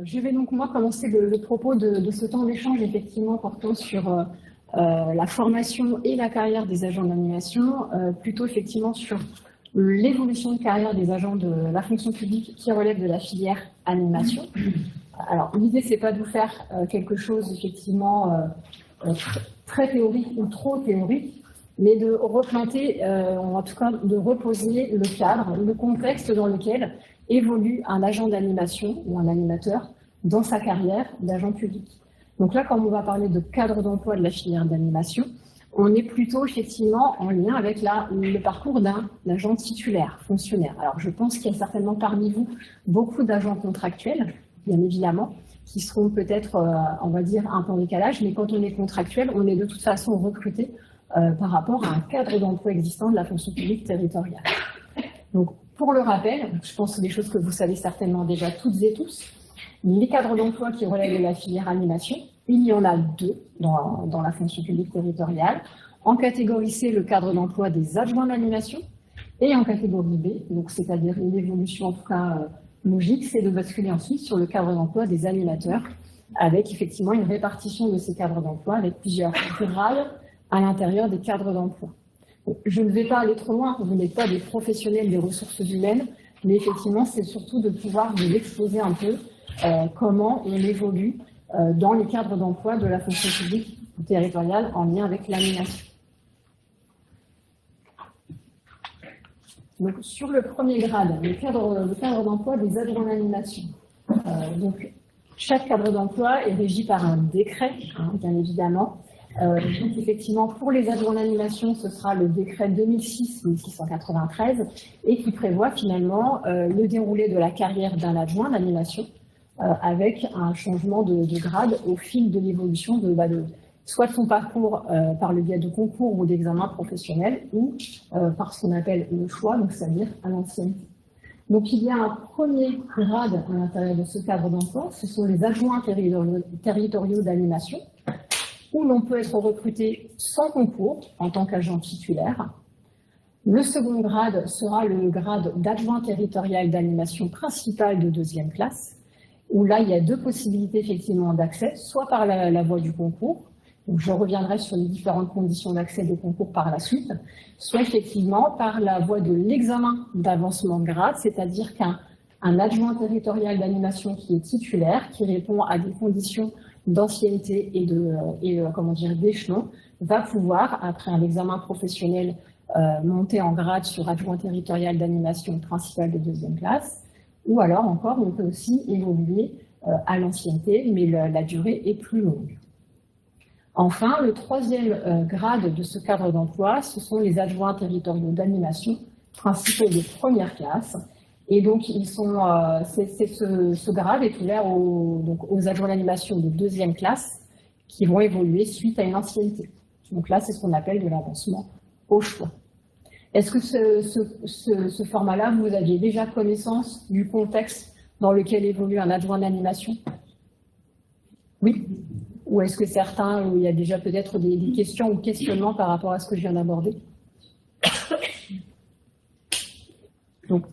Je vais donc moi commencer le propos de ce temps d'échange effectivement portant sur la formation et la carrière des agents d'animation, plutôt effectivement sur l'évolution de carrière des agents de la fonction publique qui relèvent de la filière animation. Alors l'idée c'est pas de vous faire quelque chose effectivement très théorique ou trop théorique, mais de replanter, en tout cas de reposer le cadre, le contexte dans lequel évolue un agent d'animation ou un animateur dans sa carrière d'agent public. Donc là, quand on va parler de cadre d'emploi de la filière d'animation, on est plutôt effectivement en lien avec le parcours d'un agent titulaire, fonctionnaire. Alors je pense qu'il y a certainement parmi vous beaucoup d'agents contractuels, bien évidemment, qui seront peut-être, on va dire, un peu en décalage, mais quand on est contractuel, on est de toute façon recruté par rapport à un cadre d'emploi existant de la fonction publique territoriale. Donc, pour le rappel, je pense que c'est des choses que vous savez certainement déjà toutes et tous, les cadres d'emploi qui relèvent de la filière animation, il y en a deux dans la fonction publique territoriale. En catégorie C, le cadre d'emploi des adjoints d'animation, et en catégorie B, donc c'est-à-dire une évolution en tout cas logique, c'est de basculer ensuite sur le cadre d'emploi des animateurs, avec effectivement une répartition de ces cadres d'emploi avec plusieurs grades à l'intérieur des cadres d'emploi. Je ne vais pas aller trop loin, vous n'êtes pas des professionnels des ressources humaines, mais effectivement, c'est surtout de pouvoir vous exposer un peu comment on évolue dans les cadres d'emploi de la fonction publique territoriale en lien avec l'animation. Donc, sur le premier grade, le cadre d'emploi des adjoints d'animation. Donc, chaque cadre d'emploi est régi par un décret, bien évidemment. Donc effectivement, pour les adjoints d'animation, ce sera le décret 2006-1693 et qui prévoit finalement le déroulé de la carrière d'un adjoint d'animation avec un changement de grade au fil de l'évolution soit de son parcours par le biais de concours ou d'examens professionnels ou par ce qu'on appelle le choix, donc c'est-à-dire à l'ancienneté. Donc il y a un premier grade à l'intérieur de ce cadre d'emploi, ce sont les adjoints territoriaux d'animation, où l'on peut être recruté sans concours en tant qu'agent titulaire. Le second grade sera le grade d'adjoint territorial d'animation principale de deuxième classe, où là, il y a deux possibilités effectivement d'accès, soit par la voie du concours, donc je reviendrai sur les différentes conditions d'accès des concours par la suite, soit effectivement par la voie de l'examen d'avancement de grade, c'est-à-dire qu'un adjoint territorial d'animation qui est titulaire, qui répond à des conditions d'ancienneté et d'échelon, va pouvoir, après un examen professionnel, monter en grade sur adjoint territorial d'animation principale de deuxième classe, ou alors encore, on peut aussi évoluer à l'ancienneté, mais la durée est plus longue. Enfin, le troisième grade de ce cadre d'emploi, ce sont les adjoints territoriaux d'animation principaux de première classe. Et donc, ce grade est ouvert aux adjoints d'animation de deuxième classe qui vont évoluer suite à une ancienneté. Donc là, c'est ce qu'on appelle de l'avancement au choix. Est-ce que ce format-là, vous aviez déjà connaissance du contexte dans lequel évolue un adjoint d'animation? Oui? Ou est-ce que certains, où il y a déjà peut-être des questions ou questionnements par rapport à ce que je viens d'aborder? Donc,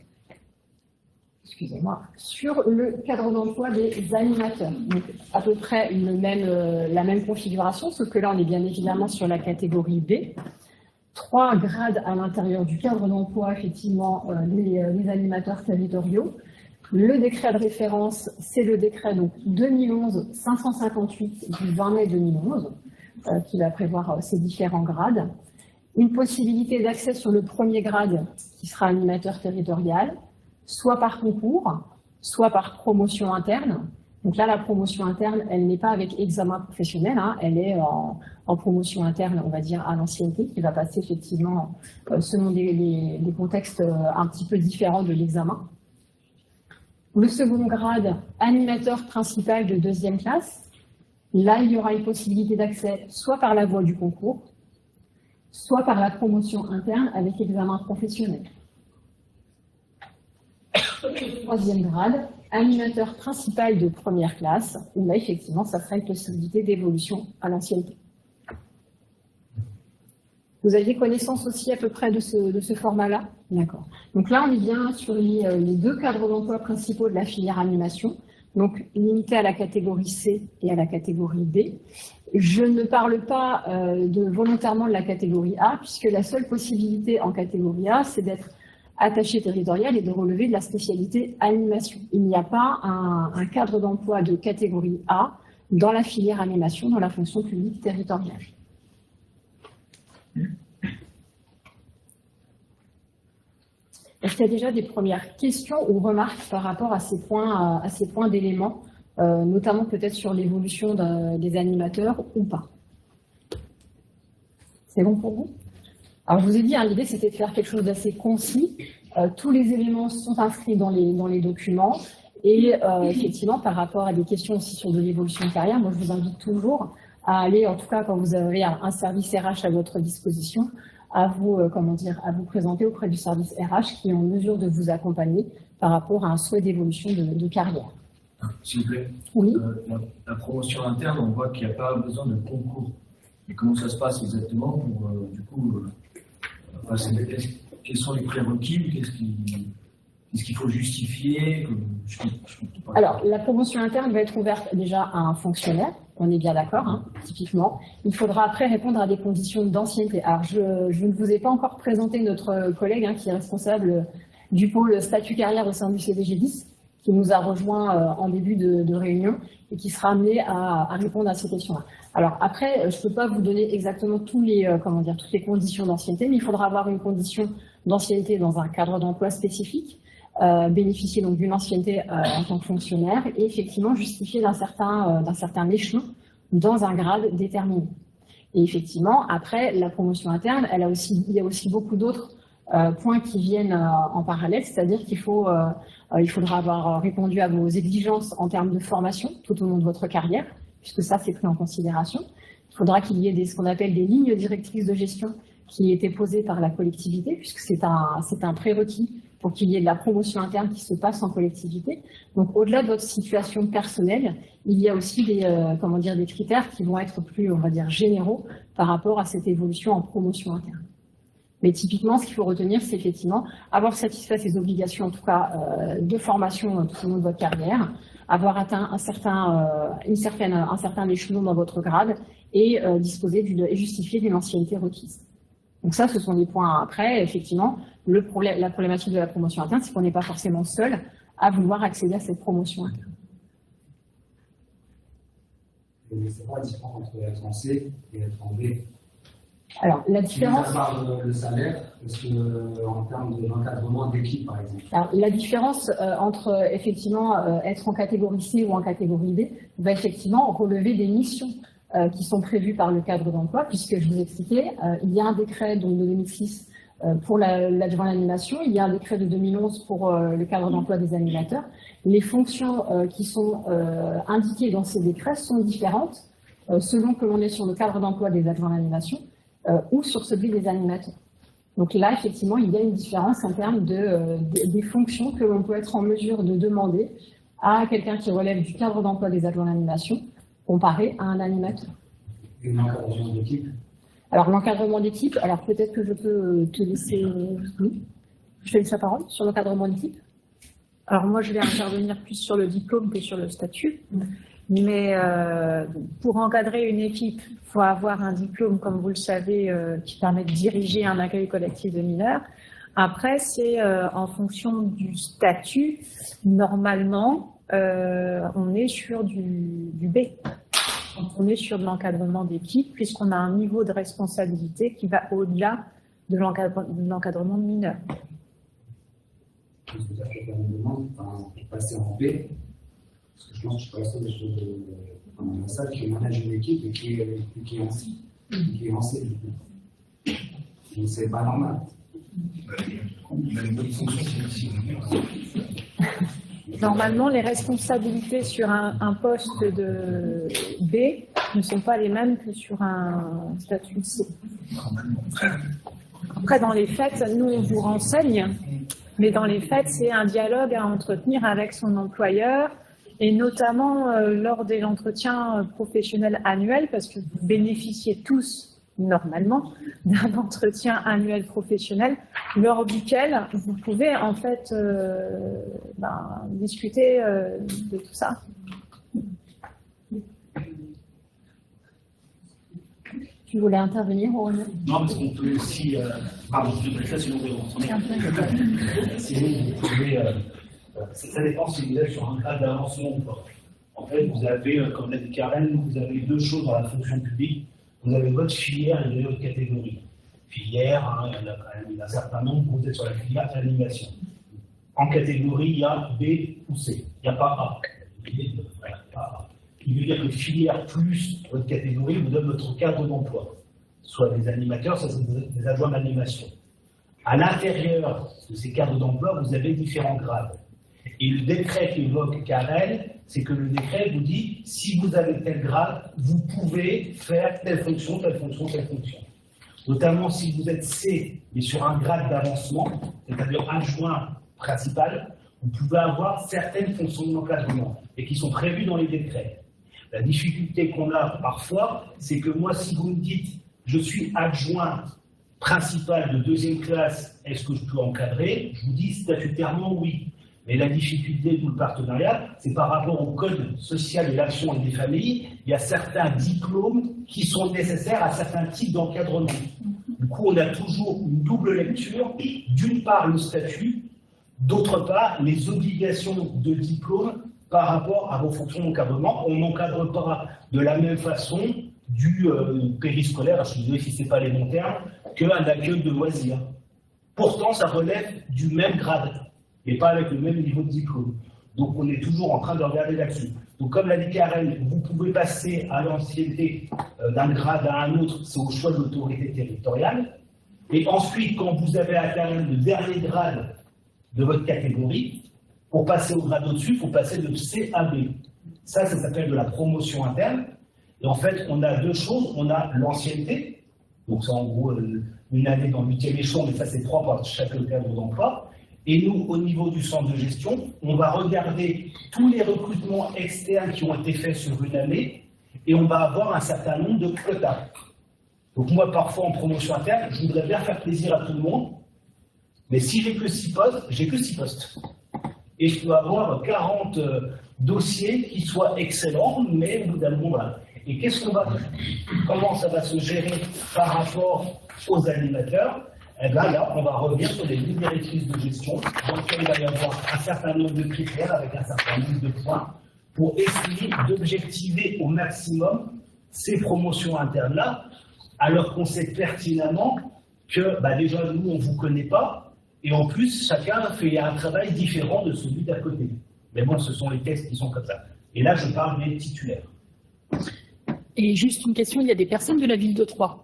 excusez-moi, sur le cadre d'emploi des animateurs. Donc, à peu près la même configuration, sauf que là, on est bien évidemment sur la catégorie B. 3 grades à l'intérieur du cadre d'emploi, effectivement, les animateurs territoriaux. Le décret de référence, c'est le décret 2011-558 du 20 mai 2011, qui va prévoir ces différents grades. Une possibilité d'accès sur le premier grade, qui sera animateur territorial, soit par concours, soit par promotion interne. Donc là, la promotion interne, elle n'est pas avec examen professionnel, elle est en promotion interne, on va dire, à l'ancienneté, qui va passer effectivement selon des contextes un petit peu différents de l'examen. Le second grade, animateur principal de deuxième classe. Là, il y aura une possibilité d'accès soit par la voie du concours, soit par la promotion interne avec examen professionnel. Troisième grade, animateur principal de première classe, où là, effectivement, ça sera une possibilité d'évolution à l'ancienneté. Vous aviez connaissance aussi à peu près de ce format-là? D'accord. Donc là, on est bien sur les deux cadres d'emploi principaux de la filière animation. donc limité à la catégorie C et à la catégorie B. Je ne parle pas volontairement de la catégorie A, puisque la seule possibilité en catégorie A, c'est d'être attaché territorial et de relever de la spécialité animation. Il n'y a pas un cadre d'emploi de catégorie A dans la filière animation, dans la fonction publique territoriale. Est-ce qu'il y a déjà des premières questions ou remarques par rapport à ces points d'éléments, notamment peut-être sur l'évolution des animateurs ou pas? C'est bon pour vous? Alors, je vous ai dit, l'idée, c'était de faire quelque chose d'assez concis. Tous les éléments sont inscrits dans les documents. Et effectivement, par rapport à des questions aussi sur de l'évolution de carrière, moi, je vous invite toujours à aller, en tout cas, quand vous avez un service RH à votre disposition, à vous présenter auprès du service RH qui est en mesure de vous accompagner par rapport à un souhait d'évolution de carrière. S'il vous plaît. Oui. La promotion interne, on voit qu'il n'y a pas besoin de concours. Et comment ça se passe exactement pour, quels sont les prérequis, qu'est-ce qu'il faut justifier? Alors, la promotion interne va être ouverte déjà à un fonctionnaire, on est bien d'accord, typiquement. Il faudra après répondre à des conditions d'ancienneté. Alors, je ne vous ai pas encore présenté notre collègue qui est responsable du pôle statut carrière au sein du CDG 10, qui nous a rejoint en début de réunion et qui sera amené à répondre à ces questions-là. Alors après, je ne peux pas vous donner exactement toutes les conditions d'ancienneté, mais il faudra avoir une condition d'ancienneté dans un cadre d'emploi spécifique, bénéficier donc d'une ancienneté en tant que fonctionnaire et effectivement justifier d'un certain échelon dans un grade déterminé. Et effectivement, après, la promotion interne, il y a aussi beaucoup d'autres points qui viennent en parallèle, c'est-à-dire qu'il faudra avoir répondu à vos exigences en termes de formation tout au long de votre carrière, puisque ça, c'est pris en considération. Il faudra qu'il y ait ce qu'on appelle des lignes directrices de gestion qui aient été posées par la collectivité, puisque c'est un prérequis pour qu'il y ait de la promotion interne qui se passe en collectivité. Donc, au-delà de votre situation personnelle, il y a aussi des critères qui vont être plus, on va dire, généraux par rapport à cette évolution en promotion interne. Mais typiquement, ce qu'il faut retenir, c'est effectivement avoir satisfait ses obligations, en tout cas de formation tout au long de votre carrière, avoir atteint un certain échelon dans votre grade et justifier d'une ancienneté requise. Donc ça, ce sont des points après. Effectivement, la problématique de la promotion interne, c'est qu'on n'est pas forcément seul à vouloir accéder à cette promotion interne. C'est quoi la différence entre être en C et être en B? Alors, la différence... le salaire, parce qu'en termes d'encadrement d'équipe, par exemple. Alors, la différence entre, effectivement, être en catégorie C ou en catégorie B va effectivement relever des missions qui sont prévues par le cadre d'emploi, puisque je vous expliquais, il y a un décret donc, de 2006 pour l'adjoint à l'animation, il y a un décret de 2011 pour le cadre d'emploi des animateurs. Les fonctions qui sont indiquées dans ces décrets sont différentes selon que l'on est sur le cadre d'emploi des adjoints à l'animation ou sur celui des animateurs. Donc là, effectivement, il y a une différence en termes des fonctions que l'on peut être en mesure de demander à quelqu'un qui relève du cadre d'emploi des adjoints à l'animation comparé à un animateur. Et l'encadrement d'équipe? Alors, l'encadrement d'équipe, alors peut-être que je peux te laisser... Oui, je te laisse la parole sur l'encadrement d'équipe. Alors moi, je vais intervenir plus sur le diplôme que sur le statut. Mais pour encadrer une équipe, il faut avoir un diplôme, comme vous le savez, qui permet de diriger un accueil collectif de mineurs. Après, c'est en fonction du statut. Normalement, on est sur du B. On est sur de l'encadrement d'équipe, puisqu'on a un niveau de responsabilité qui va au-delà de l'encadrement de mineurs. Je vous ai fait une demande pour passer en B. Parce que je pense que je peux rester dans la salle qui manage une équipe et qui est en C. Qui est en C, du coup. Donc c'est pas normal. Normalement, les responsabilités sur un poste de B ne sont pas les mêmes que sur un statut C. Après, dans les faits, nous, on vous renseigne, mais dans les faits, c'est un dialogue à entretenir avec son employeur, et notamment lors de l'entretien professionnel annuel, parce que vous bénéficiez tous normalement, d'un entretien annuel professionnel, lors duquel vous pouvez en fait discuter de tout ça. Tu voulais intervenir, Aurélien? Non, parce qu'on peut aussi. Pardon, je vais faire sinon sinon, vous pouvez. Ça dépend si vous êtes sur un grade d'avancement ou pas. En fait, vous avez, comme l'a dit Karen, vous avez deux choses dans la fonction publique. Vous avez votre filière et vous avez votre catégorie. Filière, hein, il y en a un certain nombre, vous êtes sur la filière animation. En catégorie, il y a B ou C. Il n'y a pas A. Voilà, pas A. Il veut dire que filière plus votre catégorie vous donne votre cadre d'emploi. Soit des animateurs, soit des adjoints d'animation. À l'intérieur de ces cadres d'emploi, vous avez différents grades. Et le décret qu'évoque Karen, c'est que le décret vous dit, si vous avez tel grade, vous pouvez faire telle fonction, telle fonction, telle fonction. Notamment si vous êtes C, mais sur un grade d'avancement, c'est-à-dire adjoint principal, vous pouvez avoir certaines fonctions d'encadrement et qui sont prévues dans les décrets. La difficulté qu'on a parfois, c'est que moi, si vous me dites, je suis adjoint principal de deuxième classe, est-ce que je peux encadrer? Je vous dis statutairement oui. Mais la difficulté de le partenariat, c'est par rapport au code social et l'action et des familles, il y a certains diplômes qui sont nécessaires à certains types d'encadrement. Du coup, on a toujours une double lecture, d'une part le statut, d'autre part les obligations de diplôme par rapport à vos fonctions d'encadrement. On n'encadre pas de la même façon du périscolaire, je suis désolé si ce n'est pas les bons termes, qu'un accueil de loisirs. Pourtant, ça relève du même grade, et pas avec le même niveau de diplôme. Donc on est toujours en train de regarder là-dessus. Donc comme l'a dit Karen, vous pouvez passer à l'ancienneté d'un grade à un autre, c'est au choix de l'autorité territoriale. Et ensuite, quand vous avez atteint le dernier grade de votre catégorie, pour passer au grade au-dessus, il faut passer de C à B. Ça s'appelle de la promotion interne. Et en fait, on a deux choses. On a l'ancienneté, donc c'est en gros une année dans le 8e échelon, mais ça c'est propre à chaque cadre d'emploi. Et nous, au niveau du centre de gestion, on va regarder tous les recrutements externes qui ont été faits sur une année et on va avoir un certain nombre de quotas. Donc moi, parfois en promotion interne, je voudrais bien faire plaisir à tout le monde, mais si j'ai que 6 postes, j'ai que 6 postes. Et je peux avoir 40 dossiers qui soient excellents, mais au bout d'un moment, voilà. Et comment ça va se gérer par rapport aux animateurs? Eh bien là, on va revenir sur les lignes directrices de gestion, dans lesquelles il va y avoir un certain nombre de critères avec un certain nombre de points pour essayer d'objectiver au maximum ces promotions internes-là, alors qu'on sait pertinemment que déjà nous, on ne vous connaît pas, et en plus, chacun fait un travail différent de celui d'à côté. Mais bon, ce sont les textes qui sont comme ça. Et là, je parle des titulaires. Et juste une question, il y a des personnes de la ville de Troyes.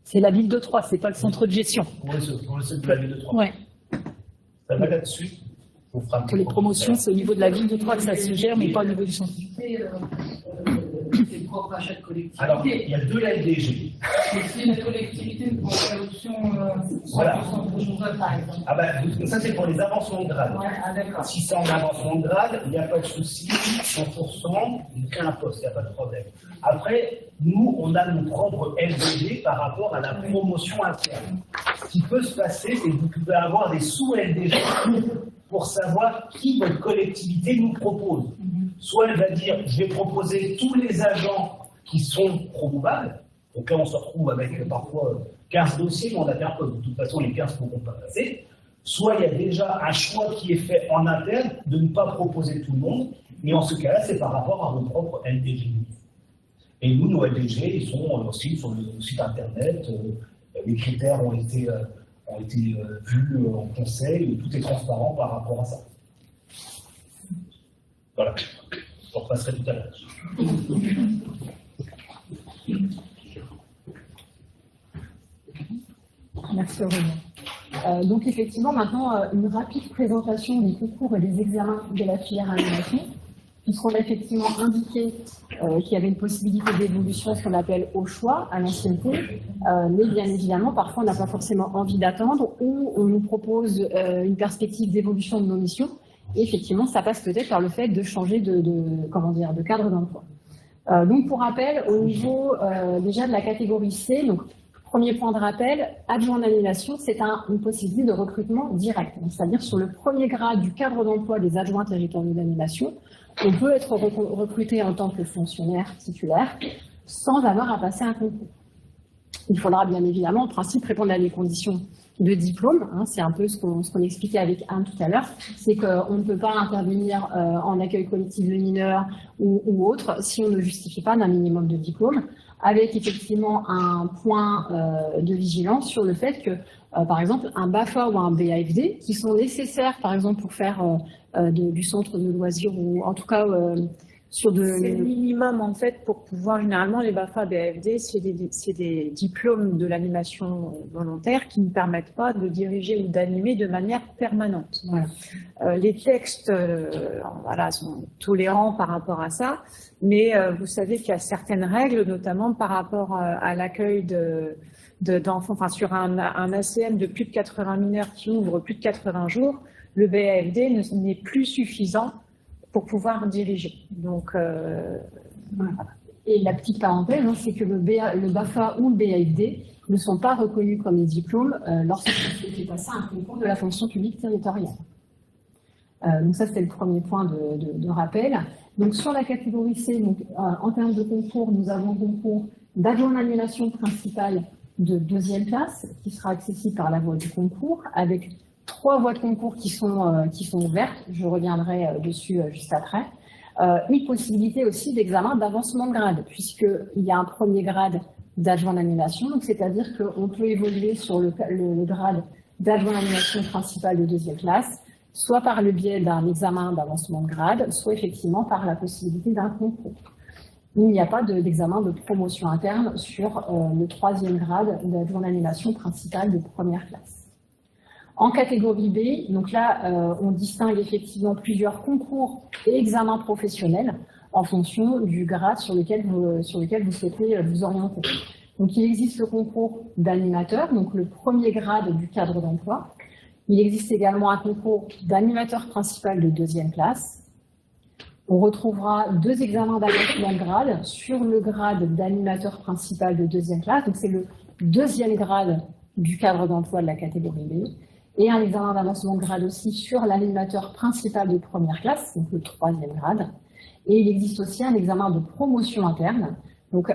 C'est la ville de Troyes, c'est pas le centre de gestion. Pour le centre de la ville de Troyes. Ouais. Ça va là-dessus. Pour les promotions, c'est au niveau de la ville de Troyes que ça se gère, mais pas au niveau du centre. C'est propre à chaque collectivité. Alors, il y a deux LDG. Si la collectivité prend l'option Voilà. 100% par exemple. Ah ça c'est pour les avancements de grade. Ouais, d'accord. Si c'est en avancement de grade, il n'y a pas de souci, 100%, il crée un poste, il n'y a pas de problème. Après, nous, on a nos propres LDG par rapport à la promotion interne. Ce qui peut se passer, c'est que vous pouvez avoir des sous-LDG pour savoir qui votre collectivité nous propose. Soit elle va dire, je vais proposer tous les agents qui sont promouvables. Donc là, on se retrouve avec parfois 15 dossiers, mais on a bien peur. De toute façon, les 15 ne pourront pas passer. Soit il y a déjà un choix qui est fait en interne de ne pas proposer tout le monde, mais en ce cas-là, c'est par rapport à vos propres LDG. Et nous, nos LDG, ils sont aussi sur le site internet. Les critères ont été vus en conseil, et tout est transparent par rapport à ça. Voilà. Je repasserai tout à l'heure. Merci Aurélien. Donc effectivement, maintenant, une rapide présentation des concours et des examens de la filière animation, puisqu'on a effectivement indiqué qu'il y avait une possibilité d'évolution, ce qu'on appelle au choix, à l'ancienneté, mais bien évidemment, parfois on n'a pas forcément envie d'attendre, ou on nous propose une perspective d'évolution de nos missions, et effectivement, ça passe peut-être par le fait de changer de cadre d'emploi. Donc, pour rappel, au niveau déjà de la catégorie C, donc, premier point de rappel, adjoint d'animation, c'est une possibilité de recrutement direct. C'est-à-dire sur le premier grade du cadre d'emploi des adjoints territoriaux d'animation, on peut être recruté en tant que fonctionnaire titulaire sans avoir à passer un concours. Il faudra bien évidemment, en principe, répondre à des conditions de diplôme. C'est un peu ce qu'on expliquait avec Anne tout à l'heure. C'est qu'on ne peut pas intervenir en accueil collectif de mineurs ou autre si on ne justifie pas d'un minimum de diplôme, avec effectivement un point de vigilance sur le fait que, par exemple, un BAFA ou un BAFD, qui sont nécessaires, par exemple, pour faire du centre de loisirs ou en tout cas sur de... C'est le minimum en fait pour pouvoir, généralement les BAFA, BAFD, c'est des diplômes de l'animation volontaire qui ne permettent pas de diriger ou d'animer de manière permanente. Voilà. Les textes voilà, sont tolérants par rapport à ça, mais vous savez qu'il y a certaines règles, notamment par rapport à l'accueil d'enfants, enfin sur un ACM de plus de 80 mineurs qui ouvre plus de 80 jours, le BAFD n'est plus suffisant pour pouvoir diriger. Donc, voilà. Et la petite parenthèse, c'est que le BAFA ou le BAFD ne sont pas reconnus comme des diplômes lorsqu'ils fait passer un concours de la fonction publique territoriale. Donc ça, c'était le premier point de rappel. Donc sur la catégorie C, donc, en termes de concours, nous avons un concours d'adjoint d'animation principale de 2e classe qui sera accessible par la voie du concours avec 3 voies de concours qui sont ouvertes, je reviendrai dessus juste après. Une possibilité aussi d'examen d'avancement de grade, puisqu'il y a un premier grade d'adjoint d'animation, donc c'est-à-dire qu'on peut évoluer sur le grade d'adjoint d'animation principal de 2e classe, soit par le biais d'un examen d'avancement de grade, soit effectivement par la possibilité d'un concours. Il n'y a pas d'examen de promotion interne sur le 3e grade d'adjoint d'animation principal de 1re classe. En catégorie B, donc là, on distingue effectivement plusieurs concours et examens professionnels en fonction du grade sur lequel vous souhaitez vous orienter. Donc, il existe le concours d'animateur, donc le premier grade du cadre d'emploi. Il existe également un concours d'animateur principal de 2e classe. On retrouvera 2 examens d'avancement de grade sur le grade d'animateur principal de 2e classe. Donc, c'est le 2e grade du cadre d'emploi de la catégorie B. Et un examen d'avancement de grade aussi sur l'animateur principal de 1re classe, donc le 3e grade. Et il existe aussi un examen de promotion interne, donc,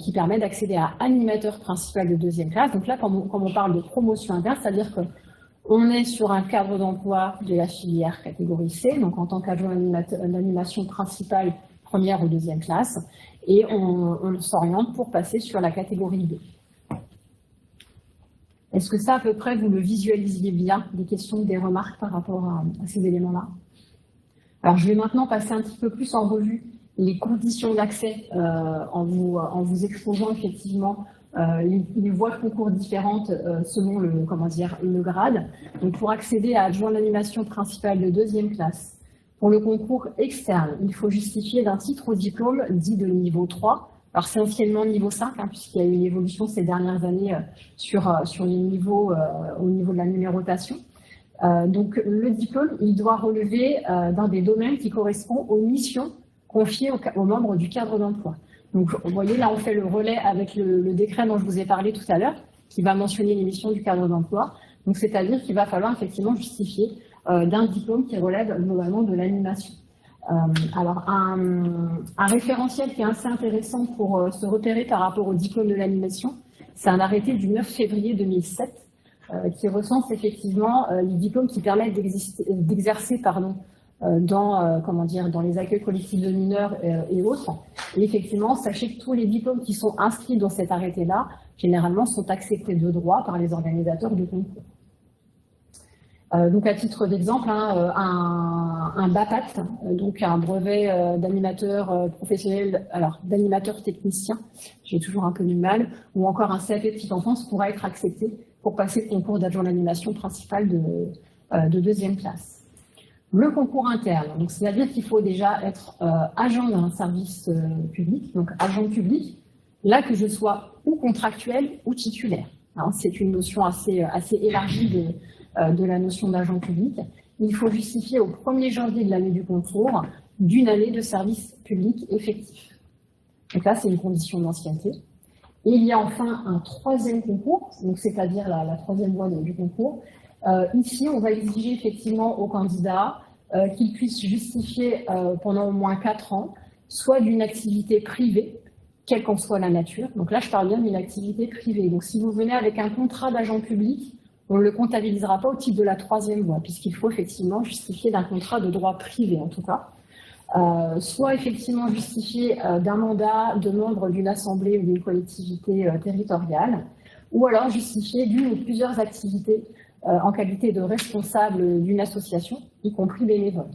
qui permet d'accéder à animateur principal de 2e classe. Donc là, comme on parle de promotion interne, c'est-à-dire qu'on est sur un cadre d'emploi de la filière catégorie C, donc en tant qu'adjoint d'animation principale 1re ou 2e classe, et on s'oriente pour passer sur la catégorie B. Est-ce que ça, à peu près, vous le visualisiez bien, des questions, des remarques par rapport à ces éléments-là? Alors, je vais maintenant passer un petit peu plus en revue les conditions d'accès en vous exposant effectivement les voies de concours différentes selon le grade. Donc, pour accéder à adjoint d'animation principale de 2e classe, pour le concours externe, il faut justifier d'un titre au diplôme dit de niveau 3. Alors, c'est anciennement niveau 5, puisqu'il y a eu une évolution ces dernières années sur les niveaux, au niveau de la numérotation. Donc, le diplôme, il doit relever d'un des domaines qui correspond aux missions confiées aux membres du cadre d'emploi. Donc, vous voyez, là, on fait le relais avec le décret dont je vous ai parlé tout à l'heure, qui va mentionner les missions du cadre d'emploi. Donc, c'est-à-dire qu'il va falloir effectivement justifier d'un diplôme qui relève globalement de l'animation. Alors, un référentiel qui est assez intéressant pour se repérer par rapport au diplôme de l'animation, c'est un arrêté du 9 février 2007 qui recense effectivement les diplômes qui permettent d'exercer dans les accueils collectifs de mineurs et autres. Et effectivement, sachez que tous les diplômes qui sont inscrits dans cet arrêté-là, généralement, sont acceptés de droit par les organisateurs de concours. Donc, à titre d'exemple, un BAPAT, donc un brevet d'animateur professionnel, alors d'animateur technicien, j'ai toujours un peu du mal, ou encore un CAP de petite enfance pourra être accepté pour passer le concours d'adjoint d'animation principal de 2e classe. Le concours interne, donc c'est-à-dire qu'il faut déjà être agent d'un service public, donc agent public, là que je sois ou contractuel ou titulaire. C'est une notion assez élargie de la notion d'agent public. Il faut justifier au 1er janvier de l'année du concours d'une année de service public effectif. Donc là, c'est une condition d'ancienneté. Et il y a enfin un troisième concours, donc c'est-à-dire la troisième voie du concours. Ici, on va exiger effectivement au candidat qu'il puisse justifier pendant au moins 4 ans, soit d'une activité privée, quelle qu'en soit la nature. Donc là, je parle bien d'une activité privée. Donc si vous venez avec un contrat d'agent public, on ne le comptabilisera pas au titre de la troisième voie, puisqu'il faut effectivement justifier d'un contrat de droit privé, en tout cas. Soit effectivement justifier d'un mandat de membre d'une assemblée ou d'une collectivité territoriale, ou alors justifier d'une ou plusieurs activités en qualité de responsable d'une association, y compris bénévole.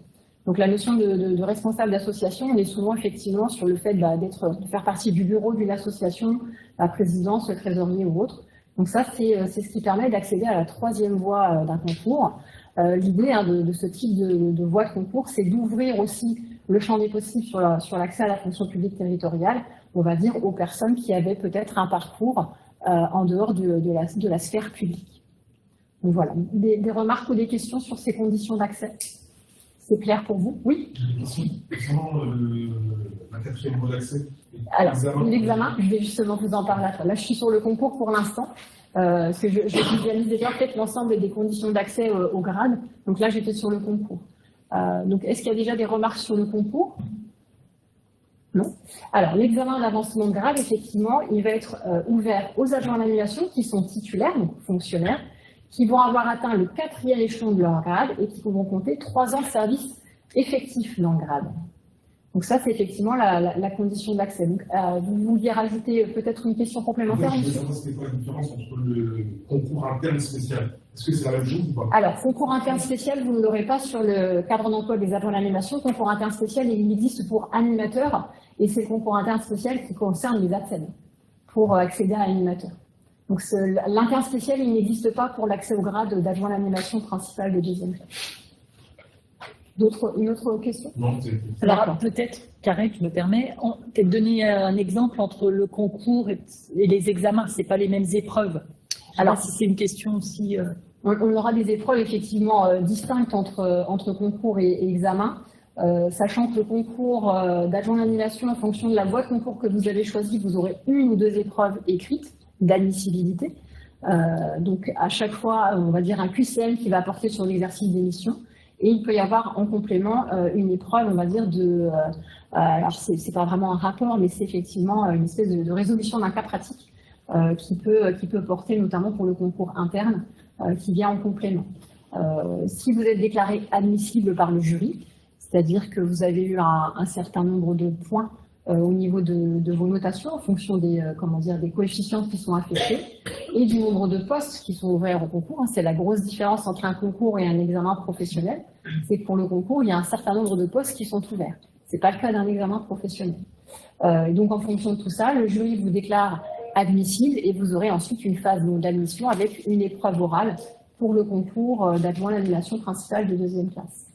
Donc la notion de responsable d'association, on est souvent effectivement sur le fait de faire partie du bureau d'une association, la présidence, le trésorier ou autre. Donc ça, c'est ce qui permet d'accéder à la troisième voie d'un concours. L'idée de ce type de voie de concours, c'est d'ouvrir aussi le champ des possibles sur l'accès à la fonction publique territoriale, on va dire aux personnes qui avaient peut-être un parcours en dehors de la sphère publique. Donc voilà, des remarques ou des questions sur ces conditions d'accès? C'est clair pour vous? Oui? Une question concernant la quatrième voie d'accès. Alors, l'examen, je vais justement vous en parler après. Là, je suis sur le concours pour l'instant, parce que je visualise déjà peut-être l'ensemble des conditions d'accès au grade. Donc là, j'étais sur le concours. Donc, est-ce qu'il y a déjà des remarques sur le concours? Non. Alors, l'examen d'avancement de grade, effectivement, il va être ouvert aux agents d'annulation qui sont titulaires, donc fonctionnaires, qui vont avoir atteint le 4e échelon de leur grade et qui vont compter 3 ans de service effectif dans le grade. Donc ça, c'est effectivement la condition d'accès. Vous vouliez rajouter peut-être une question complémentaire? Je voulais savoir c'était quoi la différence entre le concours interne spécial. Est-ce que c'est la même chose ou pas? Alors, concours interne spécial, vous ne l'aurez pas sur le cadre d'emploi des agents d'animation. Concours interne spécial, il existe pour animateurs et c'est le concours interne spécial qui concerne les ATSEM pour accéder à animateur. Donc l'interne spécial, il n'existe pas pour l'accès au grade d'adjoint d'animation principal de 2e classe. Une autre question? Non, alors peut-être, Karen, tu me permets, peut-être donner un exemple entre le concours et les examens, c'est pas les mêmes épreuves. Alors si c'est une question aussi. On aura des épreuves effectivement distinctes entre concours et examen, sachant que le concours d'adjoint d'animation, en fonction de la voie de concours que vous avez choisie, vous aurez 1 ou 2 épreuves écrites d'admissibilité. Donc à chaque fois, on va dire un QCM qui va porter sur l'exercice des missions. Et il peut y avoir en complément une épreuve, on va dire, alors c'est pas vraiment un rapport, mais c'est effectivement une espèce de résolution d'un cas pratique qui peut porter notamment pour le concours interne qui vient en complément. Si vous êtes déclaré admissible par le jury, c'est-à-dire que vous avez eu un certain nombre de points au niveau de vos notations en fonction des coefficients qui sont affectés et du nombre de postes qui sont ouverts au concours. C'est la grosse différence entre un concours et un examen professionnel. C'est que pour le concours, il y a un certain nombre de postes qui sont ouverts. Ce n'est pas le cas d'un examen professionnel. Donc en fonction de tout ça, le jury vous déclare admissible et vous aurez ensuite une phase d'admission avec une épreuve orale pour le concours d'adjoint à l'annulation principale de 2e classe.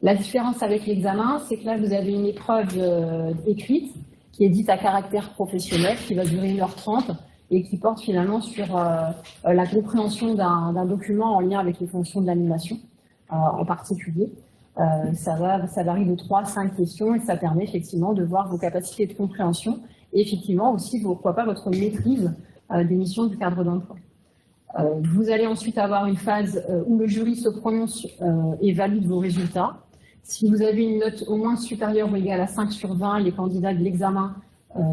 La différence avec l'examen, c'est que là, vous avez une épreuve écrite qui est dite à caractère professionnel, qui va durer 1h30 et qui porte finalement sur la compréhension d'un document en lien avec les fonctions de l'animation en particulier. Ça varie de 3 à 5 questions et ça permet effectivement de voir vos capacités de compréhension et effectivement aussi, pourquoi pas, votre maîtrise des missions du cadre d'emploi. Vous allez ensuite avoir une phase où le jury se prononce et valide vos résultats. Si vous avez une note au moins supérieure ou égale à 5 sur 20, les candidats de l'examen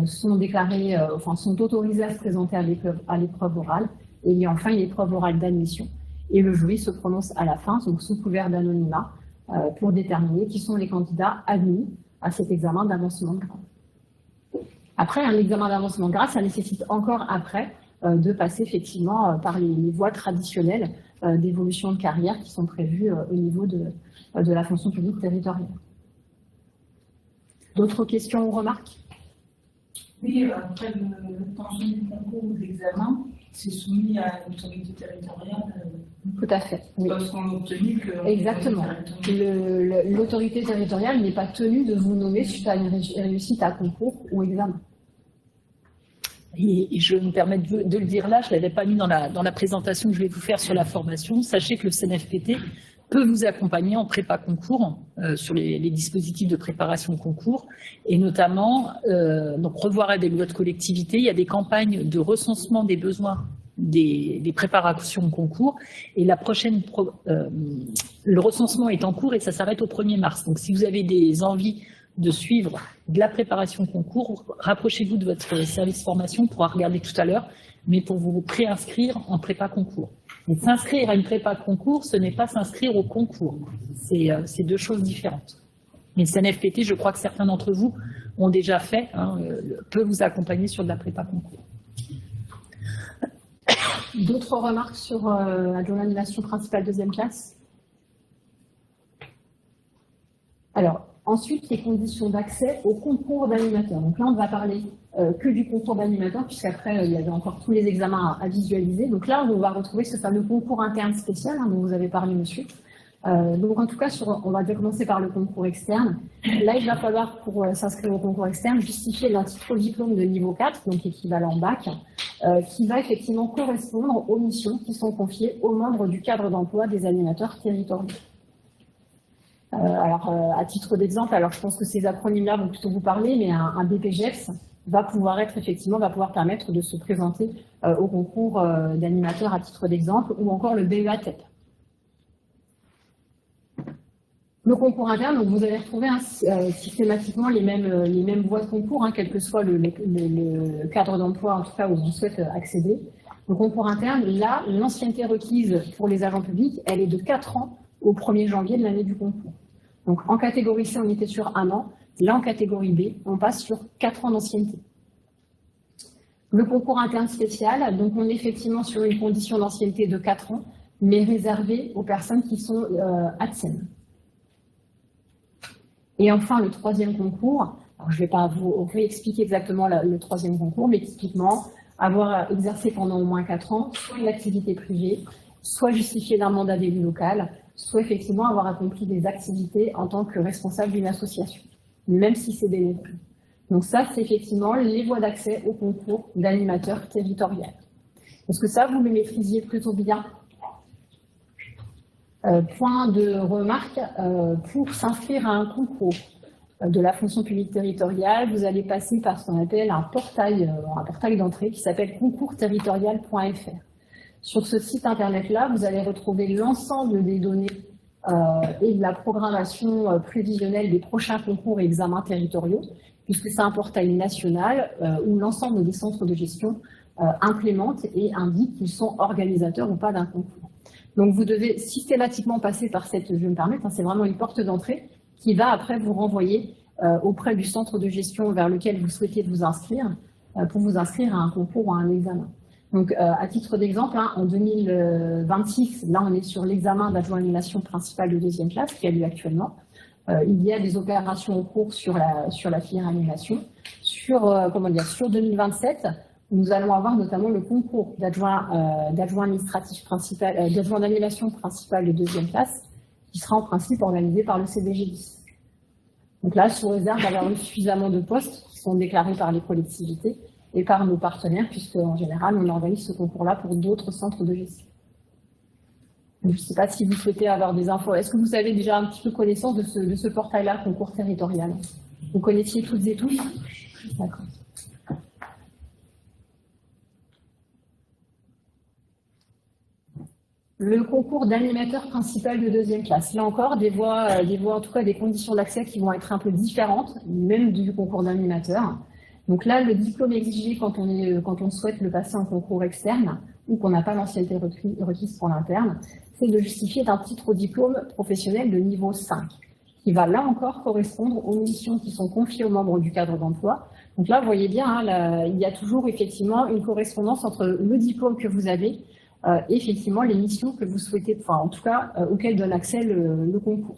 sont déclarés, sont autorisés à se présenter à l'épreuve orale. Et il y a enfin une épreuve orale d'admission. Et le jury se prononce à la fin, donc sous couvert d'anonymat, pour déterminer qui sont les candidats admis à cet examen d'avancement de grade. Après, un examen d'avancement de grade, ça nécessite encore après de passer effectivement par les voies traditionnelles d'évolution de carrière qui sont prévues au niveau de la fonction publique territoriale. D'autres questions ou remarques? Oui, après l'obtention du concours ou d'examen, c'est soumis à l'autorité territoriale. Tout à fait. Oui. Parce qu'on a obtenu que. Exactement. L'autorité territoriale n'est pas tenue de vous nommer suite à une réussite à concours ou examen. Et je me permets de le dire là, je ne l'avais pas mis dans la présentation que je vais vous faire sur la formation. Sachez que le CNFPT peut vous accompagner en prépa concours sur les dispositifs de préparation concours et notamment donc revoir avec votre collectivité. Il y a des campagnes de recensement des besoins des préparations concours et le recensement est en cours et ça s'arrête au 1er mars. Donc si vous avez des envies de suivre de la préparation concours, rapprochez-vous de votre service formation, on pourra regarder tout à l'heure, mais pour vous préinscrire en prépa concours. Mais s'inscrire à une prépa concours, ce n'est pas s'inscrire au concours. C'est deux choses différentes. Mais le CNFPT, je crois que certains d'entre vous ont déjà fait, peut vous accompagner sur de la prépa concours. D'autres remarques sur adjoint d'animation principale deuxième classe? Alors, ensuite, les conditions d'accès au concours d'animateur. Donc là, on va parler que du concours d'animateur, puisqu'après, il y avait encore tous les examens à visualiser. Donc là, on va retrouver ce fameux concours interne spécial dont vous avez parlé, monsieur. Donc en tout cas, on va déjà commencer par le concours externe. Là, il va falloir, pour s'inscrire au concours externe, justifier d'un titre diplôme de niveau 4, donc équivalent bac, qui va effectivement correspondre aux missions qui sont confiées aux membres du cadre d'emploi des animateurs territoriaux. À titre d'exemple, alors je pense que ces acronymes-là vont plutôt vous parler, mais un BPGEPS va pouvoir permettre de se présenter au concours d'animateur à titre d'exemple, ou encore le BEATEP. Le concours interne, donc vous allez retrouver systématiquement les mêmes voies de concours, quel que soit le cadre d'emploi en tout cas où on souhaite accéder. Le concours interne, là, l'ancienneté requise pour les agents publics, elle est de 4 ans au 1er janvier de l'année du concours. Donc en catégorie C, on était sur 1 an. Là, en catégorie B, on passe sur 4 ans d'ancienneté. Le concours interne spécial, donc on est effectivement sur une condition d'ancienneté de 4 ans, mais réservée aux personnes qui sont ATSEM. Et enfin, le troisième concours, alors je ne vais pas vous réexpliquer exactement le troisième concours, mais typiquement, avoir exercé pendant au moins 4 ans, soit une activité privée, soit justifié d'un mandat d'élu local, soit effectivement avoir accompli des activités en tant que responsable d'une association, même si c'est bénévole. Donc ça, c'est effectivement les voies d'accès au concours d'animateur territorial. Est-ce que ça, vous le maîtrisiez plutôt bien? Point de remarque, pour s'inscrire à un concours de la fonction publique territoriale, vous allez passer par ce qu'on appelle un portail d'entrée qui s'appelle concoursterritorial.fr. Sur ce site internet-là, vous allez retrouver l'ensemble des données et de la programmation prévisionnelle des prochains concours et examens territoriaux, puisque c'est un portail national où l'ensemble des centres de gestion implémentent et indiquent qu'ils sont organisateurs ou pas d'un concours. Donc vous devez systématiquement passer par cette, je vais me permettre, c'est vraiment une porte d'entrée qui va après vous renvoyer auprès du centre de gestion vers lequel vous souhaitez vous inscrire pour vous inscrire à un concours ou à un examen. Donc à titre d'exemple, en 2026, là on est sur l'examen d'adjoint animation principale de deuxième classe qui a lieu actuellement. Il y a des opérations en cours sur la filière animation. Sur 2027, nous allons avoir notamment le concours d'adjoint administratif principal, d'adjoint d'animation principale de deuxième classe, qui sera en principe organisé par le CDG10. Donc là, sous réserve d'avoir eu suffisamment de postes qui sont déclarés par les collectivités et par nos partenaires, puisque en général, on organise ce concours-là pour d'autres centres de gestion. Donc, je ne sais pas si vous souhaitez avoir des infos. Est-ce que vous avez déjà un petit peu connaissance de ce portail-là, concours territorial? Vous connaissiez toutes et tous? D'accord. Le concours d'animateur principal de deuxième classe. Là encore, des voies, en tout cas des conditions d'accès qui vont être un peu différentes, même du concours d'animateur. Donc là, le diplôme exigé quand on souhaite le passer en concours externe ou qu'on n'a pas l'ancienneté requise pour l'interne, c'est de justifier d'un titre au diplôme professionnel de niveau 5, qui va là encore correspondre aux missions qui sont confiées aux membres du cadre d'emploi. Donc là, vous voyez bien, il y a toujours effectivement une correspondance entre le diplôme que vous avez et effectivement les missions que vous souhaitez, enfin en tout cas auxquelles donne accès le concours.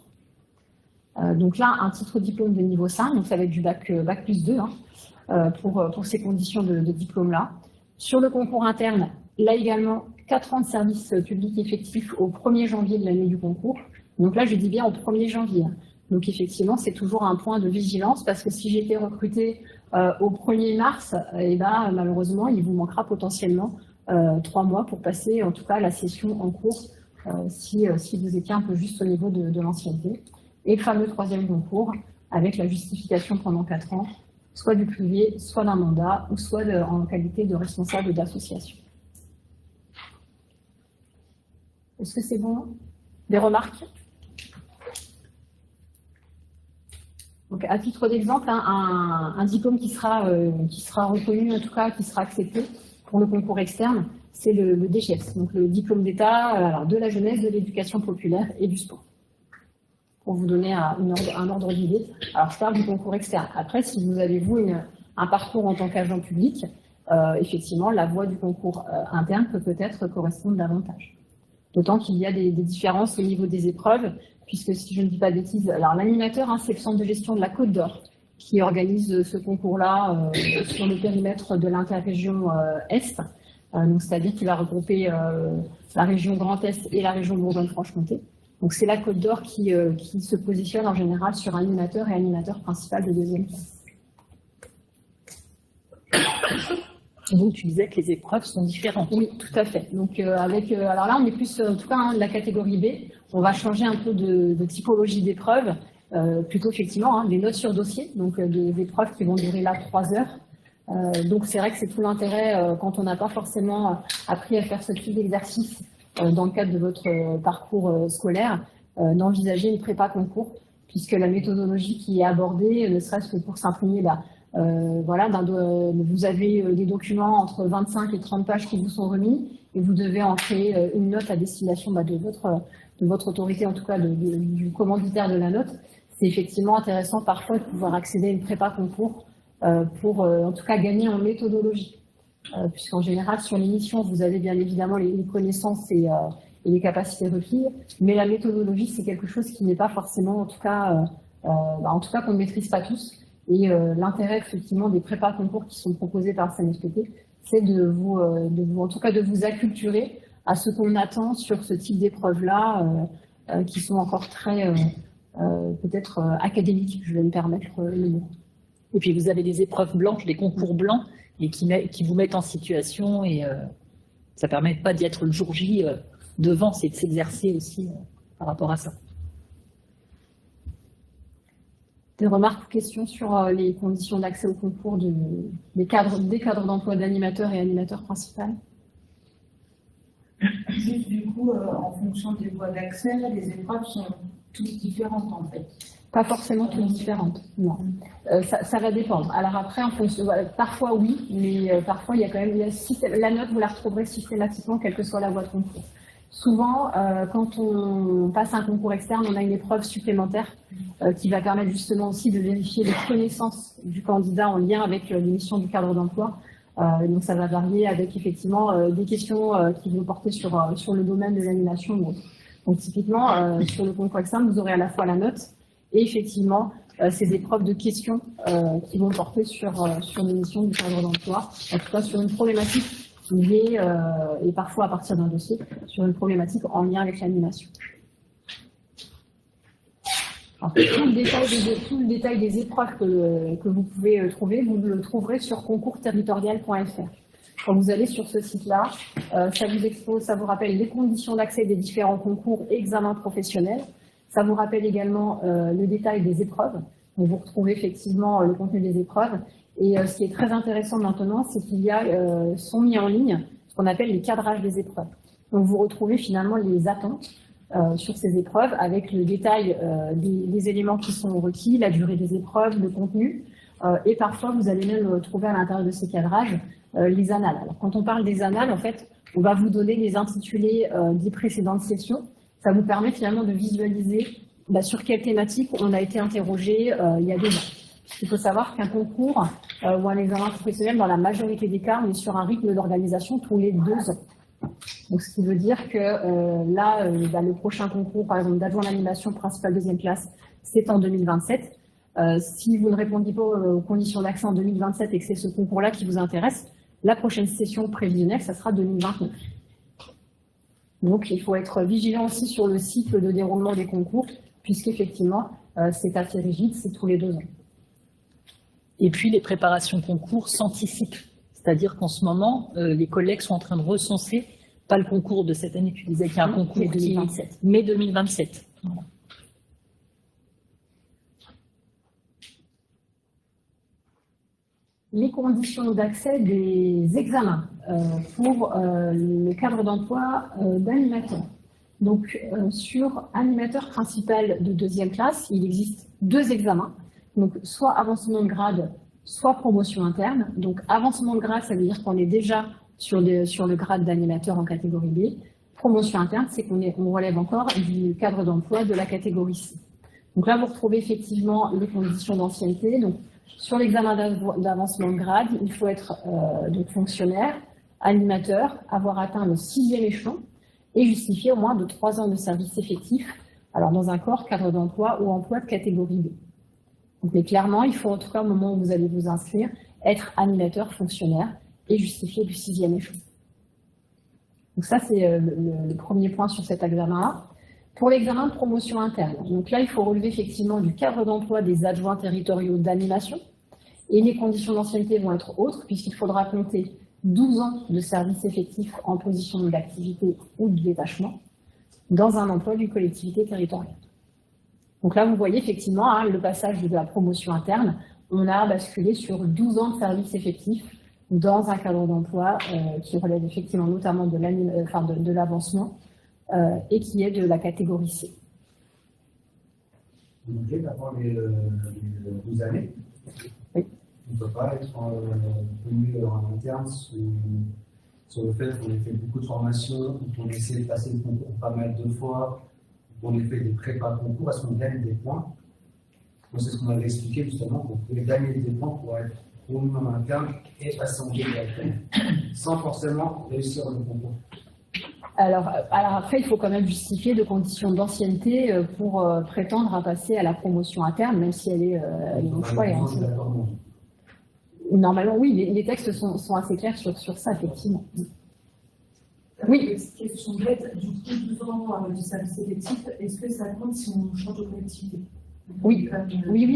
Donc là, un titre diplôme de niveau 5, donc ça va être du bac plus 2 pour ces conditions de diplôme-là. Sur le concours interne, là également, 4 ans de service public effectif au 1er janvier de l'année du concours. Donc là, je dis bien au 1er janvier. Donc effectivement, c'est toujours un point de vigilance parce que si j'ai été recrutée au 1er mars, malheureusement, il vous manquera potentiellement 3 mois pour passer en tout cas la session en cours si vous étiez un peu juste au niveau de l'ancienneté. Et le fameux troisième concours, avec la justification pendant 4 ans, soit du privé, soit d'un mandat, ou soit en qualité de responsable d'association. Est-ce que c'est bon? Des remarques? Donc, à titre d'exemple, un diplôme qui sera reconnu, en tout cas, qui sera accepté pour le concours externe, c'est le DGEPS, donc le diplôme d'État de la jeunesse, de l'éducation populaire et du sport. Pour vous donner un ordre d'idée. Alors, je parle du concours externe. Après, si vous avez, vous, un parcours en tant qu'agent public, effectivement, la voie du concours interne peut peut-être correspondre davantage. D'autant qu'il y a des différences au niveau des épreuves, puisque si je ne dis pas de bêtises, alors l'animateur, c'est le centre de gestion de la Côte d'Or qui organise ce concours-là sur le périmètre de l'interrégion Est. Donc, c'est-à-dire qu'il va regrouper la région Grand Est et la région Bourgogne-Franche-Comté. Donc, c'est la Côte d'Or qui se positionne en général sur animateur et animateur principal de deuxième classe. Donc, tu disais que les épreuves sont différentes. Oui, tout à fait. Donc, alors là, on est plus, en tout cas, de la catégorie B. On va changer un peu de typologie d'épreuves, plutôt effectivement des notes sur dossier, donc des épreuves qui vont durer là 3 heures. Donc, c'est vrai que c'est tout l'intérêt, quand on n'a pas forcément appris à faire ce type d'exercice dans le cadre de votre parcours scolaire, d'envisager une prépa concours, puisque la méthodologie qui est abordée, ne serait-ce que pour s'imprégner vous avez des documents entre 25 et 30 pages qui vous sont remis et vous devez en créer une note à destination de votre autorité, en tout cas du commanditaire de la note. C'est effectivement intéressant parfois de pouvoir accéder à une prépa concours pour en tout cas gagner en méthodologie. Puisqu'en général, sur l'émission, vous avez bien évidemment les connaissances et les capacités requises, mais la méthodologie, c'est quelque chose qui n'est pas forcément, en tout cas qu'on ne maîtrise pas tous. Et l'intérêt effectivement des prépas concours qui sont proposés par le CNFPT, c'est de vous acculturer à ce qu'on attend sur ce type d'épreuves-là, qui sont encore très peut-être académiques, je vais me permettre le mot. Et puis vous avez des épreuves blanches, des concours blancs, et qui vous mettent en situation, et ça permet pas d'y être le jour J devant, c'est de s'exercer aussi par rapport à ça. Des remarques ou questions sur les conditions d'accès au concours des cadres d'emploi d'animateurs et animateurs principaux? Juste du coup, en fonction des voies d'accès, les épreuves sont toutes différentes en fait. Pas forcément toutes différentes, non. Ça va dépendre. Alors après, en fonction, parfois oui, mais parfois il y a quand même la note, vous la retrouverez systématiquement, quelle que soit la voie de concours. Souvent, quand on passe un concours externe, on a une épreuve supplémentaire qui va permettre justement aussi de vérifier les connaissances du candidat en lien avec l'émission du cadre d'emploi. Donc ça va varier avec effectivement des questions qui vont porter sur le domaine de l'animation ou autre. Donc typiquement, sur le concours externe, vous aurez à la fois la note et effectivement ces épreuves de questions qui vont porter sur l'émission du cadre d'emploi, en tout cas sur une problématique liée, et parfois à partir d'un dossier, sur une problématique en lien avec l'animation. Tout le détail des épreuves que vous pouvez trouver, vous le trouverez sur concoursterritorial.fr. Quand vous allez sur ce site-là, ça vous expose, ça vous rappelle les conditions d'accès des différents concours et examens professionnels. Ça vous rappelle également le détail des épreuves. Donc vous retrouvez effectivement le contenu des épreuves. Et ce qui est très intéressant maintenant, c'est qu'il y a sont mis en ligne ce qu'on appelle les cadrages des épreuves. Donc vous retrouvez finalement les attentes sur ces épreuves avec le détail des éléments qui sont requis, la durée des épreuves, le contenu. Et parfois, vous allez même trouver à l'intérieur de ces cadrages les annales. Alors, quand on parle des annales, en fait, on va vous donner les intitulés des précédentes sessions. Ça vous permet finalement de visualiser sur quelle thématique on a été interrogé il y a 2 ans. Il faut savoir qu'un concours ou un examen professionnel, dans la majorité des cas, on est sur un rythme d'organisation tous les 2 ans. Donc, ce qui veut dire que le prochain concours, par exemple, d'adjoint d'animation principale deuxième classe, c'est en 2027. Si vous ne répondiez pas aux conditions d'accès en 2027 et que c'est ce concours-là qui vous intéresse, la prochaine session prévisionnelle, ça sera 2029. Donc, il faut être vigilant aussi sur le cycle de déroulement des concours, puisqu'effectivement, c'est assez rigide, c'est tous les 2 ans. Et puis, les préparations concours s'anticipent. C'est-à-dire qu'en ce moment, les collègues sont en train de recenser Pas le concours de cette année, tu disais qu'il y a un concours mai qui est 2027. mai 2027. Voilà. Les conditions d'accès des examens pour le cadre d'emploi d'animateur. Donc, sur animateur principal de deuxième classe, il existe 2 examens. Donc, soit avancement de grade, soit promotion interne. Donc, avancement de grade, ça veut dire qu'on est déjà sur le grade d'animateur en catégorie B. Promotion interne, c'est qu'on relève encore du cadre d'emploi de la catégorie C. Donc là, vous retrouvez effectivement les conditions d'ancienneté. Donc, sur l'examen d'avancement de grade, il faut être donc fonctionnaire, animateur, avoir atteint le 6e échelon et justifier au moins de 3 ans de service effectif, alors dans un corps, cadre d'emploi ou emploi de catégorie B. Donc, mais clairement, il faut en tout cas au moment où vous allez vous inscrire, être animateur, fonctionnaire et justifier du 6e échelon. Donc ça, c'est le premier point sur cet examen-là. Pour l'examen de promotion interne, donc là, il faut relever effectivement du cadre d'emploi des adjoints territoriaux d'animation et les conditions d'ancienneté vont être autres puisqu'il faudra compter 12 ans de service effectif en position d'activité ou de détachement dans un emploi d'une collectivité territoriale. Donc là, vous voyez effectivement hein, le passage de la promotion interne, on a basculé sur 12 ans de service effectif dans un cadre d'emploi qui relève effectivement notamment de l'avancement et qui est de la catégorie C. Ok, d'abord les 12 années. Oui. On ne peut pas être venu en interne sur le fait qu'on ait fait beaucoup de formations, qu'on ait essayé de passer le concours pas mal de fois, qu'on ait fait des prépas concours, parce qu'on gagne des points. Donc c'est ce qu'on avait expliqué justement, qu'on pouvait gagner des points pour être promu en interne et passer en directement, sans forcément réussir le concours. Alors après, il faut quand même justifier de conditions d'ancienneté pour prétendre à passer à la promotion interne, même si elle est au choix. Normalement, oui, les textes sont assez clairs sur ça, effectivement. Oui. Question bête, du coup, 12 ans de service effectif, est-ce que ça compte si on change de collectivité? Oui,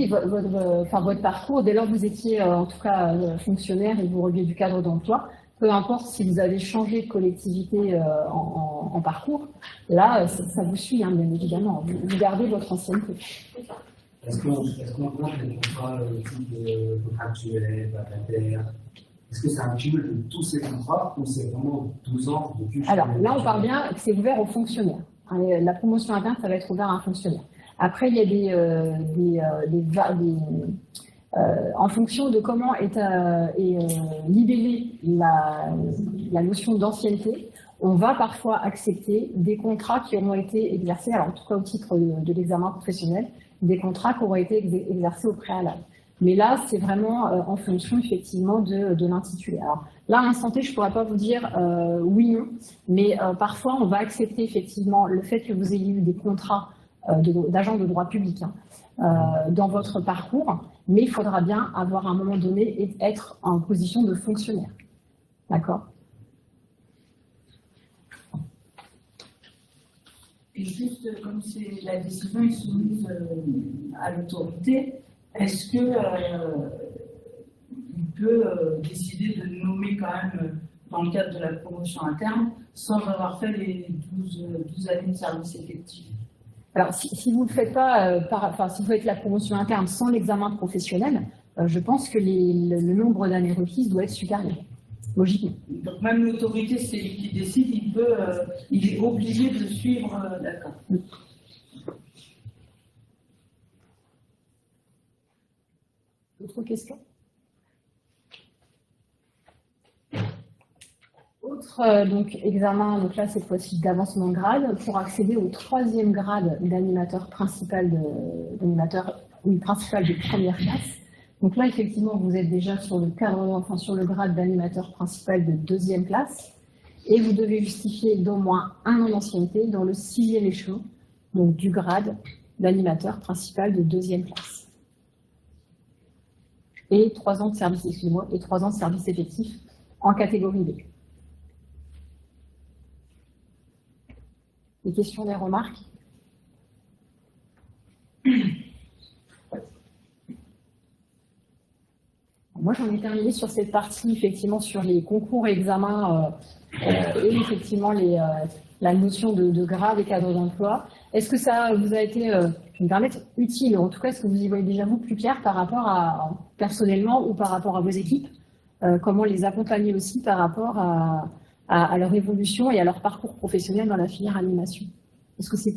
votre parcours, dès lors que vous étiez en tout cas fonctionnaire et vous releviez du cadre d'emploi, peu importe si vous avez changé de collectivité en parcours, là, ça vous suit, hein, bien évidemment. Vous gardez votre ancienneté. Est-ce qu'on compte les contrats type contractuels, vacataires? Est-ce que c'est un cumul de tous ces contrats ou c'est vraiment 12 ans depuis? Alors là, on parle bien que c'est ouvert aux fonctionnaires. La promotion interne, ça va être ouvert à un fonctionnaire. Après, il y a en fonction de comment est libellée la notion d'ancienneté, on va parfois accepter des contrats qui auront été exercés, alors en tout cas au titre de l'examen professionnel, des contrats qui auront été exercés au préalable. Mais là, c'est vraiment en fonction effectivement de l'intitulé. Alors là, à l'instant T, je ne pourrais pas vous dire oui, non, mais parfois on va accepter effectivement le fait que vous ayez eu des contrats d'agents de droit public dans votre parcours, mais il faudra bien avoir à un moment donné et être en position de fonctionnaire. D'accord? Et juste comme la décision est soumise à l'autorité, est-ce que il peut décider de nommer quand même dans le cadre de la promotion interne sans avoir fait les 12 années de service effectif? Alors, si vous ne faites pas, si vous faites la promotion interne sans l'examen professionnel, je pense que le nombre d'années requises doit être supérieur, logiquement. Donc même l'autorité, c'est lui qui décide, il est obligé de suivre, d'accord. D'autres questions? Autre donc, examen, donc là cette fois-ci d'avancement de grade, pour accéder au 3e grade d'animateur principal principal de première classe. Donc là effectivement vous êtes déjà sur le grade d'animateur principal de 2e classe et vous devez justifier d'au moins 1 an d'ancienneté dans le 6e échelon, donc du grade d'animateur principal de 2e classe. Et 3 ans de service, et 3 ans de service effectif en catégorie B. Des questions, des remarques? Moi, j'en ai terminé sur cette partie, effectivement, sur les concours et examens et effectivement la notion de grade et cadre d'emploi. Est-ce que ça vous a été, je vais me permettre, utile? En tout cas, est-ce que vous y voyez déjà vous plus clair par rapport à, personnellement ou par rapport à vos équipes, comment les accompagner aussi par rapport à leur évolution et à leur parcours professionnel dans la filière animation? Est-ce que c'est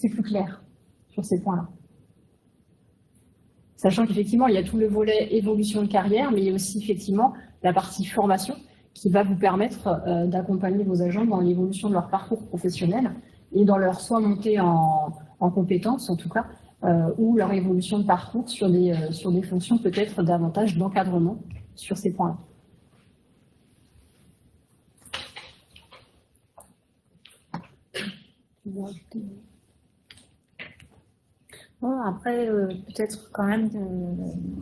plus clair sur ces points-là? Sachant qu'effectivement, il y a tout le volet évolution de carrière, mais il y a aussi effectivement la partie formation qui va vous permettre d'accompagner vos agents dans l'évolution de leur parcours professionnel et dans leur soit montée en compétences, en tout cas, ou leur évolution de parcours sur des fonctions peut-être davantage d'encadrement sur ces points-là. Bon, après, peut-être quand même,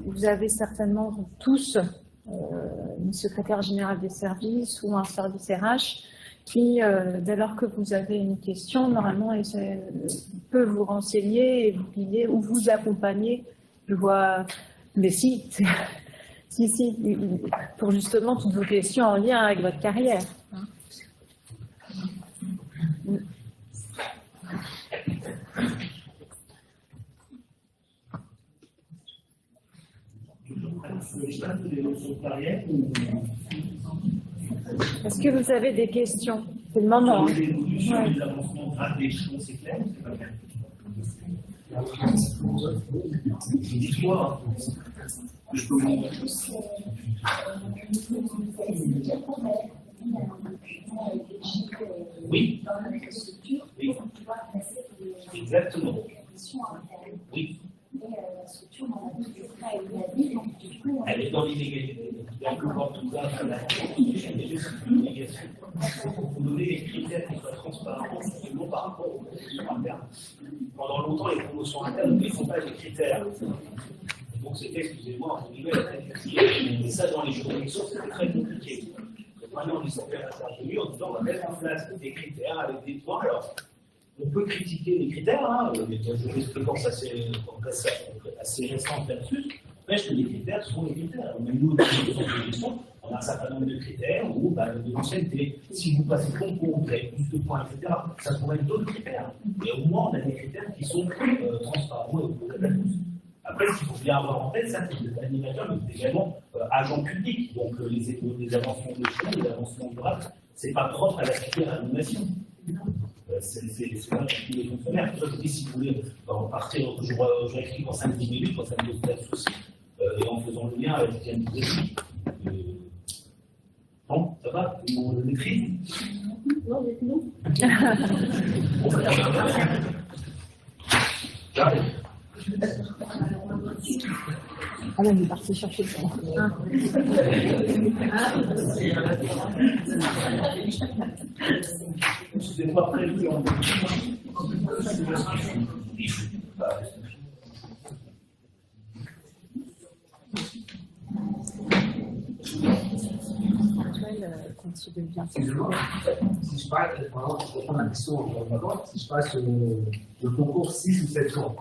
vous avez certainement tous une secrétaire générale des services ou un service RH qui, dès lors que vous avez une question, normalement, peut vous renseigner et vous guider ou vous accompagner. Je vois, mais si, pour justement toutes vos questions en lien avec votre carrière. Est-ce que vous avez des questions? C'est le moment. L'évolution des avancements grave des choses, c'est clair? Dis-moi. Je peux vous dire. Oui. Oui. Exactement. Oui. Elle est dans l'inégalité. Donc, en tout cas, vous donnez les critères qui soient transparents, non par rapport aux promotions internes. Pendant longtemps, les promotions internes ne font pas des critères. Donc, c'était, excusez-moi, entre guillemets, mais ça, dans les juridictions, c'était très compliqué. Donc, maintenant, les affaires intervenues en disant, on va mettre en place des critères avec des points. Alors, on peut critiquer les critères, hein, il y a des jurisprudence assez récente là-dessus, mais que les critères sont les critères. Même nous, dans les gestion, on a un certain nombre de critères ou de l'ancienneté. Si vous passez concours, vous avez plus de points, etc., ça pourrait être d'autres critères. Et au moins, on a des critères qui sont transparents et vous avez tous. Après, ce qu'il faut bien avoir en tête, ça, c'est que les animateurs, mais c'est également agents publics. Donc, les avancements de choses, les avancements de grade, c'est pas propre à la filière animation. C'est pas les fonctionnaires. Je dis, si vous voulez repartir, je réexplique en 5-10 minutes, quand ça ne pose pas de souci, et en faisant le lien avec ce qu'il y a de défi. Bon, ça va? On le maîtrise? Non, mais non. J'arrive. Ah là, il est parti chercher ça. C'était pas prévu en Excusez-moi, si je passe, je reprends la question d'abord, si je passe le concours 6 ou 7 fois,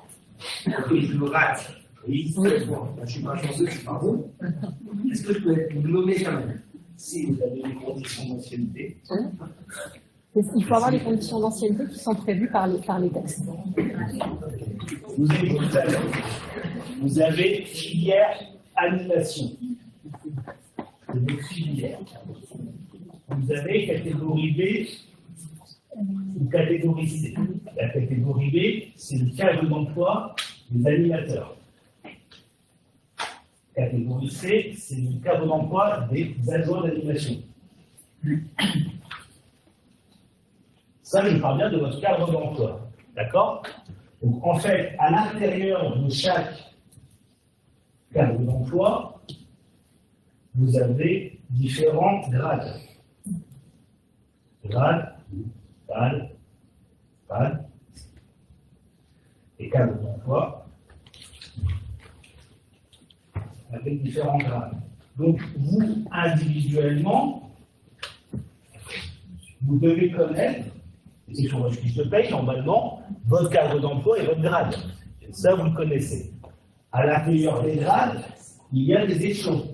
et je le rate, oui, 7 fois, je ne suis pas chanceux, je suis pas bon, est-ce que je peux être nommé quand même? Si vous avez des conditions d'ancienneté. Il faut avoir des conditions d'ancienneté qui sont prévues par les textes. Vous avez filière animation. C'est votre filière. Vous avez catégorie B ou catégorie C. La catégorie B, c'est le cadre d'emploi des animateurs. Catégorie C, c'est le cadre d'emploi des adjoints d'animation. Ça, je parle bien de votre cadre d'emploi. D'accord? Donc, en fait, à l'intérieur de chaque cadre d'emploi, vous avez différents grades. Grade, et cadre d'emploi avec différents grades. Donc, vous, individuellement, vous devez connaître, et c'est sur votre fiche de paye, normalement, votre cadre d'emploi et votre grade. Et ça, vous le connaissez. À l'intérieur des grades, il y a des échelons.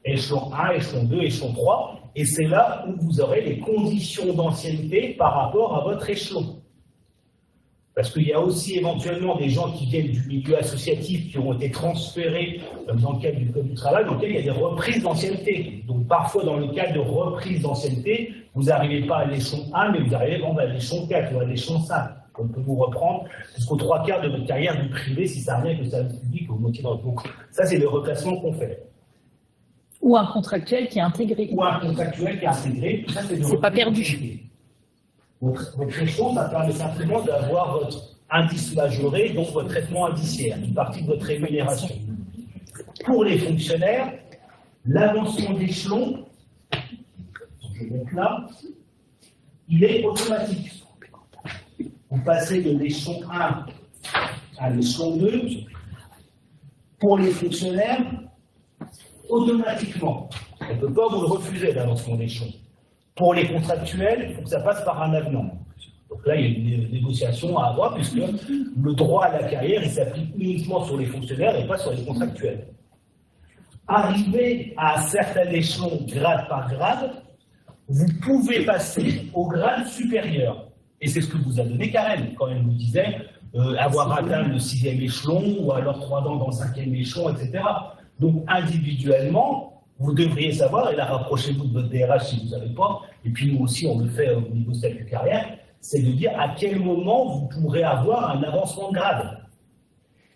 Échelon 1, échelon 2, échelon 3, et c'est là où vous aurez les conditions d'ancienneté par rapport à votre échelon. Parce qu'il y a aussi éventuellement des gens qui viennent du milieu associatif qui ont été transférés dans le cadre du Code du travail, dans lequel il y a des reprises d'ancienneté. Donc parfois, dans le cadre de reprise d'ancienneté, vous n'arrivez pas à l'échelon 1, mais vous arrivez à l'échelon 4 ou à l'échelon 5. On peut vous reprendre jusqu'aux 3/4 de votre carrière du privé si ça revient avec le service public ou moitié dans le groupe. Ça, c'est le reclassement qu'on fait. Ou un contractuel qui est intégré. Ou un contractuel qui est intégré. Tout ça, c'est pas perdu. Votre échelon, ça permet simplement d'avoir votre indice majoré, donc votre traitement indiciaire, une partie de votre rémunération. Pour les fonctionnaires, l'avancement d'échelon, je vais mettre là, il est automatique. Vous passez de l'échelon 1 à l'échelon 2. Pour les fonctionnaires, automatiquement. On ne peut pas vous le refuser, l'avancement d'échelon. Pour les contractuels, il faut que ça passe par un avenant. Donc là, il y a une négociation à avoir, puisque le droit à la carrière, il s'applique uniquement sur les fonctionnaires et pas sur les contractuels. Arrivé à un certain échelon, grade par grade, vous pouvez passer au grade supérieur. Et c'est ce que vous a donné Karen, quand elle vous disait avoir atteint le 6e échelon, ou alors 3 ans dans le 5e échelon, etc. Donc individuellement, vous devriez savoir, et là rapprochez-vous de votre DRH si vous ne savez pas, et puis nous aussi on le fait au niveau statut carrière, c'est de dire à quel moment vous pourrez avoir un avancement de grade.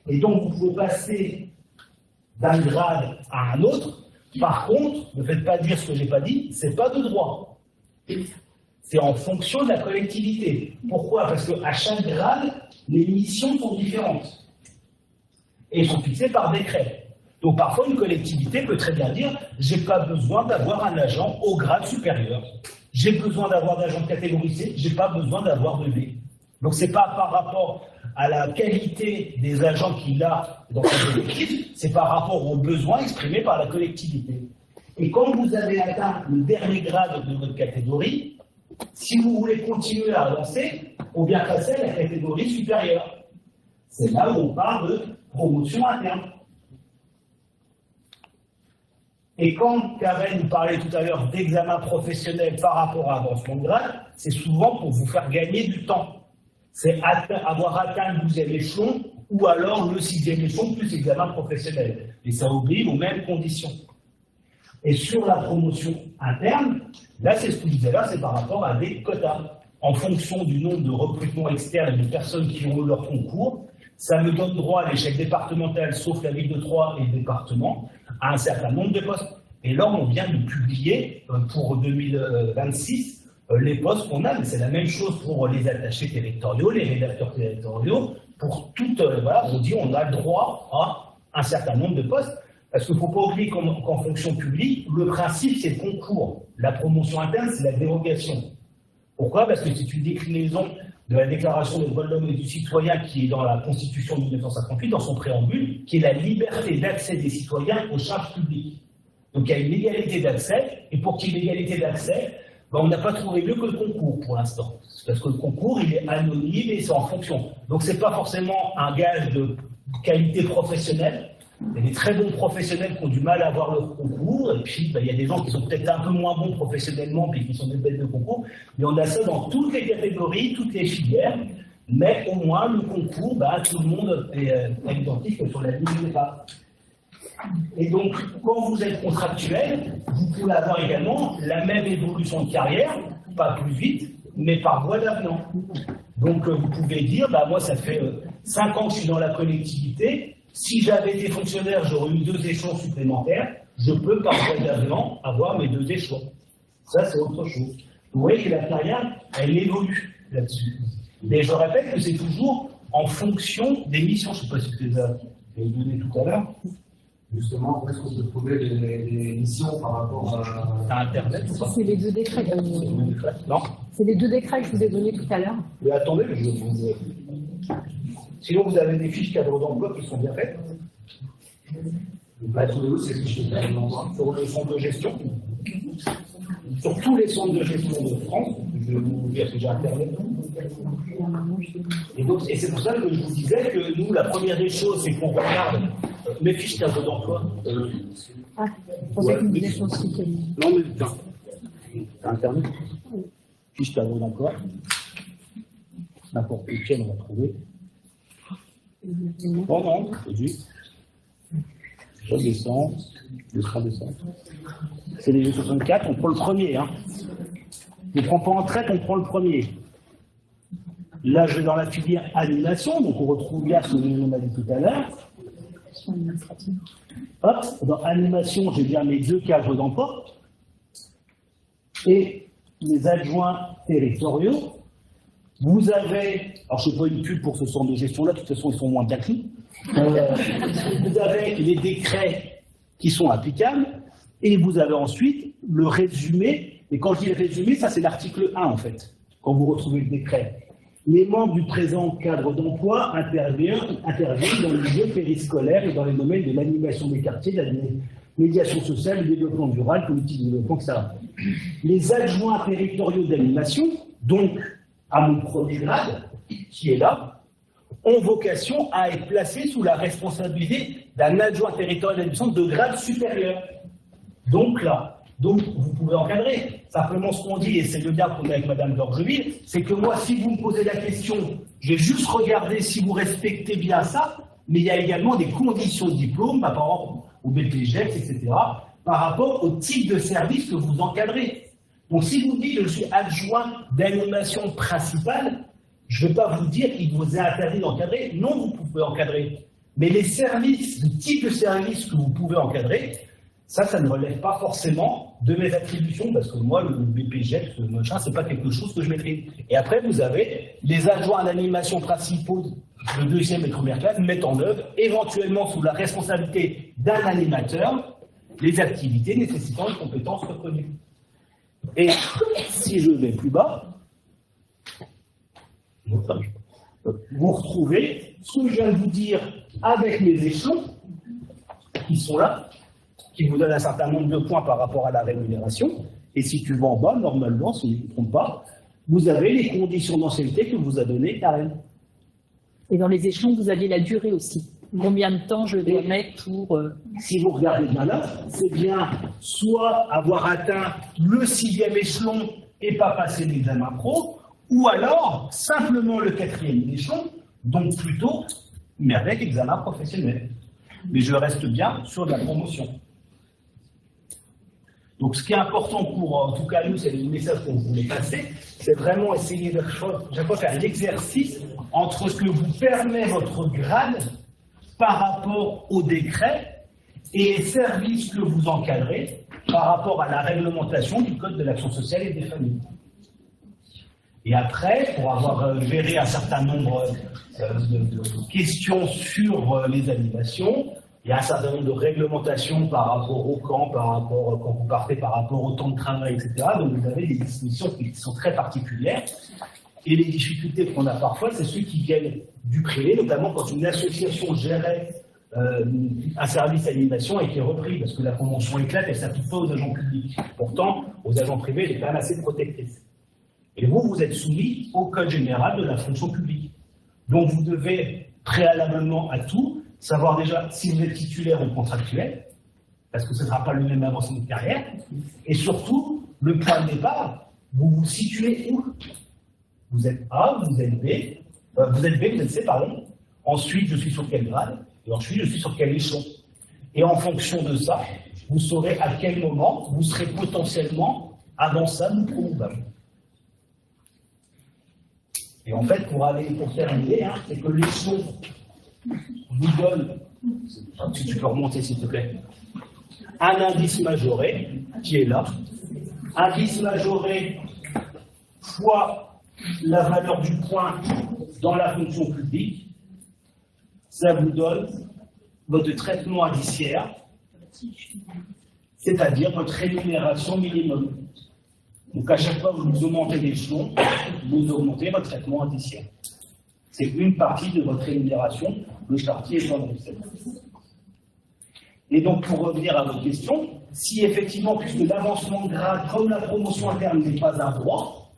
Et donc vous pouvez passer d'un grade à un autre. Par contre, ne faites pas dire ce que je n'ai pas dit, c'est pas de droit. C'est en fonction de la collectivité. Pourquoi? Parce qu'à chaque grade, les missions sont différentes. Et sont fixées par décret. Donc parfois, une collectivité peut très bien dire « j'ai pas besoin d'avoir un agent au grade supérieur. J'ai besoin d'avoir d'agents de catégorie C, j'ai pas besoin d'avoir de B. » Donc c'est pas par rapport à la qualité des agents qu'il a dans son collectif, c'est par rapport aux besoins exprimés par la collectivité. Et quand vous avez atteint le dernier grade de votre catégorie, si vous voulez continuer à avancer, on vient passer à la catégorie supérieure. C'est là où on parle de promotion interne. Et quand Karen nous parlait tout à l'heure d'examen professionnel par rapport à avancement de grade, c'est souvent pour vous faire gagner du temps. C'est avoir atteint le 12e échelon ou alors le 6e échelon plus examen professionnel. Et ça obéit aux mêmes conditions. Et sur la promotion interne, là c'est ce que je disais là, c'est par rapport à des quotas. En fonction du nombre de recrutements externes et de personnes qui ont eu leur concours, ça me donne droit à l'échec départemental, sauf la ville de Troyes et le département, à un certain nombre de postes. Et là, on vient de publier pour 2026 les postes qu'on a, mais c'est la même chose pour les attachés territoriaux, les rédacteurs territoriaux. Pour toutes, voilà, on dit on a le droit à un certain nombre de postes. Parce qu'il ne faut pas oublier qu'en fonction publique, le principe, c'est le concours. La promotion interne, c'est la dérogation. Pourquoi? Parce que c'est une déclinaison de la Déclaration des droits de l'homme et du citoyen qui est dans la Constitution de 1958, dans son préambule, qui est la liberté d'accès des citoyens aux charges publiques. Donc il y a une égalité d'accès, et pour qu'il y ait une égalité d'accès, on n'a pas trouvé mieux que le concours pour l'instant. Parce que le concours, il est anonyme et c'est en fonction. Donc ce n'est pas forcément un gage de qualité professionnelle. Il y a des très bons professionnels qui ont du mal à avoir leur concours, et puis il y a des gens qui sont peut-être un peu moins bons professionnellement, puis qui sont des bêtes de concours, mais on a ça dans toutes les catégories, toutes les filières, mais au moins le concours, tout le monde est identique sur la ligne de départ. Et donc, quand vous êtes contractuel, vous pouvez avoir également la même évolution de carrière, pas plus vite, mais par voie d'avenant. Donc vous pouvez dire, moi ça fait 5 ans que je suis dans la collectivité. Si j'avais été fonctionnaire, j'aurais eu 2 échelons supplémentaires. Je peux, par voie d'avenant, avoir mes 2 échelons. Ça, c'est autre chose. Vous voyez que la carrière, elle évolue là-dessus. Mais je répète que c'est toujours en fonction des missions. Je ne sais pas si tu les as données tout à l'heure. Justement, où est-ce qu'on peut trouver des missions par rapport à Internet ou pas? C'est les 2 décrets. Non. C'est les 2 décrets que je vous ai donnés tout à l'heure. Mais attendez, je vais vous... Sinon, vous avez des fiches cadres d'emploi qui sont bien faites. Trouvez-vous ces fiches cadres d'emploi Sur le centre de gestion. Sur tous les centres de gestion de France. Je vais vous dire que j'ai Internet. Et c'est pour ça que je vous disais que nous, la première des choses, c'est qu'on regarde mes fiches tableau d'emploi. Ah, je pensais que vous vouliez son site. Non, mais putain. T'as Internet? Fiche tableau d'emploi. N'importe lequel, on va trouver. Bon, non, c'est juste. Je descends. C'est les 64, on prend le premier. Hein. On ne prend pas en traite, on prend le premier. Là, je vais dans la filière animation, donc on retrouve bien ce que l'on a dit tout à l'heure. Hop, dans animation, j'ai bien mes 2 cadres d'emploi et les adjoints territoriaux. Vous avez, alors je ne fais pas une pub pour ce centre de gestion-là, de toute façon ils sont moins bien clés. Vous avez les décrets qui sont applicables et vous avez ensuite le résumé. Et quand je dis le résumé, ça c'est l'article 1 en fait, quand vous retrouvez le décret. Les membres du présent cadre d'emploi interviennent dans le milieu périscolaire et dans les domaines de l'animation des quartiers, de la médiation sociale, du développement rural, politique de développement, etc. Les adjoints territoriaux d'animation, donc à mon premier grade, qui est là, ont vocation à être placés sous la responsabilité d'un adjoint territorial d'animation de grade supérieur. Donc là, donc vous pouvez encadrer. Simplement ce qu'on dit, et c'est le lien qu'on a avec Madame d'Orgeville, c'est que moi, si vous me posez la question, je vais juste regarder si vous respectez bien ça, mais il y a également des conditions de diplôme, par rapport au BPGEPS, etc., par rapport au type de service que vous encadrez. Donc si vous dites je suis adjoint d'animation principale, je ne vais pas vous dire qu'il vous est interdit d'encadrer. Non, vous pouvez encadrer. Mais les services, le type de service que vous pouvez encadrer, ça ne relève pas forcément de mes attributions, parce que moi, le BPGEPS, ce machin, c'est pas quelque chose que je maîtrise. Et après, vous avez les adjoints d'animation principaux de 2e et 3e classe mettent en œuvre, éventuellement sous la responsabilité d'un animateur, les activités nécessitant une compétence reconnue. Et si je vais plus bas, vous retrouvez ce que je viens de vous dire avec mes échelons qui sont là, qui vous donnent un certain nombre de points par rapport à la rémunération. Et si tu vas en bas, normalement, si je ne me trompe pas, vous avez les conditions d'ancienneté que vous a donné Karen. Et dans les échelons, vous aviez la durée aussi. Combien de temps je dois mettre pour... Si vous regardez bien là, c'est bien soit avoir atteint le 6e échelon et pas passer l'examen pro, ou alors simplement le 4e échelon, donc plutôt, mais avec examen professionnel. Mais je reste bien sur la promotion. Donc ce qui est important pour, en tout cas nous, c'est le message qu'on voulait passer, c'est vraiment essayer de faire l'exercice entre ce que vous permet votre grade par rapport au décret et les services que vous encadrez par rapport à la réglementation du Code de l'action sociale et des familles. Et après, pour avoir géré un certain nombre de questions sur les animations, il y a un certain nombre de réglementations par rapport au camp, par rapport, quand vous partez, par rapport au temps de travail, etc. Donc vous avez des dispositions qui sont très particulières. Et les difficultés qu'on a parfois, c'est ceux qui viennent du privé, notamment quand une association gérait un service d'animation et qui est repris, parce que la convention éclate, elle ne s'applique pas aux agents publics. Pourtant, aux agents privés, elle est quand même assez protectrice. Et vous, vous êtes soumis au Code général de la fonction publique. Donc vous devez, préalablement à tout, savoir déjà si vous êtes titulaire ou contractuel, parce que ce ne sera pas le même avancement de carrière, et surtout, le point de départ, vous vous situez où? Vous êtes A, vous êtes B, vous êtes C, pardon. Ensuite, je suis sur quel grade, et ensuite, je suis sur quel échelon. Et en fonction de ça, vous saurez à quel moment vous serez potentiellement avançable ou promovable. Et en fait, pour terminer, hein, c'est que l'échelon vous donne, si tu peux remonter s'il te plaît, un indice majoré qui est là, indice majoré fois la valeur du point dans la fonction publique, ça vous donne votre traitement indiciaire, c'est-à-dire votre rémunération minimum. Donc à chaque fois que vous augmentez l'échelon, vous augmentez votre traitement indiciaire. C'est une partie de votre rémunération, le chartier est dans Bruxelles. Et donc pour revenir à votre question, si effectivement, puisque l'avancement de grade comme la promotion interne n'est pas un droit,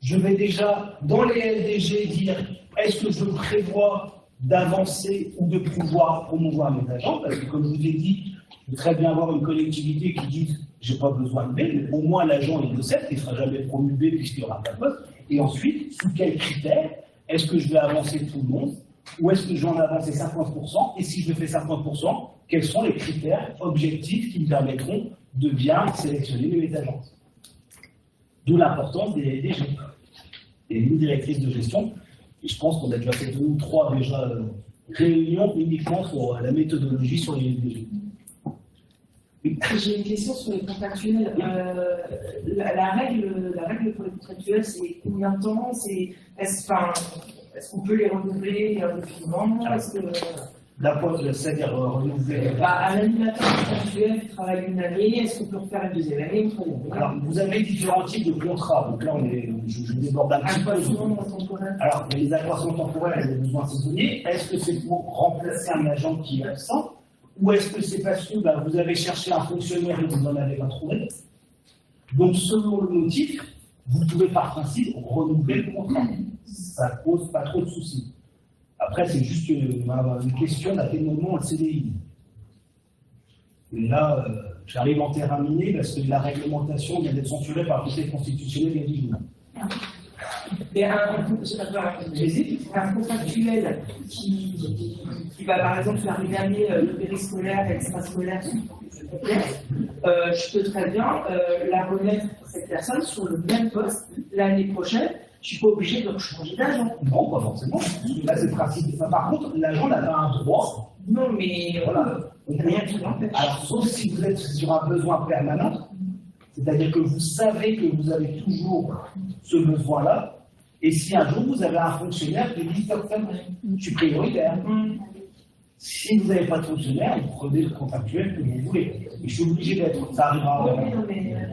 je vais déjà dans les LDG dire est-ce que je prévois d'avancer ou de pouvoir promouvoir mes agents, parce que comme je vous ai dit, je peux très bien avoir une collectivité qui dit j'ai pas besoin de B, mais au moins l'agent il le sait, il ne sera jamais promu B puisqu'il n'y aura pas de poste. Et ensuite, sous quels critères est-ce que je vais avancer tout le monde, ou est-ce que je vais en avancer 50%, et si je fais 50%, quels sont les critères objectifs qui me permettront de bien sélectionner mes agents. D'où l'importance des DG. Et une directrice de gestion, et je pense qu'on a déjà fait 2 ou 3 déjà réunions uniquement sur la méthodologie sur les DG. J'ai une question sur les contractuels. La règle pour les contractuels, c'est combien de temps? Est-ce qu'on peut les renouveler indéfiniment? C'est-à-dire renouveler. Un animateur contractuel qui travaille une année, est-ce qu'on peut refaire une deuxième année, une troisième année? Alors, vous avez différents types de contrats. Donc là, je déborde un petit peu. Alors, les accroissements temporaires et les besoins saisonniers, est-ce que c'est pour remplacer un agent qui est absent? Ou est-ce que c'est parce que vous avez cherché un fonctionnaire et vous n'en avez pas trouvé? Donc, selon le motif, vous pouvez par principe renouveler le contrat. Ça ne pose pas trop de soucis. Après, c'est juste une question d'à quel moment le CDI. Et là, j'arrive en terrain miné parce que la réglementation vient d'être censurée par le Conseil constitutionnel il y a 10 jours. Mais un contractuel qui va par exemple faire gagner le périscolaire et l'extrascolaire, je peux très bien la remettre cette personne sur le même poste l'année prochaine. Je ne suis pas obligé de changer d'agent. Non, pas forcément. Là, c'est le principe. Par contre, l'agent n'a pas un droit. Non, mais voilà. Rien qui l'empêche. Alors, sauf si vous êtes sur un besoin permanent, c'est-à-dire que vous savez que vous avez toujours ce besoin-là, et si un jour vous avez un fonctionnaire qui dit stop, je suis prioritaire. Si vous n'avez pas de fonctionnaire, vous prenez le contractuel que vous voulez. Et je suis obligé d'être. Ça arrivera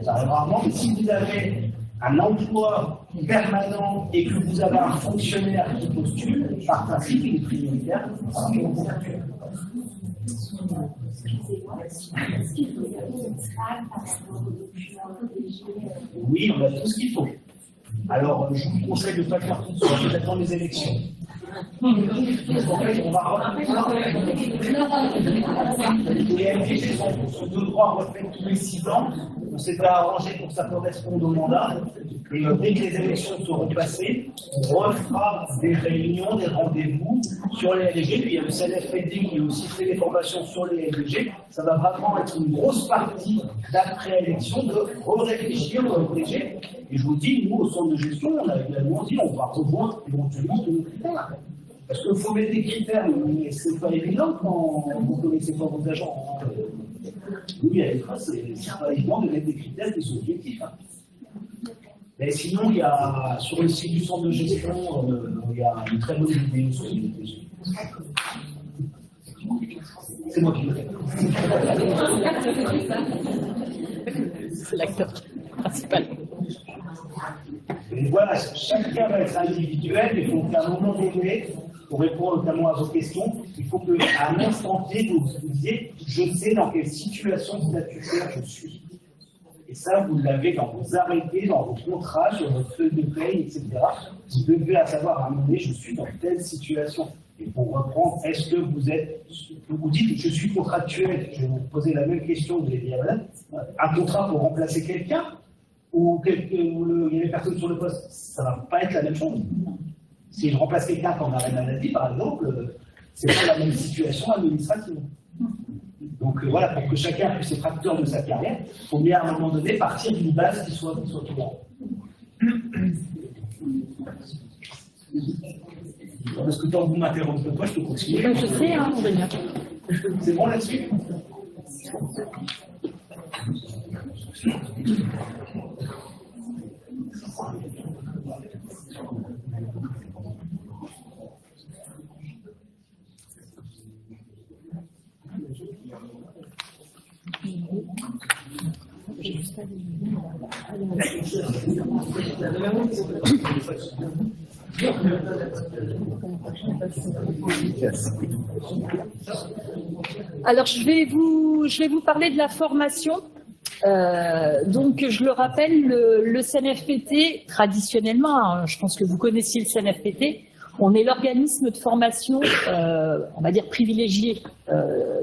rarement, mais si vous avez un emploi permanent et que vous avez un fonctionnaire qui postule, par principe, il est prioritaire. Oui, on a tout ce qu'il faut. Alors, je vous conseille de ne pas le faire tout seul, j'attends les élections. Les MDG sont de droit refaits tous les 6 ans. On s'était arrangé pour que ça corresponde au mandat. Et dès que les élections seront passées, on refera des réunions, des rendez-vous sur les LDG. Puis il y a le CNFPD qui aussi fait des formations sur les LDG. Ça va vraiment être une grosse partie d'après-élection de réfléchir aux LDG. Et je vous dis, nous, au centre de gestion, on a également dit on va revoir éventuellement tous nos critères. Parce qu'il faut mettre des critères, mais c'est pas évident quand vous ne connaissez pas vos agents. Oui, c'est pas évident de mettre des critères qui sont objectifs. Mais sinon, il y a, sur le site du centre de gestion, il y a une très bonne vidéo sur les DG. C'est moi qui le fais. C'est l'acteur principal. Et voilà, chacun va être individuel, mais il faut qu'à un moment donné, pour répondre notamment à vos questions, il faut qu'à un instant T, vous vous disiez, je sais dans quelle situation statutaire je suis. Et ça, vous l'avez dans vos arrêtés, dans vos contrats, sur votre feuille de paye, etc. Vous devez à savoir à un moment donné, je suis dans telle situation. Et pour reprendre, est-ce que vous dites, je suis contractuel, je vais vous poser la même question, vous allez dire, un contrat pour remplacer quelqu'un, ou il y a des personnes sur le poste, ça ne va pas être la même chose. Si je remplace quelqu'un qui en arrêt maladie, par exemple, c'est pas la même situation administrative. Donc voilà, pour que chacun puisse être acteur de sa carrière, il faut bien à un moment donné partir d'une base qui soit courante. Parce que tant que vous m'interrompez pas, je peux continuer. Je sais, hein, on va bien. C'est bon là-dessus? Alors, je vais vous parler de la formation. Donc, je le rappelle, le CNFPT, traditionnellement, hein, je pense que vous connaissiez le CNFPT, On est l'organisme de formation, on va dire privilégié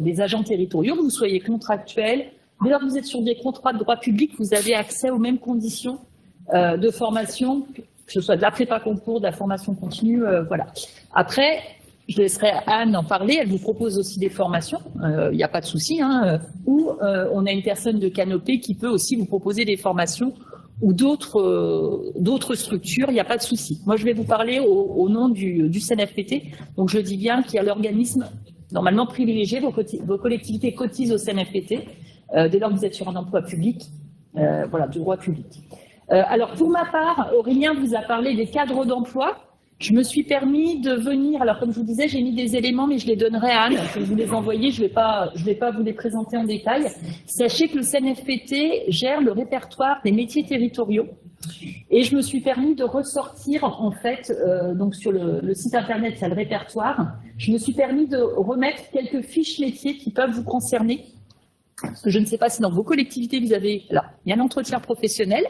des agents territoriaux, que vous soyez contractuels. Dès lors que vous êtes sur des contrats de droit public, vous avez accès aux mêmes conditions de formation, que ce soit de la prépa concours, de la formation continue, voilà. Après, je laisserai Anne en parler, elle vous propose aussi des formations, il n'y a pas de souci, hein, ou on a une personne de Canopée qui peut aussi vous proposer des formations ou d'autres structures, il n'y a pas de souci. Moi, je vais vous parler au nom du CNFPT, donc je dis bien qu'il y a l'organisme normalement privilégié, vos collectivités cotisent au CNFPT, dès lors que vous êtes sur un emploi public, voilà, du droit public. Alors, pour ma part, Aurélien vous a parlé des cadres d'emploi. Je me suis permis de venir, alors comme je vous disais, j'ai mis des éléments, mais je les donnerai à Anne, je vais vous les envoyer, je vais pas vous les présenter en détail. Sachez que le CNFPT gère le répertoire des métiers territoriaux, et je me suis permis de ressortir, en fait, donc sur le site internet, il y a le répertoire, je me suis permis de remettre quelques fiches métiers qui peuvent vous concerner, parce que je ne sais pas si dans vos collectivités, vous avez, alors, il y a un entretien professionnel.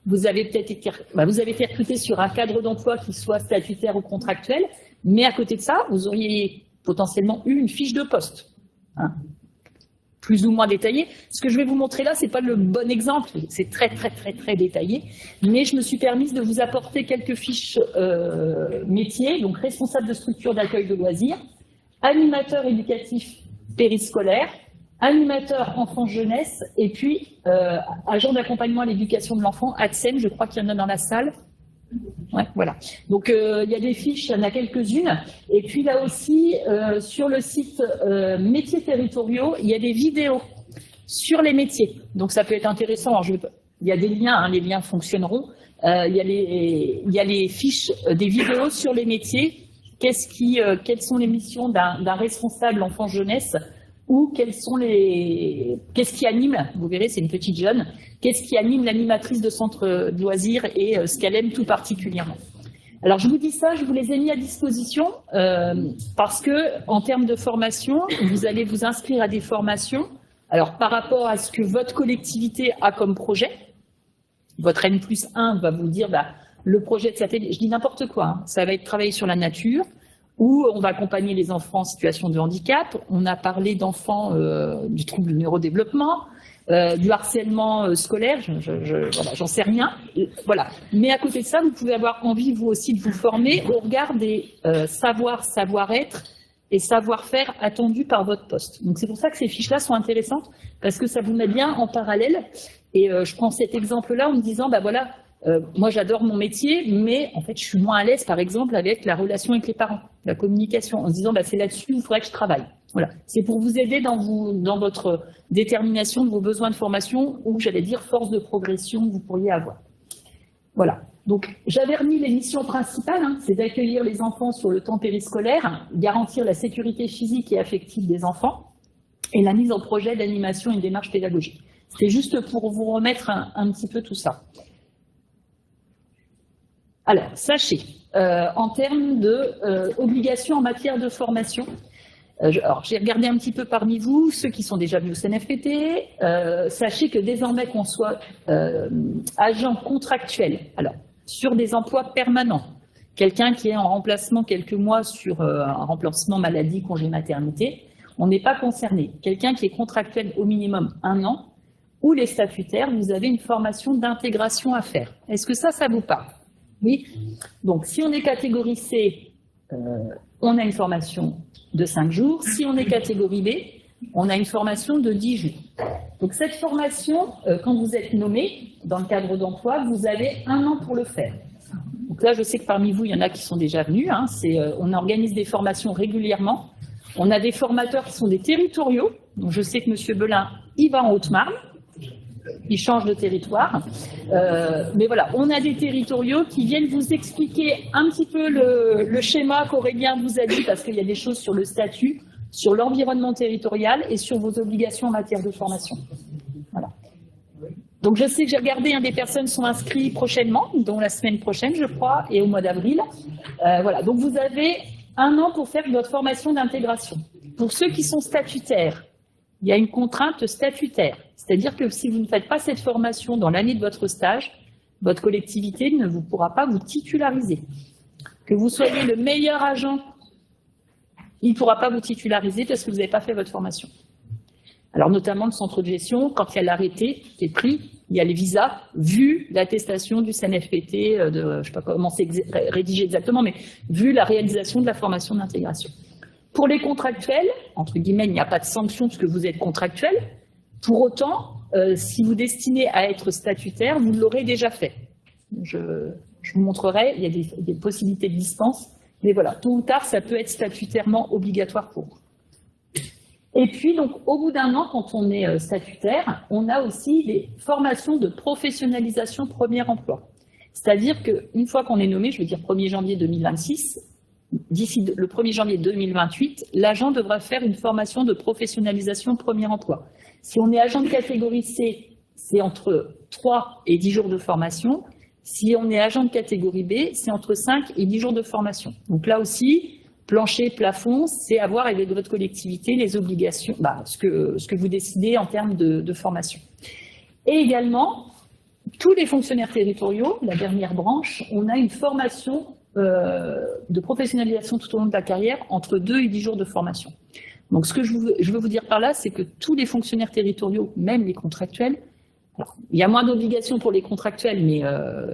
Vous avez peut-être été, vous avez été recruté sur un cadre d'emploi qui soit statutaire ou contractuel, mais à côté de ça, vous auriez potentiellement eu une fiche de poste, hein, plus ou moins détaillée. Ce que je vais vous montrer là, c'est pas le bon exemple, c'est très détaillé, mais je me suis permise de vous apporter quelques fiches métiers, donc responsable de structure d'accueil de loisirs, animateur éducatif périscolaire, animateur enfant-jeunesse, et puis agent d'accompagnement à l'éducation de l'enfant, ADSEM, je crois qu'il y en a dans la salle. Ouais, voilà. Donc il y a des fiches, il y en a quelques-unes. Et puis là aussi, sur le site métiers territoriaux, il y a des vidéos sur les métiers. Donc ça peut être intéressant. Alors, il y a des liens, hein, les liens fonctionneront. Il y a les fiches des vidéos sur les métiers. Quelles sont les missions d'un responsable enfant-jeunesse, ou qu'est-ce qui anime, vous verrez, c'est une petite jeune, qu'est-ce qui anime l'animatrice de centre de loisirs et ce qu'elle aime tout particulièrement. Alors, je vous dis ça, je vous les ai mis à disposition parce que, en termes de formation, vous allez vous inscrire à des formations. Alors, par rapport à ce que votre collectivité a comme projet, votre N+1 va vous dire, bah, le projet de satellite, je dis n'importe quoi, hein, ça va être travailler sur la nature, où on va accompagner les enfants en situation de handicap. On a parlé d'enfants du trouble du neurodéveloppement, du harcèlement scolaire, voilà, j'en sais rien. Voilà. Mais à côté de ça, vous pouvez avoir envie, vous aussi, de vous former au regard des savoir-être et savoir-faire attendus par votre poste. Donc c'est pour ça que ces fiches-là sont intéressantes, parce que ça vous met bien en parallèle. Et je prends cet exemple-là en me disant, bah voilà, moi j'adore mon métier, mais en fait je suis moins à l'aise par exemple avec la relation avec les parents, la communication, en se disant bah, c'est là-dessus où il faudrait que je travaille. Voilà. C'est pour vous aider dans votre détermination de vos besoins de formation, ou j'allais dire force de progression que vous pourriez avoir. Voilà. Donc j'avais remis les missions principales, hein, c'est d'accueillir les enfants sur le temps périscolaire, garantir la sécurité physique et affective des enfants, et la mise en projet d'animation et une démarche pédagogique. C'est juste pour vous remettre un petit peu tout ça. Alors, sachez, en termes d'obligations en matière de formation, alors j'ai regardé un petit peu parmi vous, ceux qui sont déjà venus au CNFPT, sachez que désormais qu'on soit agent contractuel, alors sur des emplois permanents, quelqu'un qui est en remplacement quelques mois sur un remplacement maladie, congé maternité, on n'est pas concerné. Quelqu'un qui est contractuel au minimum 1 an, ou les statutaires, vous avez une formation d'intégration à faire. Est-ce que ça vous parle ? Oui. Donc, si on est catégorie C, on a une formation de 5 jours. Si on est catégorie B, on a une formation de 10 jours. Donc, cette formation, quand vous êtes nommé dans le cadre d'emploi, vous avez 1 an pour le faire. Donc là, je sais que parmi vous, il y en a qui sont déjà venus. Hein, on organise des formations régulièrement. On a des formateurs qui sont des territoriaux. Donc, je sais que M. Belin, il va en Haute-Marne. Il change de territoire. Mais voilà, on a des territoriaux qui viennent vous expliquer un petit peu le schéma qu'Aurélien vous a dit, parce qu'il y a des choses sur le statut, sur l'environnement territorial et sur vos obligations en matière de formation. Voilà. Donc je sais que j'ai regardé, des personnes sont inscrites prochainement, dont la semaine prochaine, je crois, et au mois d'avril. Voilà, donc vous avez 1 an pour faire votre formation d'intégration. Pour ceux qui sont statutaires, il y a une contrainte statutaire. C'est-à-dire que si vous ne faites pas cette formation dans l'année de votre stage, votre collectivité ne vous pourra pas vous titulariser. Que vous soyez le meilleur agent, il ne pourra pas vous titulariser parce que vous n'avez pas fait votre formation. Alors notamment le centre de gestion, quand il y a l'arrêté qui est pris, il y a les visas, vu l'attestation du CNFPT, je ne sais pas comment c'est rédigé exactement, mais vu la réalisation de la formation d'intégration. Pour les contractuels, entre guillemets, il n'y a pas de sanction parce que vous êtes contractuel. Pour autant, si vous destinez à être statutaire, vous l'aurez déjà fait. Je vous montrerai, il y a des possibilités de dispense, mais voilà, tôt ou tard, ça peut être statutairement obligatoire pour vous. Et puis, donc, au bout d'un an, quand on est statutaire, on a aussi les formations de professionnalisation premier emploi. C'est-à-dire qu'une fois qu'on est nommé, je veux dire 1er janvier 2026, d'ici le 1er janvier 2028, l'agent devra faire une formation de professionnalisation premier emploi. Si on est agent de catégorie C, c'est entre 3 et 10 jours de formation. Si on est agent de catégorie B, c'est entre 5 et 10 jours de formation. Donc là aussi, plancher, plafond, c'est avoir avec votre collectivité les obligations, ce que vous décidez en termes de formation. Et également, tous les fonctionnaires territoriaux, la dernière branche, on a une formation de professionnalisation tout au long de la carrière entre 2 et 10 jours de formation. Donc ce que je veux vous dire par là, c'est que tous les fonctionnaires territoriaux, même les contractuels, alors, il y a moins d'obligations pour les contractuels, mais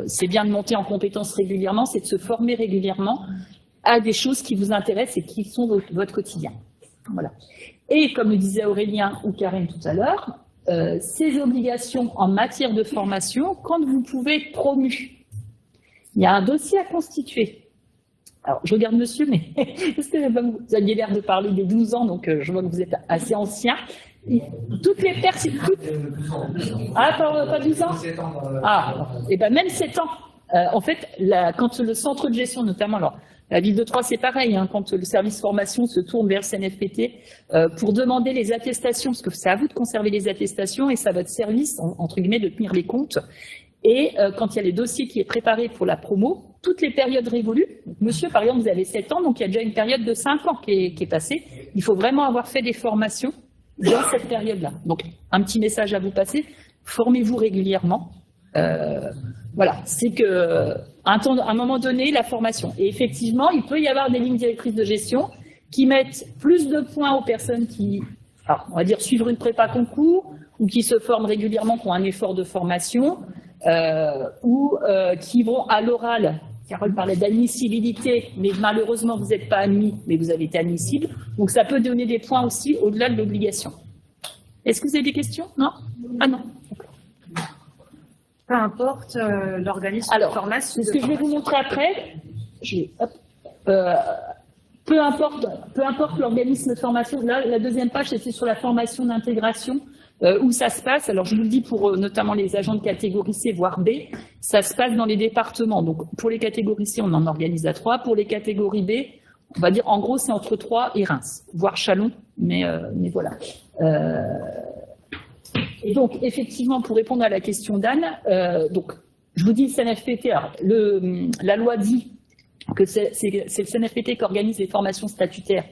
c'est bien de monter en compétences régulièrement, c'est de se former régulièrement à des choses qui vous intéressent et qui sont votre quotidien. Voilà. Et comme le disait Aurélien ou Karen tout à l'heure, ces obligations en matière de formation, quand vous pouvez être promu, il y a un dossier à constituer. Alors, je regarde monsieur, mais est-ce que vous aviez l'air de parler des 12 ans, donc je vois que vous êtes assez ancien. Toutes les personnes... Ah, pas 12 ans? Ah, et bien même 7 ans. En fait, quand le centre de gestion, notamment, alors, la ville de Troyes, c'est pareil, hein, quand le service formation se tourne vers le CNFPT pour demander les attestations, parce que c'est à vous de conserver les attestations et c'est à votre service, entre guillemets, de tenir les comptes. Et quand il y a les dossiers qui est préparé pour la promo, toutes les périodes révolues, monsieur, par exemple, vous avez 7 ans, donc il y a déjà une période de 5 ans qui est passée. Il faut vraiment avoir fait des formations dans cette période-là. Donc, un petit message à vous passer, formez-vous régulièrement. Voilà, c'est que à un moment donné, la formation. Et effectivement, il peut y avoir des lignes directrices de gestion qui mettent plus de points aux personnes qui, alors, on va dire, suivre une prépa concours ou qui se forment régulièrement, qui ont un effort de formation, ou qui vont à l'oral. Carole parlait d'admissibilité, mais malheureusement, vous n'êtes pas admis, mais vous avez été admissible. Donc, ça peut donner des points aussi au-delà de l'obligation. Est-ce que vous avez des questions? Non? Ah non. Peu importe l'organisme de formation. Ce que je vais vous montrer après, peu importe l'organisme de formation. Là, la deuxième page, c'était sur la formation d'intégration. Où ça se passe, alors je vous le dis pour notamment les agents de catégorie C, voire B, ça se passe dans les départements. Donc pour les catégories C, on en organise à 3. Pour les catégories B, on va dire en gros c'est entre 3 et Reims, voire Chalon, mais voilà. Et donc effectivement, pour répondre à la question d'Anne, donc je vous dis le CNFPT, alors, la loi dit que c'est le CNFPT qui organise les formations statutaires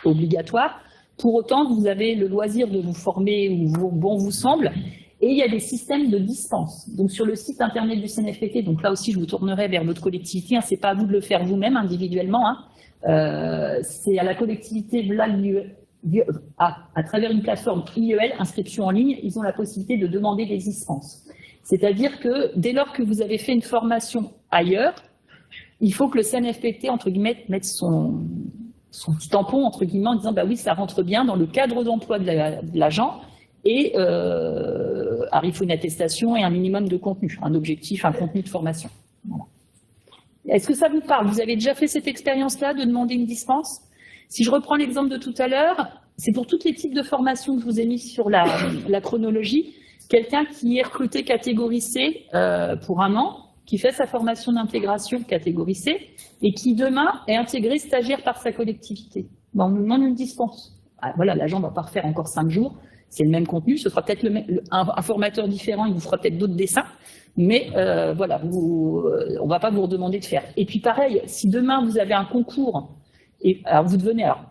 obligatoires. Pour autant, vous avez le loisir de vous former où bon vous semble, et il y a des systèmes de dispense. Donc sur le site internet du CNFPT, donc là aussi je vous tournerai vers votre collectivité, hein, c'est pas à vous de le faire vous-même individuellement, hein. C'est à la collectivité à travers une plateforme IEL, inscription en ligne, ils ont la possibilité de demander des dispenses. C'est-à-dire que dès lors que vous avez fait une formation ailleurs, il faut que le CNFPT, entre guillemets, mette son petit tampon, entre guillemets, en disant bah oui, ça rentre bien dans le cadre d'emploi de l'agent, et il faut une attestation et un minimum de contenu, un objectif, un contenu de formation. Voilà. Est-ce que ça vous parle? Vous avez déjà fait cette expérience-là de demander une dispense? Si je reprends l'exemple de tout à l'heure, c'est pour tous les types de formations que je vous ai mis sur la chronologie. Quelqu'un qui est recruté catégorie C pour 1 an, qui fait sa formation d'intégration catégorie C, et qui demain est intégré stagiaire par sa collectivité. Ben, on nous demande une dispense. Ah, voilà, l'agent ne va pas refaire encore 5 jours, c'est le même contenu, ce sera peut-être un formateur différent, il vous fera peut-être d'autres dessins, mais voilà, on ne va pas vous redemander de faire. Et puis pareil, si demain vous avez un concours, et alors vous devenez, alors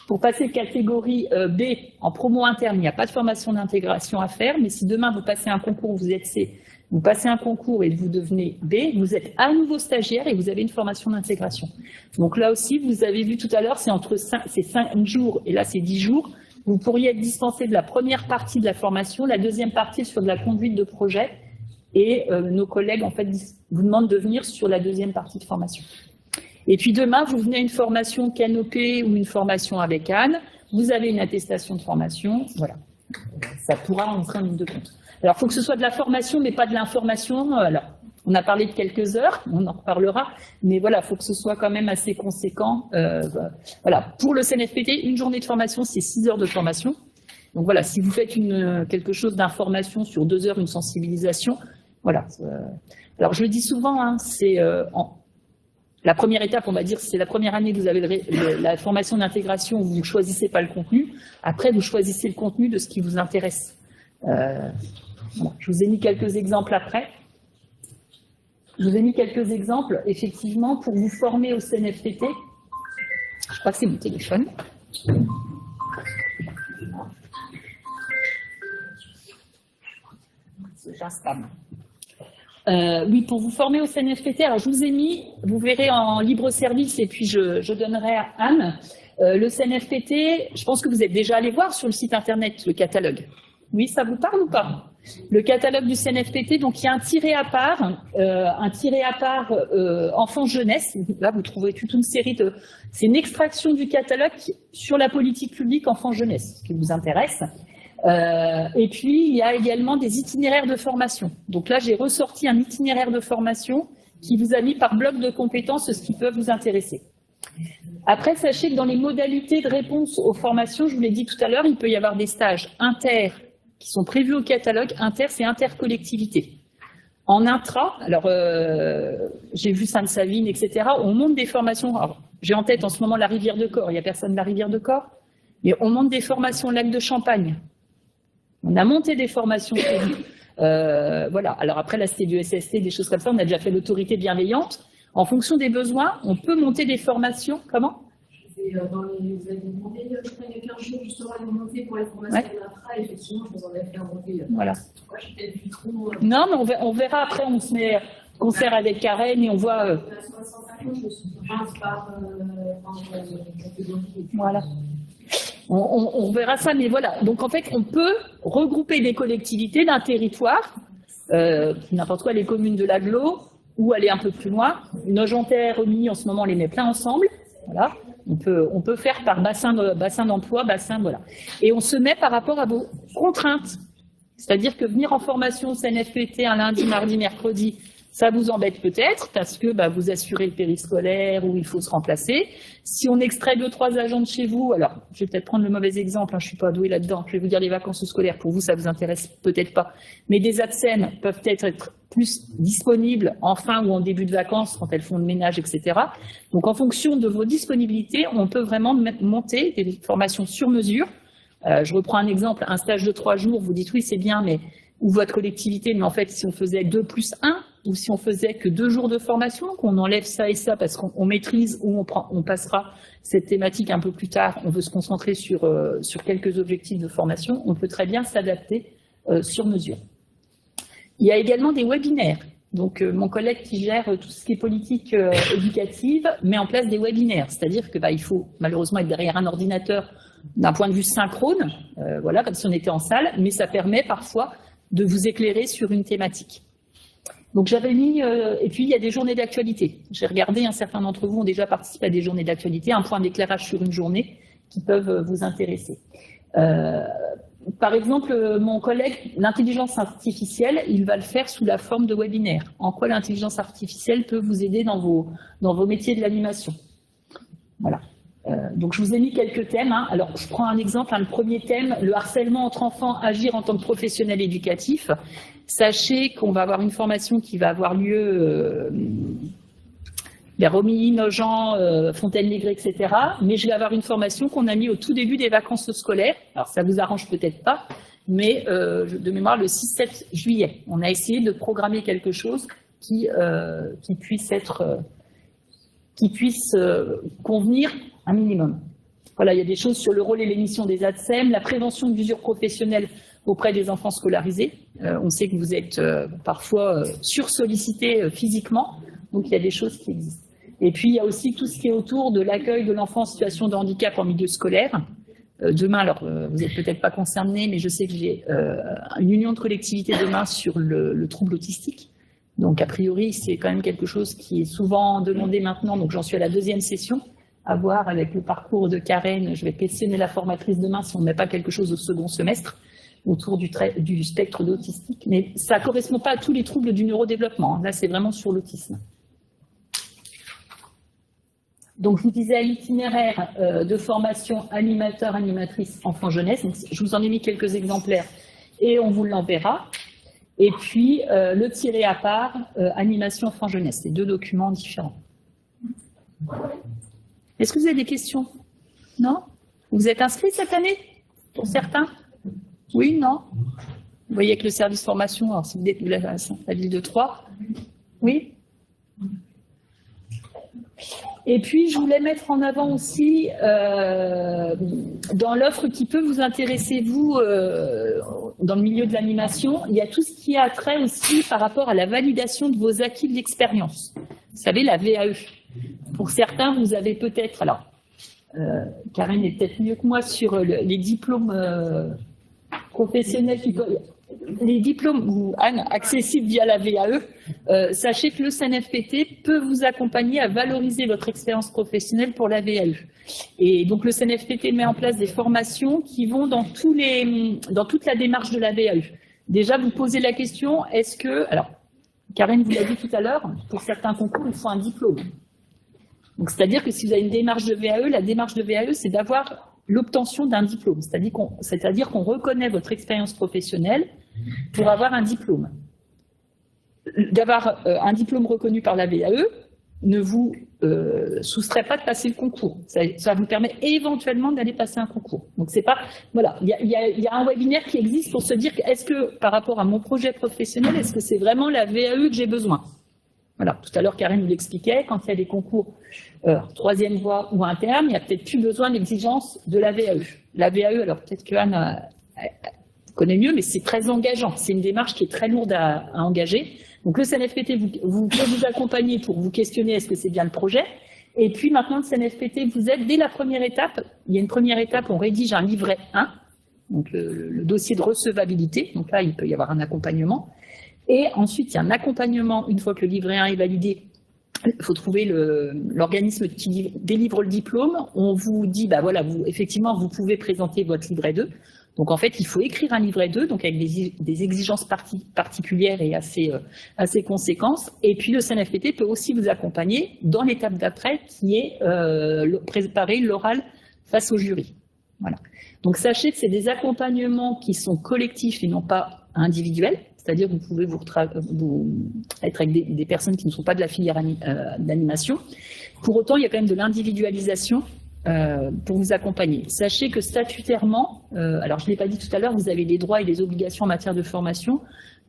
Pour passer catégorie B en promo interne, il n'y a pas de formation d'intégration à faire, mais si demain vous passez un concours, vous êtes C, vous passez un concours et vous devenez B, vous êtes à nouveau stagiaire et vous avez une formation d'intégration. Donc là aussi, vous avez vu tout à l'heure, c'est entre 5 jours et là c'est 10 jours. Vous pourriez être dispensé de la première partie de la formation, la deuxième partie sur de la conduite de projet et nos collègues en fait vous demandent de venir sur la deuxième partie de formation. Et puis demain, vous venez à une formation canopée ou une formation avec Anne, vous avez une attestation de formation, voilà. Ça pourra entrer en ligne de compte. Alors, il faut que ce soit de la formation, mais pas de l'information. Alors, on a parlé de quelques heures, on en reparlera, mais voilà, il faut que ce soit quand même assez conséquent. Voilà, pour le CNFPT, une journée de formation, c'est 6 heures de formation. Donc voilà, si vous faites quelque chose d'information sur 2 heures, une sensibilisation, voilà. Alors, je le dis souvent, hein, c'est la première étape, on va dire, c'est la première année que vous avez la formation d'intégration où vous ne choisissez pas le contenu. Après, vous choisissez le contenu de ce qui vous intéresse. Voilà. Je vous ai mis quelques exemples après. Je vous ai mis quelques exemples, effectivement, pour vous former au CNFPT. Je crois que c'est mon téléphone. J'installe. Oui, pour vous former au CNFPT, alors je vous ai mis, vous verrez en libre service et puis je donnerai à Anne. Le CNFPT, je pense que vous êtes déjà allé voir sur le site internet le catalogue. Oui, ça vous parle ou pas? Le catalogue du CNFPT, donc il y a un tiré à part enfants-jeunesse. Là, vous trouvez toute une série de... C'est une extraction du catalogue sur la politique publique enfants-jeunesse, qui vous intéresse. Et puis, il y a également des itinéraires de formation. Donc là, j'ai ressorti un itinéraire de formation qui vous a mis par bloc de compétences ce qui peut vous intéresser. Après, sachez que dans les modalités de réponse aux formations, je vous l'ai dit tout à l'heure, il peut y avoir des stages inter qui sont prévus au catalogue. Inter, c'est intercollectivité. En intra, alors j'ai vu Sainte-Savine, etc., on monte des formations. J'ai en tête en ce moment la rivière de Corps, il n'y a personne de la rivière de Corps, mais on monte des formations au lac de Champagne. On a monté des formations prévues. Voilà. Alors après, là, c'était du SST, des choses comme ça. On a déjà fait l'autorité bienveillante. En fonction des besoins, on peut monter des formations. Comment? Vous avez demandé, je crois, il y a 15 jours, justement, à monter pour les formations de l'AFRA. Effectivement, je vous en ai fait monter. Voilà. Moi, j'ai peut-être vu trop. Non, mais on verra après. On se met concert avec Karen et on voit. 65 je suis par catégorie. Voilà. On verra ça, mais voilà. Donc en fait, on peut regrouper des collectivités d'un territoire, n'importe quoi, les communes de l'agglo, ou aller un peu plus loin. Nogent-Terre, Remy, en ce moment, on les met plein ensemble. Voilà. On peut faire par bassin d'emploi, voilà. Et on se met par rapport à vos contraintes. C'est-à-dire que venir en formation au CNFPT un lundi, mardi, mercredi, ça vous embête peut-être parce que vous assurez le périscolaire ou il faut se remplacer. Si on extrait 2-3 agents de chez vous, alors je vais peut-être prendre le mauvais exemple, je suis pas douée là-dedans, je vais vous dire les vacances scolaires, pour vous ça vous intéresse peut-être pas, mais des ATSEM peuvent être plus disponibles en fin ou en début de vacances quand elles font le ménage, etc. Donc en fonction de vos disponibilités, on peut vraiment monter des formations sur mesure. Je reprends un exemple, un stage de 3 jours, vous dites oui c'est bien, mais ou votre collectivité, mais en fait si on faisait 2+1, ou si on faisait que 2 jours de formation, qu'on enlève ça et ça parce qu'on maîtrise ou on passera cette thématique un peu plus tard, on veut se concentrer sur quelques objectifs de formation, on peut très bien s'adapter sur mesure. Il y a également des webinaires. Donc mon collègue qui gère tout ce qui est politique éducative met en place des webinaires, c'est-à-dire que il faut malheureusement être derrière un ordinateur d'un point de vue synchrone, voilà, comme si on était en salle, mais ça permet parfois de vous éclairer sur une thématique. Donc j'avais mis, et puis il y a des journées d'actualité. J'ai regardé, un certain d'entre vous ont déjà participé à des journées d'actualité, un point d'éclairage sur une journée qui peuvent vous intéresser. Par exemple, mon collègue, l'intelligence artificielle, il va le faire sous la forme de webinaire. En quoi l'intelligence artificielle peut vous aider dans vos métiers de l'animation. Voilà. Donc je vous ai mis quelques thèmes. Alors je prends un exemple, le premier thème, le harcèlement entre enfants, agir en tant que professionnel éducatif. Sachez qu'on va avoir une formation qui va avoir lieu vers Romilly, Nogent, Fontaine-les-Grès, etc. Mais je vais avoir une formation qu'on a mis au tout début des vacances scolaires. Alors ça vous arrange peut-être pas, mais de mémoire le 6-7 juillet. On a essayé de programmer quelque chose qui puisse convenir un minimum. Voilà, il y a des choses sur le rôle et les missions des ATSEM, la prévention de l'usure professionnelle auprès des enfants scolarisés. On sait que vous êtes parfois sursollicités physiquement, donc il y a des choses qui existent. Et puis, il y a aussi tout ce qui est autour de l'accueil de l'enfant en situation de handicap en milieu scolaire. Demain, alors, vous n'êtes peut-être pas concernés, mais je sais que j'ai une union de collectivités demain sur le trouble autistique. Donc, a priori, c'est quand même quelque chose qui est souvent demandé maintenant. Donc, j'en suis à la 2e session. À voir avec le parcours de Karen. Je vais questionner la formatrice demain si on ne met pas quelque chose au second semestre autour du spectre d'autistique. Mais ça ne correspond pas à tous les troubles du neurodéveloppement. Là, c'est vraiment sur l'autisme. Donc, je vous disais l'itinéraire de formation animateur-animatrice enfant-jeunesse. Je vous en ai mis quelques exemplaires et on vous l'enverra. Et puis, le tiré à part, animation enfant-jeunesse. C'est 2 documents différents. Est-ce que vous avez des questions? Non? Vous êtes inscrits cette année? Pour certains? Oui, non? Vous voyez avec le service formation, alors si vous êtes de la ville de Troyes. Oui? Et puis, je voulais mettre en avant aussi, dans l'offre qui peut vous intéresser, vous, dans le milieu de l'animation, il y a tout ce qui a trait aussi par rapport à la validation de vos acquis de l'expérience. Vous savez, la VAE. Pour certains, vous avez peut-être, alors, Karen est peut-être mieux que moi sur les diplômes professionnels, les diplômes, ou Anne, accessibles via la VAE. Sachez que le CNFPT peut vous accompagner à valoriser votre expérience professionnelle pour la VAE. Et donc, le CNFPT met en place des formations qui vont dans toute la démarche de la VAE. Déjà, vous posez la question, est-ce que, alors, Karen vous l'a dit tout à l'heure, pour certains concours, il faut un diplôme. Donc, c'est-à-dire que si vous avez une démarche de VAE, la démarche de VAE, c'est d'avoir l'obtention d'un diplôme. C'est-à-dire qu'on reconnaît votre expérience professionnelle pour avoir un diplôme. D'avoir un diplôme reconnu par la VAE ne vous soustrait pas de passer le concours. Ça vous permet éventuellement d'aller passer un concours. Donc, c'est pas, voilà, il y a un webinaire qui existe pour se dire, est-ce que par rapport à mon projet professionnel, est-ce que c'est vraiment la VAE que j'ai besoin? Voilà, tout à l'heure, Karen nous l'expliquait, quand il y a des concours 3e voie ou interne, il n'y a peut-être plus besoin d'exigence de la VAE. La VAE, alors peut-être que Anne connaît mieux, mais c'est très engageant. C'est une démarche qui est très lourde à engager. Donc le CNFPT peut vous accompagner pour vous questionner est-ce que c'est bien le projet. Et puis maintenant, le CNFPT vous aide dès la première étape. Il y a une première étape, on rédige un livret 1, donc le dossier de recevabilité. Donc là, il peut y avoir un accompagnement. Et ensuite, il y a un accompagnement, une fois que le livret 1 est validé, il faut trouver l'organisme qui délivre le diplôme. On vous dit, bah voilà, effectivement, vous pouvez présenter votre livret 2. Donc en fait, il faut écrire un livret 2, donc avec des exigences particulières et assez conséquences. Et puis le CNFPT peut aussi vous accompagner dans l'étape d'après, qui est préparer l'oral face au jury. Voilà. Donc sachez que c'est des accompagnements qui sont collectifs et non pas individuels. C'est-à-dire que vous pouvez être avec des personnes qui ne sont pas de la filière d'animation. Pour autant, il y a quand même de l'individualisation pour vous accompagner. Sachez que statutairement, alors je ne l'ai pas dit tout à l'heure, vous avez les droits et les obligations en matière de formation.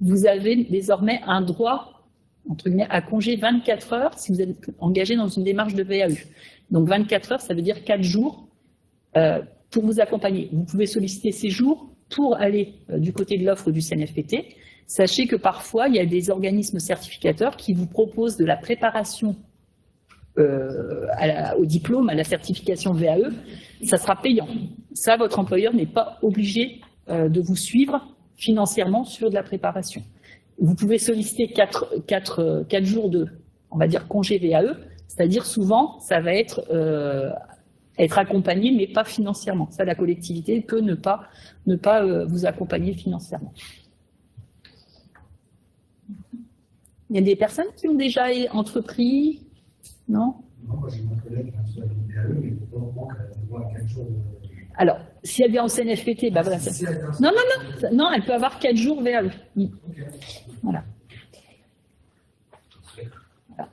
Vous avez désormais un droit, entre guillemets, à congé 24 heures si vous êtes engagé dans une démarche de VAE. Donc 24 heures, ça veut dire 4 jours pour vous accompagner. Vous pouvez solliciter ces jours pour aller du côté de l'offre du CNFPT. Sachez que parfois, il y a des organismes certificateurs qui vous proposent de la préparation au diplôme, à la certification VAE. Ça sera payant. Ça, votre employeur n'est pas obligé de vous suivre financièrement sur de la préparation. Vous pouvez solliciter 4 jours de, on va dire, congé VAE, c'est-à-dire souvent, ça va être accompagné, mais pas financièrement. Ça, la collectivité peut ne pas vous accompagner financièrement. Il y a des personnes qui ont déjà entrepris, non? Moi, j'ai mon collègue qui a reçu la VAE, mais il faut pas vraiment qu'elle voit 4 jours. Alors, si elle vient au CNFPT, bah voilà. Non, elle peut avoir 4 jours VAE. Voilà.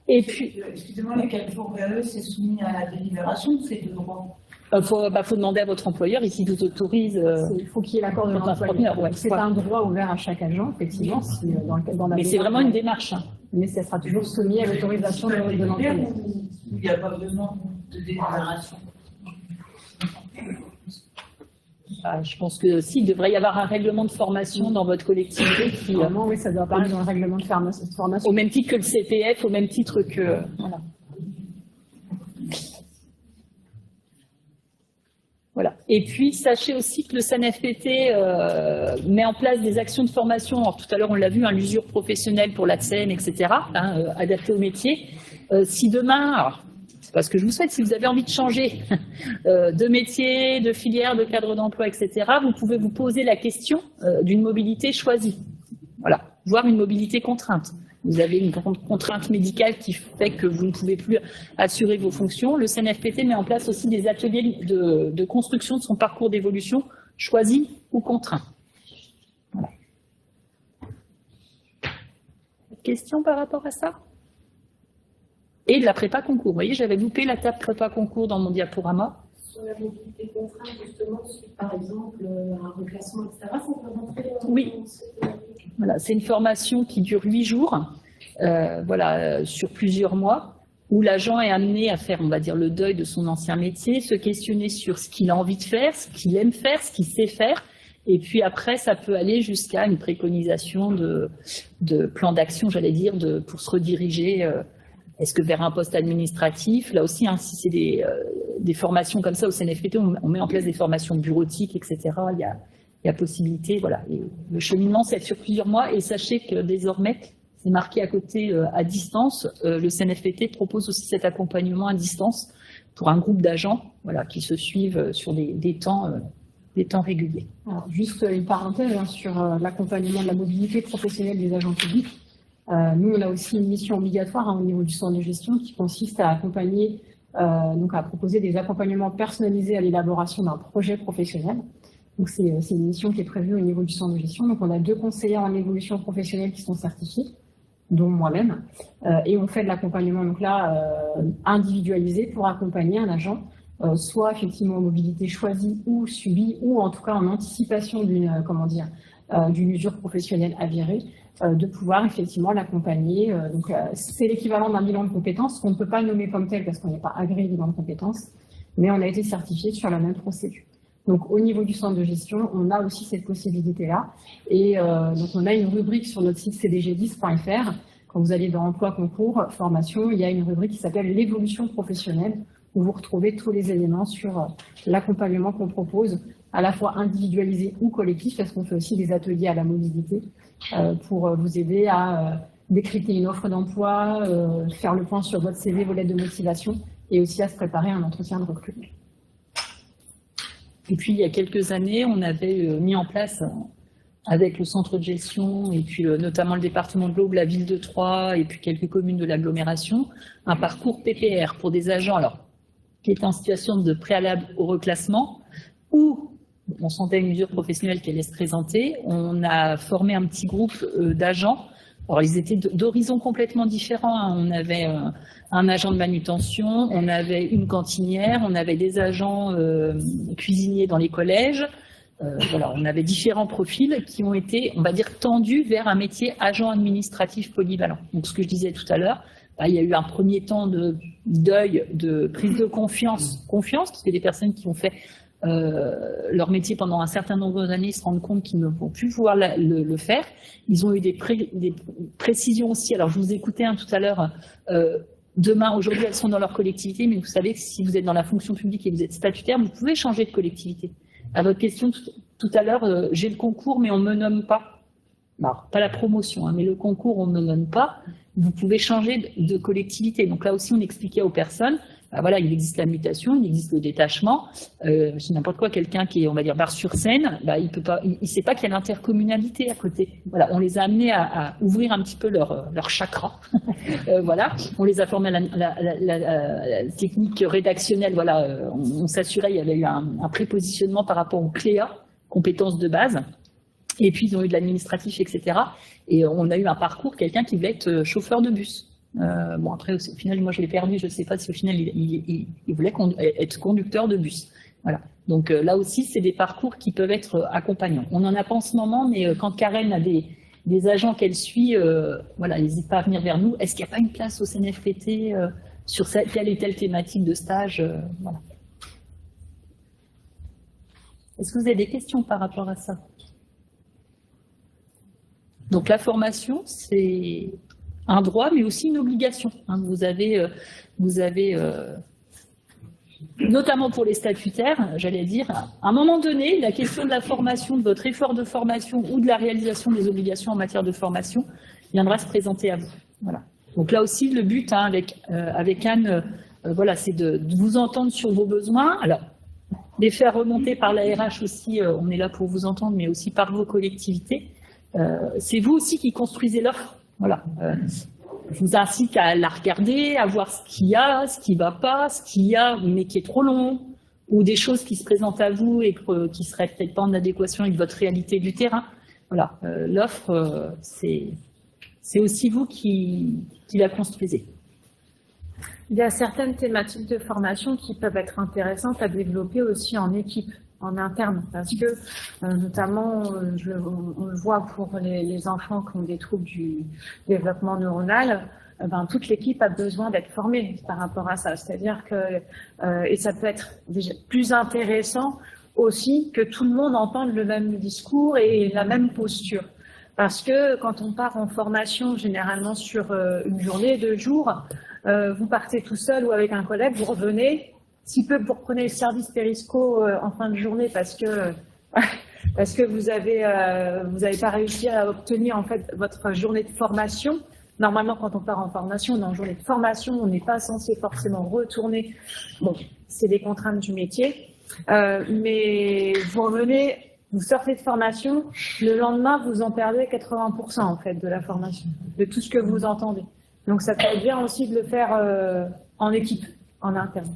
Et puis, excusez-moi, les 4 jours VAE, c'est soumis à la délibération, c'est de droit. Faut demander à votre employeur et s'il vous autorise. Il faut qu'il y ait l'accord de l'employeur. Ouais. C'est un droit ouvert à chaque agent, effectivement. Si, dans la mais c'est vraiment une démarche. Hein. Mais ça sera toujours soumis à l'autorisation de l'employeur. Il n'y a pas besoin de délibération. Je pense que si, il devrait y avoir un règlement de formation dans votre collectivité qui, Vraiment, oui, ça doit apparaître dans le règlement de formation. au même titre que le CPF, au même titre que... Voilà. Voilà. Et puis, sachez aussi que le CNFPT met en place des actions de formation. Alors, tout à l'heure, on l'a vu, l'usure professionnelle pour l'ATSEM, etc., adaptée au métier. Si demain, alors, c'est pas ce que je vous souhaite, si vous avez envie de changer de métier, de filière, de cadre d'emploi, etc., vous pouvez vous poser la question d'une mobilité choisie. Voilà. Voire une mobilité contrainte. Vous avez une contrainte médicale qui fait que vous ne pouvez plus assurer vos fonctions. Le CNFPT met en place aussi des ateliers de construction de son parcours d'évolution choisi ou contraint. Voilà. Question par rapport à ça? Et de la prépa concours. Vous voyez, j'avais loupé la table prépa concours dans mon diaporama. Sur la mobilité contrainte, justement, par exemple, un reclassement, etc., ça peut rentrer dans Oui. Voilà, c'est une formation qui dure 8 jours, sur plusieurs mois, où l'agent est amené à faire, on va dire, le deuil de son ancien métier, se questionner sur ce qu'il a envie de faire, ce qu'il aime faire, ce qu'il sait faire, et puis après, ça peut aller jusqu'à une préconisation de plan d'action, j'allais dire, pour se rediriger. Est-ce que vers un poste administratif? Là aussi, si c'est des formations comme ça au CNFPT, on met en place des formations bureautiques, etc. Il y a possibilité, voilà. Et le cheminement, c'est sur plusieurs mois. Et sachez que désormais, c'est marqué à côté à distance. Le CNFPT propose aussi cet accompagnement à distance pour un groupe d'agents, voilà, qui se suivent sur des temps réguliers. Alors, juste une parenthèse sur l'accompagnement de la mobilité professionnelle des agents publics. Nous, on a aussi une mission obligatoire au niveau du centre de gestion qui consiste à accompagner, donc à proposer des accompagnements personnalisés à l'élaboration d'un projet professionnel. Donc c'est une mission qui est prévue au niveau du centre de gestion. Donc on a 2 conseillers en évolution professionnelle qui sont certifiés, dont moi-même, et on fait de l'accompagnement donc là individualisé pour accompagner un agent, soit effectivement en mobilité choisie ou subie, ou en tout cas en anticipation d'une usure professionnelle avérée, de pouvoir effectivement l'accompagner. Donc c'est l'équivalent d'un bilan de compétences qu'on ne peut pas nommer comme tel parce qu'on n'est pas agréé bilan de compétences, mais on a été certifié sur la même procédure. Donc au niveau du centre de gestion, on a aussi cette possibilité-là. Et donc on a une rubrique sur notre site cdg10.fr. Quand vous allez dans emploi, concours, formation, il y a une rubrique qui s'appelle l'évolution professionnelle, où vous retrouvez tous les éléments sur l'accompagnement qu'on propose, à la fois individualisé ou collectif, parce qu'on fait aussi des ateliers à la mobilité pour vous aider à décrypter une offre d'emploi, faire le point sur votre CV, vos lettres de motivation, et aussi à se préparer à un entretien de recrutement. Et puis, il y a quelques années, on avait mis en place, avec le centre de gestion, et puis notamment le département de l'Aube, la ville de Troyes, et puis quelques communes de l'agglomération, un parcours PPR pour des agents qui étaient en situation de préalable au reclassement, ou on sentait une usure professionnelle qui allait se présenter. On a formé un petit groupe d'agents. Alors, ils étaient d'horizons complètement différents. On avait un agent de manutention, on avait une cantinière, on avait des agents cuisiniers dans les collèges. On avait différents profils qui ont été, on va dire, tendus vers un métier agent administratif polyvalent. Donc, ce que je disais tout à l'heure, il y a eu un premier temps de deuil, de prise de confiance, parce que des personnes qui ont fait leur métier pendant un certain nombre d'années se rendent compte qu'ils ne vont plus pouvoir le faire. Ils ont eu des précisions aussi. Alors, je vous écoutais tout à l'heure. Aujourd'hui, elles sont dans leur collectivité, mais vous savez que si vous êtes dans la fonction publique et que vous êtes statutaire, vous pouvez changer de collectivité. À votre question tout à l'heure, j'ai le concours, mais on ne me nomme pas. Alors, pas la promotion, mais le concours, on ne me nomme pas. Vous pouvez changer de collectivité. Donc là aussi, on expliquait aux personnes, il existe la mutation, il existe le détachement. C'est n'importe quoi, quelqu'un qui est, on va dire, Bar-sur-Seine, il sait pas qu'il y a l'intercommunalité à côté. Voilà, on les a amenés à ouvrir un petit peu leur chakra. On les a formés à la technique rédactionnelle. On s'assurait, il y avait eu un prépositionnement par rapport au CLEA, compétences de base. Et puis, ils ont eu de l'administratif, etc. Et on a eu un parcours, quelqu'un qui voulait être chauffeur de bus. Après, au final, moi, je l'ai perdu. Je ne sais pas si au final, il voulait être conducteur de bus. Voilà. Donc là aussi, c'est des parcours qui peuvent être accompagnants. On n'en a pas en ce moment, mais quand Karen a des agents qu'elle suit, n'hésite pas à venir vers nous. Est-ce qu'il n'y a pas une place au CNFPT sur telle et telle thématique de stage voilà. Est-ce que vous avez des questions par rapport à ça? Donc la formation, c'est un droit, mais aussi une obligation. Vous avez notamment pour les statutaires, j'allais dire, à un moment donné, la question de la formation, de votre effort de formation ou de la réalisation des obligations en matière de formation viendra se présenter à vous. Voilà. Donc là aussi, le but avec Anne, voilà, c'est de vous entendre sur vos besoins. Alors, les faire remonter par la RH aussi, on est là pour vous entendre, mais aussi par vos collectivités. C'est vous aussi qui construisez l'offre. Voilà. Je vous incite à la regarder, à voir ce qu'il y a, ce qui ne va pas, ce qu'il y a mais qui est trop long, ou des choses qui se présentent à vous et qui ne seraient peut-être pas en adéquation avec votre réalité du terrain. Voilà. L'offre, c'est aussi vous qui la construisez. Il y a certaines thématiques de formation qui peuvent être intéressantes à développer aussi en équipe, en interne, parce que notamment, on le voit pour les enfants qui ont des troubles du développement neuronal, toute l'équipe a besoin d'être formée par rapport à ça. C'est-à-dire que, et ça peut être déjà plus intéressant aussi que tout le monde entende le même discours et la même posture. Parce que quand on part en formation, généralement sur une journée, 2 jours, vous partez tout seul ou avec un collègue, vous revenez. Si peu, vous reprenez le service Périsco en fin de journée parce que vous avez pas réussi à obtenir en fait votre journée de formation. Normalement, quand on part en formation, on est en journée de formation, on n'est pas censé forcément retourner. Bon, c'est des contraintes du métier, mais vous revenez, vous sortez de formation, le lendemain, vous en perdez 80% en fait de la formation, de tout ce que vous entendez. Donc, ça peut être bien aussi de le faire en équipe, en interne.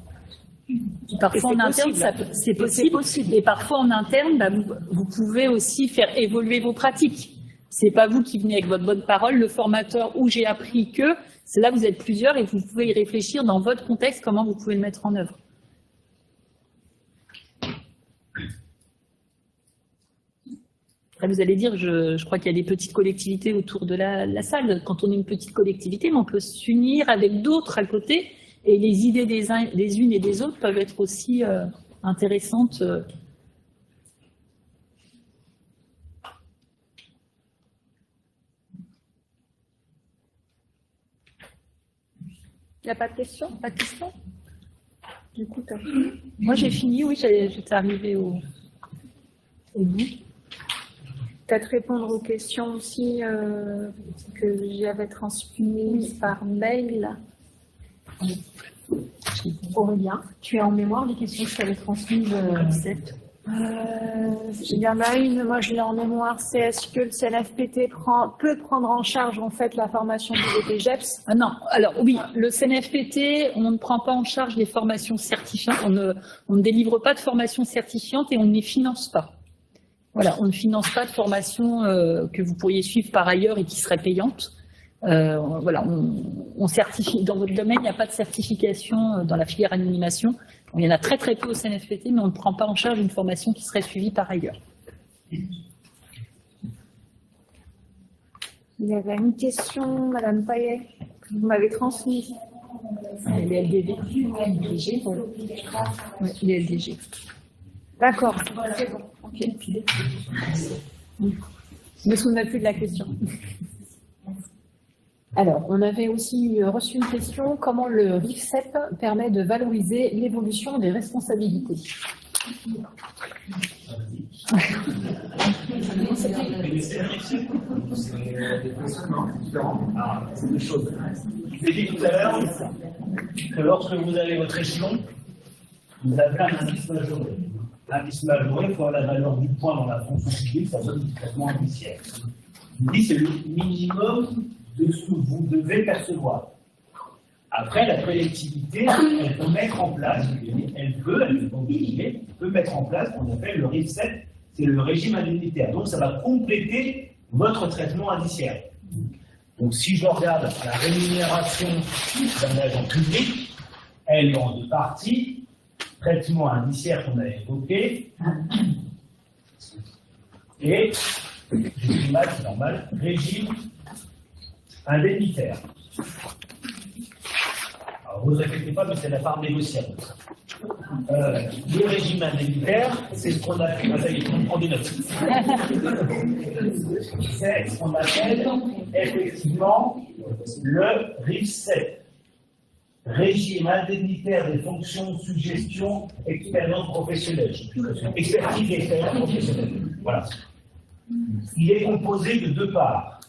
Parfois en interne, c'est possible. Et parfois en interne, vous pouvez aussi faire évoluer vos pratiques. C'est pas vous qui venez avec votre bonne parole, le formateur où j'ai appris que, c'est là que vous êtes plusieurs et vous pouvez y réfléchir dans votre contexte, comment vous pouvez le mettre en œuvre. Après, vous allez dire, je crois qu'il y a des petites collectivités autour de la salle. Quand on est une petite collectivité, mais on peut s'unir avec d'autres à côté. Et les idées des unes et des autres peuvent être aussi intéressantes. Il n'y a pas de questions? Pas de questions? Du coup, moi, j'ai fini, oui, j'étais arrivée au bout. Peut-être répondre aux questions aussi que j'avais transmises par mail. Aurélien, tu as en mémoire les questions que je t'avais transmises Il y en a une, moi je l'ai en mémoire, c'est est-ce que le CNFPT peut prendre en charge en fait la formation du BPGEPS? Non, alors oui, le CNFPT, on ne prend pas en charge les formations certifiantes, on ne délivre pas de formation certifiante et on ne les finance pas. Voilà, on ne finance pas de formation que vous pourriez suivre par ailleurs et qui serait payante. Voilà, on certifie. Dans votre domaine, il n'y a pas de certification dans la filière animation. Il y en a très très peu au CNFPT, mais on ne prend pas en charge une formation qui serait suivie par ailleurs. Il y avait une question, Madame Payet, que vous m'avez transmise. Les LDV. Oui, les LDG. D'accord, c'est bon. Okay. Je ne me souviens plus de la question. Alors, on avait aussi reçu une question, comment le RIFSEP permet de valoriser l'évolution des responsabilités? C'est deux choses. Je l'ai dit tout à l'heure que lorsque vous avez votre échelon, vous avez un indice majoré. L'indice majoré pour la valeur du point dans la fonction publique, ça donne du traitement indiciaire. C'est le minimum de ce que vous devez percevoir. Après, la collectivité, elle peut mettre en place, elle peut mettre en place ce qu'on appelle le RIFSEP, c'est le régime indemnitaire. Donc, ça va compléter votre traitement indiciaire. Donc, si je regarde la rémunération d'un agent public, elle est en 2 parties. Traitement indiciaire qu'on avait évoqué, et, c'est normal, régime indemnitaire. Alors, vous ne répétez pas, mais c'est la part négociable. le régime indemnitaire, c'est ce qu'on appelle, on prend des notes. C'est ce qu'on appelle effectivement le RIF7. Régime indemnitaire des fonctions, suggestions, expérience professionnelle. Expertise et expérience professionnelle. Voilà. Il est composé de deux parts.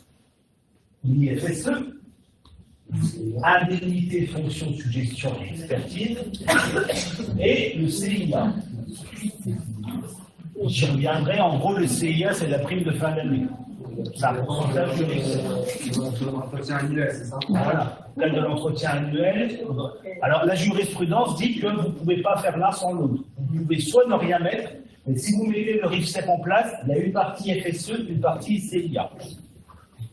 L'IFSE, indemnité, fonction, suggestion et expertise, et le CIA. J'y reviendrai, en gros, le CIA, c'est la prime de fin d'année. C'est un pourcentage de l'entretien annuel, c'est ça? Voilà, de l'entretien annuel. Alors, la jurisprudence dit que vous ne pouvez pas faire l'un sans l'autre. Vous pouvez soit ne rien mettre, mais si vous mettez le RIF7 en place, il y a une partie FSE, une partie CIA.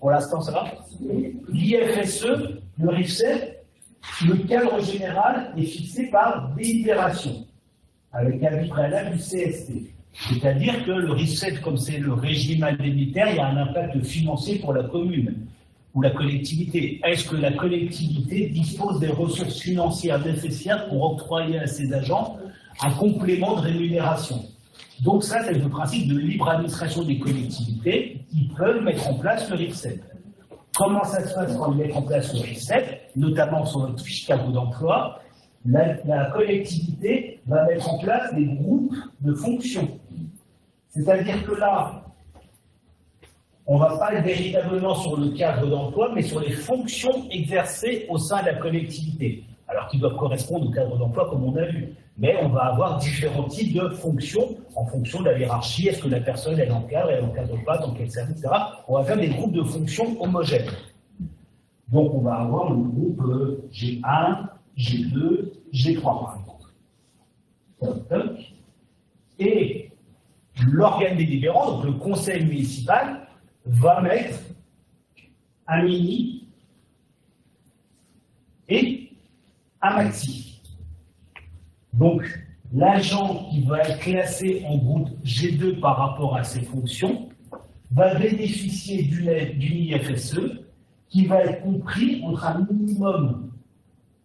Pour l'instant, ça va? L'IFSE, le RIF7, le cadre général est fixé par délibération, avec avis préalable du CST. C'est-à-dire que le RIF7, comme c'est le régime indemnitaire, il y a un impact financier pour la commune ou la collectivité. Est-ce que la collectivité dispose des ressources financières nécessaires pour octroyer à ses agents un complément de rémunération? Donc ça, c'est le principe de libre administration des collectivités qui peuvent mettre en place le RIF7. Comment ça se passe quand ils mettent en place le RIF7, notamment sur notre fiche cadre d'emploi? La collectivité va mettre en place des groupes de fonctions. C'est-à-dire que là, on ne va pas être véritablement sur le cadre d'emploi, mais sur les fonctions exercées au sein de la collectivité. Alors qu'ils doivent correspondre au cadre d'emploi, comme on a vu. Mais on va avoir différents types de fonctions en fonction de la hiérarchie. Est-ce que la personne, elle encadre, elle n'encadre pas, dans quel service, etc. On va faire des groupes de fonctions homogènes. Donc on va avoir le groupe G1, G2, G3 par exemple. Et l'organe délibérant, donc le conseil municipal, va mettre un mini et un maxi. Donc l'agent qui va être classé en groupe G2 par rapport à ses fonctions va bénéficier d'une IFSE qui va être compris entre un minimum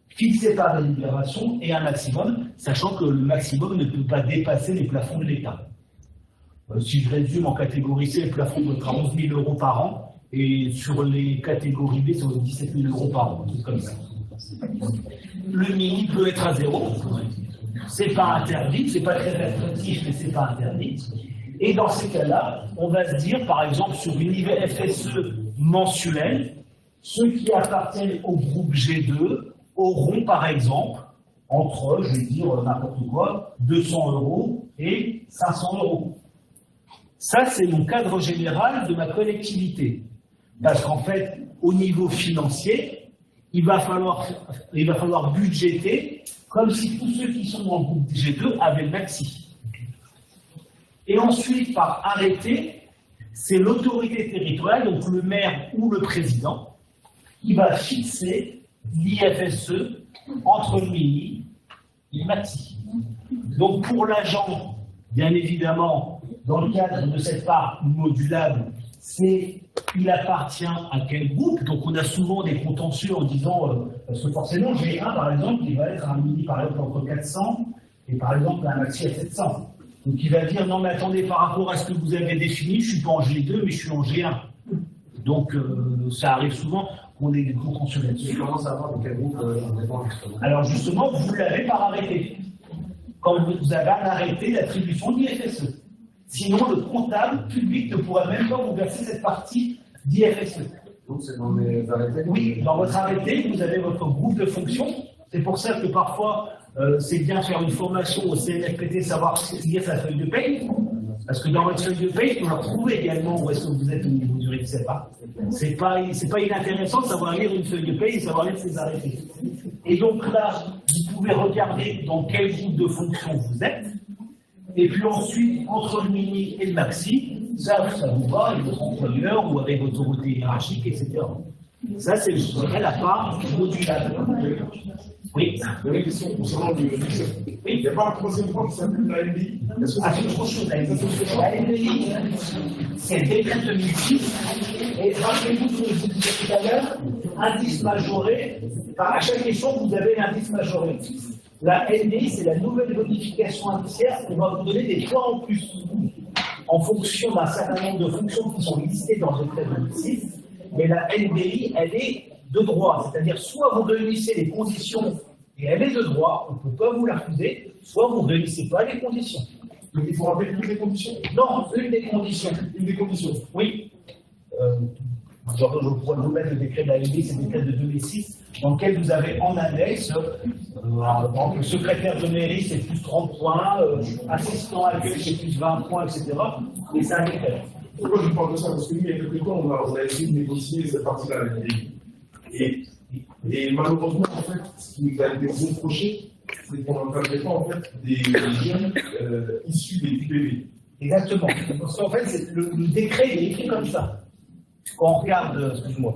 fixé par la délibération et un maximum, sachant que le maximum ne peut pas dépasser les plafonds de l'État. Si je résume en catégorie C, le plafond doit être à 11 000 € par an, et sur les catégories B, c'est 17 000 € par an, tout comme ça. Le mini peut être à 0, c'est pas interdit, c'est pas très attractif, mais c'est pas interdit. Et dans ces cas-là, on va se dire, par exemple, sur une IFSE mensuelle, ceux qui appartiennent au groupe G2 auront, par exemple, entre, je vais dire n'importe quoi, 200 € et 500 €. Ça, c'est mon cadre général de ma collectivité. Parce qu'en fait, au niveau financier, il va falloir budgéter comme si tous ceux qui sont dans le groupe G2 avaient le maxi. Et ensuite, par arrêté, c'est l'autorité territoriale, donc le maire ou le président, qui va fixer l'IFSE entre le mini et le maxi. Donc pour l'agent, bien évidemment, dans le cadre de cette part modulable, il appartient à quel groupe? Donc on a souvent des contentieux en disant, parce que forcément j'ai un par exemple qui va être un mini par exemple entre 400 et par exemple un maxi à 700. Donc il va dire non mais attendez, par rapport à ce que vous avez défini, je ne suis pas en G2 mais je suis en G1. Donc ça arrive souvent qu'on ait des contentieux là-dessus. Comment savoir de quel groupe on dépend justement? Alors justement, vous l'avez par arrêté. Quand vous avez un arrêté d'attribution de l'IFSE. Sinon, le comptable public ne pourra même pas vous verser cette partie d'IFSE. Donc, c'est dans les arrêtés? Oui, dans votre arrêté, vous avez votre groupe de fonctions. C'est pour ça que parfois, c'est bien de faire une formation au CNFPT, savoir lire sa feuille de paye. Parce que dans votre feuille de paye, on va trouver également où est-ce que vous êtes au niveau du RIF7. C'est pas inintéressant de savoir lire une feuille de paye et savoir lire ses arrêtés. Et donc là, vous pouvez regarder dans quel groupe de fonctions vous êtes. Et puis ensuite, entre le mini et le maxi, ça vous va avec votre employeur ou avec votre autorité hiérarchique, etc. Ça, c'est la part modulable. Oui. Il y a une question concernant le RIF7. Oui. Il n'y a pas un troisième point qui s'appelle la NDI. Ah, c'est trop chaud, la NDI. C'est le décret 2006. Et rappelez-vous ce que je vous disais tout à l'heure, indice majoré. À chaque échelon, vous avez l'indice majoré. La NDI, c'est la nouvelle bonification indiciaire. On va vous donner des points en plus en fonction d'un certain nombre de fonctions qui sont listées dans le décret 2006. Mais la NDI, elle est de droit. C'est-à-dire, soit vous réunissez les conditions et elle est de droit, on ne peut pas vous la refuser, soit vous ne réunissez pas les conditions. Donc il faut rappeler toutes les conditions. Non, une des conditions. Une des conditions. Oui. Je pourrais vous mettre le décret de la NDI, c'est le décret de 2006, dans lequel vous avez en annexe, le secrétaire de mairie, c'est plus 30 points, assistant à l'accueil, c'est plus 20 points, etc. Mais c'est un décret. Pourquoi je parle de ça? Parce que nous, il y a quelques temps, on a essayé de négocier cette partie-là avec les et malheureusement, en fait, ce qui nous a été reproché, c'est qu'on n'encadrait pas en fait des jeunes issus des IPV. Exactement. Parce qu'en fait, le décret il est écrit comme ça. Quand on regarde, excuse-moi,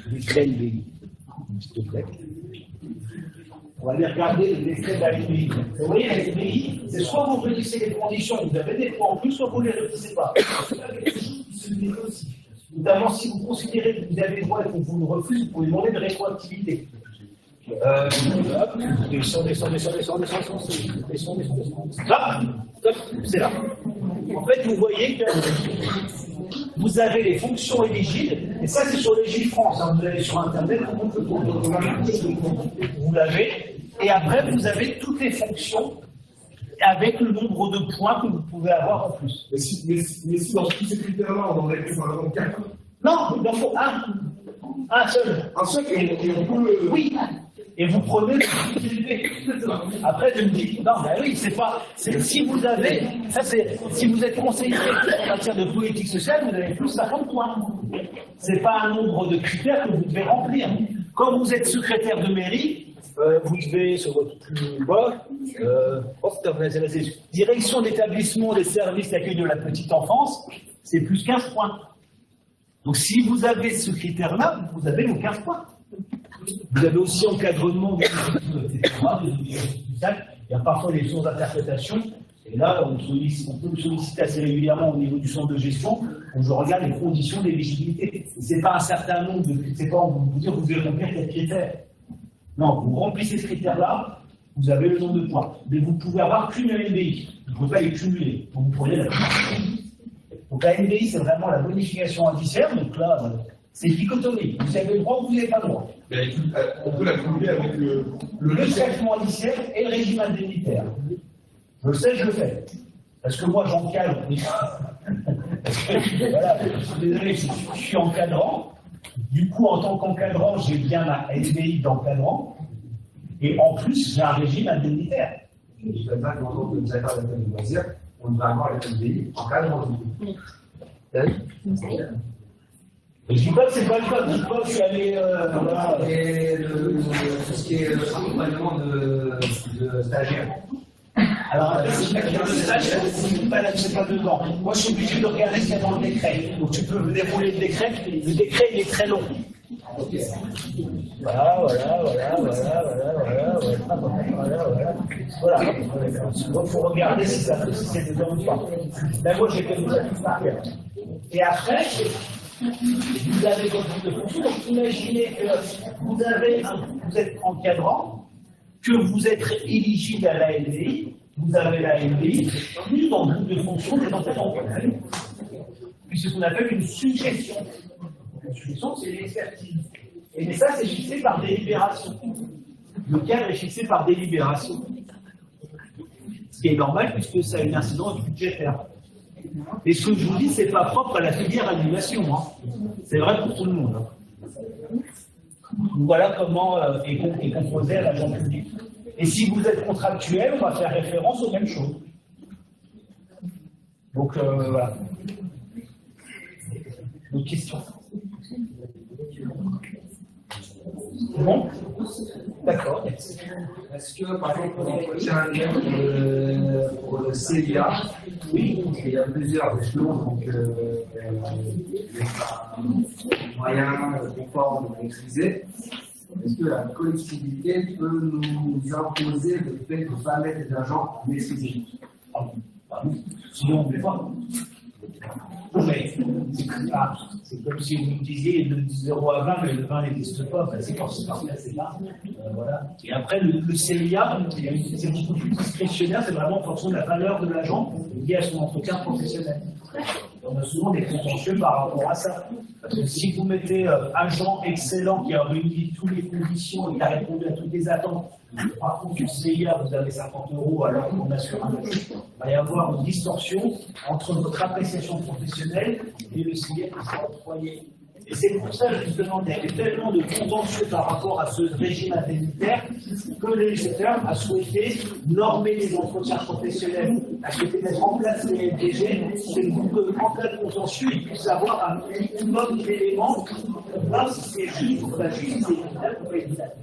le décret NDI, s'il te plaît. On va aller regarder le décret de la NDI. Vous voyez, la NDI, c'est soit vous réunissez les conditions, vous avez des points en plus, soit vous ne les réunissez pas. Notamment si vous considérez que vous avez le droit et qu'on vous le refuse, vous pouvez demander de rétroactivité. Descends. Là, stop, c'est là. En fait, vous voyez que vous avez les fonctions éligibles, et ça c'est sur Légifrance, hein, vous allez sur Internet, vous l'avez, et après vous avez toutes les fonctions avec le nombre de points que vous pouvez avoir en plus. Mais si dans tous ces critères-là, on aurait fait par exemple 4. Non, il en faut un seul. Un seul, et on peut. Oui. Et vous prenez le plus élevé. Après, je me dis, non, ben oui, c'est pas. Si vous avez. Ça, c'est. Si vous êtes conseiller en matière de politique sociale, vous avez plus 50 points. C'est pas un nombre de critères que vous devez remplir. Quand vous êtes secrétaire de mairie, vous devez, sur votre plus bas, direction d'établissement des services d'accueil de la petite enfance, c'est plus 15 points. Donc si vous avez ce critère-là, vous avez vos 15 points. Vous avez aussi encadrement des il y a parfois des sources d'interprétation, et là, on peut me solliciter assez régulièrement au niveau du centre de gestion, où je regarde les conditions d'éligibilité. Ce n'est pas un certain nombre de critères, on vous dire que vous devez remplir quels critères. Non, vous remplissez ce critère-là, vous avez le nombre de points. Mais vous pouvez avoir qu'une NDI. Vous ne pouvez pas les cumuler. Donc vous prenez la Donc la NDI, c'est vraiment la bonification indiciaire. Donc là, c'est dichotomie. Vous avez le droit ou vous n'avez pas le droit. On peut la cumuler avec le traitement indiciaire et le régime indemnitaire. Je le sais, je le fais. Parce que moi, j'encadre. Voilà, désolé, je suis encadrant. Du coup, en tant qu'encadrant, j'ai bien ma NDI d'encadrant. Et en plus, j'ai un régime indemnitaire. Je dis comme ça, quand on nous accorde la peine de loisir, on va avoir la NDI encadrant. Je dis pas que c'est pas le cas. Je dis pas que je suis allé. Voilà. Et tout ce qui est accompagnement de stagiaires. Alors, c'est pas dedans. Moi, je suis obligé de regarder ce qu'il y a dans le décret. Donc, tu peux dérouler le décret. Le décret, il est très long. Voilà. Donc, il faut regarder si c'est dedans ou pas. Ben, moi, j'ai quelque chose à tout faire. Et après, vous avez votre groupe de fonction. Donc, imaginez que vous êtes encadrant, que vous êtes éligible à la NDI. Vous avez la NDI, plus dans le groupe de fonction des encadrants. Puis c'est ce qu'on appelle une suggestion. Une suggestion, c'est l'expertise. Et ça, c'est fixé par délibération. Le cadre est fixé par délibération. Ce qui est normal puisque ça a une incidence budgétaire. Et ce que je vous dis, c'est pas propre à la filière animation. Hein. C'est vrai pour tout le monde. Hein. Voilà comment est composé l'agent public. Et si vous êtes contractuel, on va faire référence aux mêmes choses. Donc, voilà. D'autres questions? Bon? D'accord. Est-ce que, par exemple, pour l'entretien annuel pour le CIA, oui, il y a plusieurs échelons, donc moyens, conformes, maîtrisés. Est-ce que la collectivité peut nous imposer le fait de ne pas mettre des agents maîtrisés? Sinon, on ne fait pas. Mais C'est comme si vous me disiez de 0 à 20, mais le 20 n'existe pas. Ben, c'est parfait, c'est là. Voilà. Et après, le CIA, c'est beaucoup plus discrétionnaire, c'est vraiment en fonction de la valeur de l'agent liée à son entretien professionnel. On a souvent des contentieux par rapport à ça. Parce que si vous mettez agent excellent qui a réuni toutes les conditions et qui a répondu à toutes les attentes, par contre, sur CIA, vous avez 50 € alors qu'on a sur un autre, il va y avoir une distorsion entre votre appréciation professionnelle et le CIA qui sera octroyé. Et c'est pour ça, justement, qu'il y a tellement de contentieux par rapport à ce régime indemnitaire que le législateur a souhaité normer les entretiens professionnels, a souhaité mettre en place les LDG, c'est qu'en cas de contentieux, il puisse avoir un minimum d'éléments pour voir si c'est juste ou pas juste, c'est équitable ou pas équitable.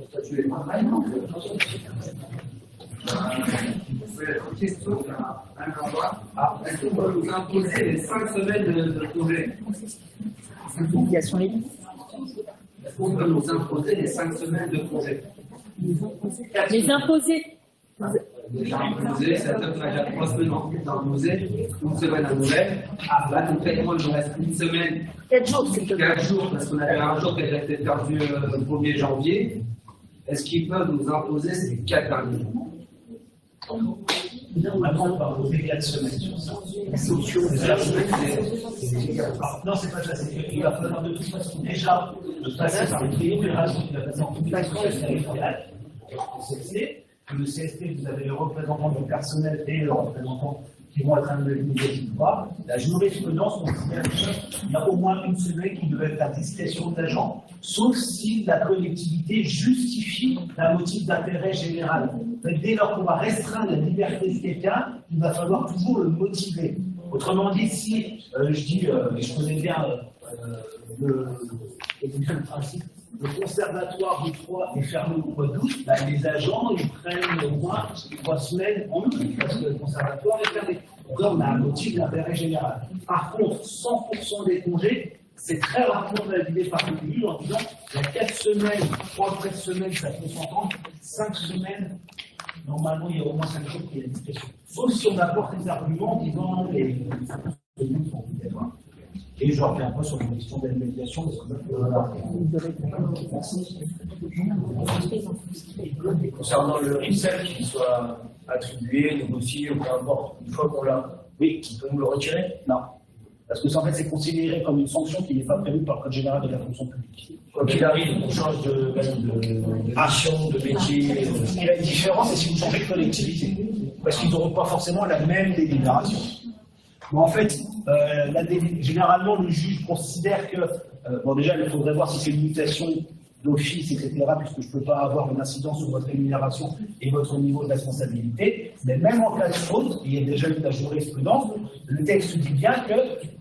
Question d'un endroit. Est-ce qu'on peut nous imposer les 5 semaines de congé? Simplification libre. Est-ce qu'on peut nous imposer les 5 semaines de congé? Les imposer. Les imposer, c'est-à-dire qu'on a déjà 3 semaines en plus d'imposer, une semaine à Noël. Là, concrètement, il nous reste une semaine. 4 jours, c'est 4 jours, parce qu'on avait un jour qui a été perdu le 1er janvier. Est-ce qu'ils peuvent nous imposer ces 4 derniers jours? Maintenant, on va poser 4 semaines sur ça. La solution, c'est la semaine. Non, c'est pas ça. C'est qu'il va falloir de toute façon déjà passer par une fédération qui va passer en communication territoriale. Le CSP, vous avez le représentant du personnel et le représentant qui vont être indemnisés ou pas. La jurisprudence considère qu'il y a au moins une semaine qui doit être à discrétion de l'agent, sauf si la collectivité justifie un motif d'intérêt général. Dès lors qu'on va restreindre la liberté de quelqu'un, il va falloir toujours le motiver. Autrement dit, si je dis, et je connais bien le principe, le conservatoire du 3 est fermé au mois d'août, les agents ils prennent au moins 3 semaines en août, parce que le conservatoire est fermé. Donc là, on a un motif d'intérêt général. Par contre, 100% des congés, c'est très rarement validé par le juge en disant il y a 4 semaines, 3-4 semaines, ça peut s'entendre, 5 semaines, normalement il y a au moins 5 jours qui est la discrétion. Sauf si on apporte des arguments en disant les semaines sont obligatoires. Et je reviens pas sur la question d'indemnisation parce que concernant le RICEL qui soit attribué, négocié, ou peu importe, une fois qu'on l'a, oui, qui peut nous le retirer? Non. Parce que en fait, c'est considéré comme une sanction qui n'est pas prévue par le Code général de la fonction publique. Quoi qu'il arrive, on change de mission, de métier. Ce qui va être différent, c'est si vous changez de collectivité. Parce qu'ils n'auront pas forcément la même délibération. Mais en fait, généralement, le juge considère que, bon, déjà, il faudrait voir si c'est une mutation d'office, etc., puisque je ne peux pas avoir une incidence sur votre rémunération et votre niveau de responsabilité. Mais même en cas de faute, il y a déjà eu la jurisprudence, le texte dit bien que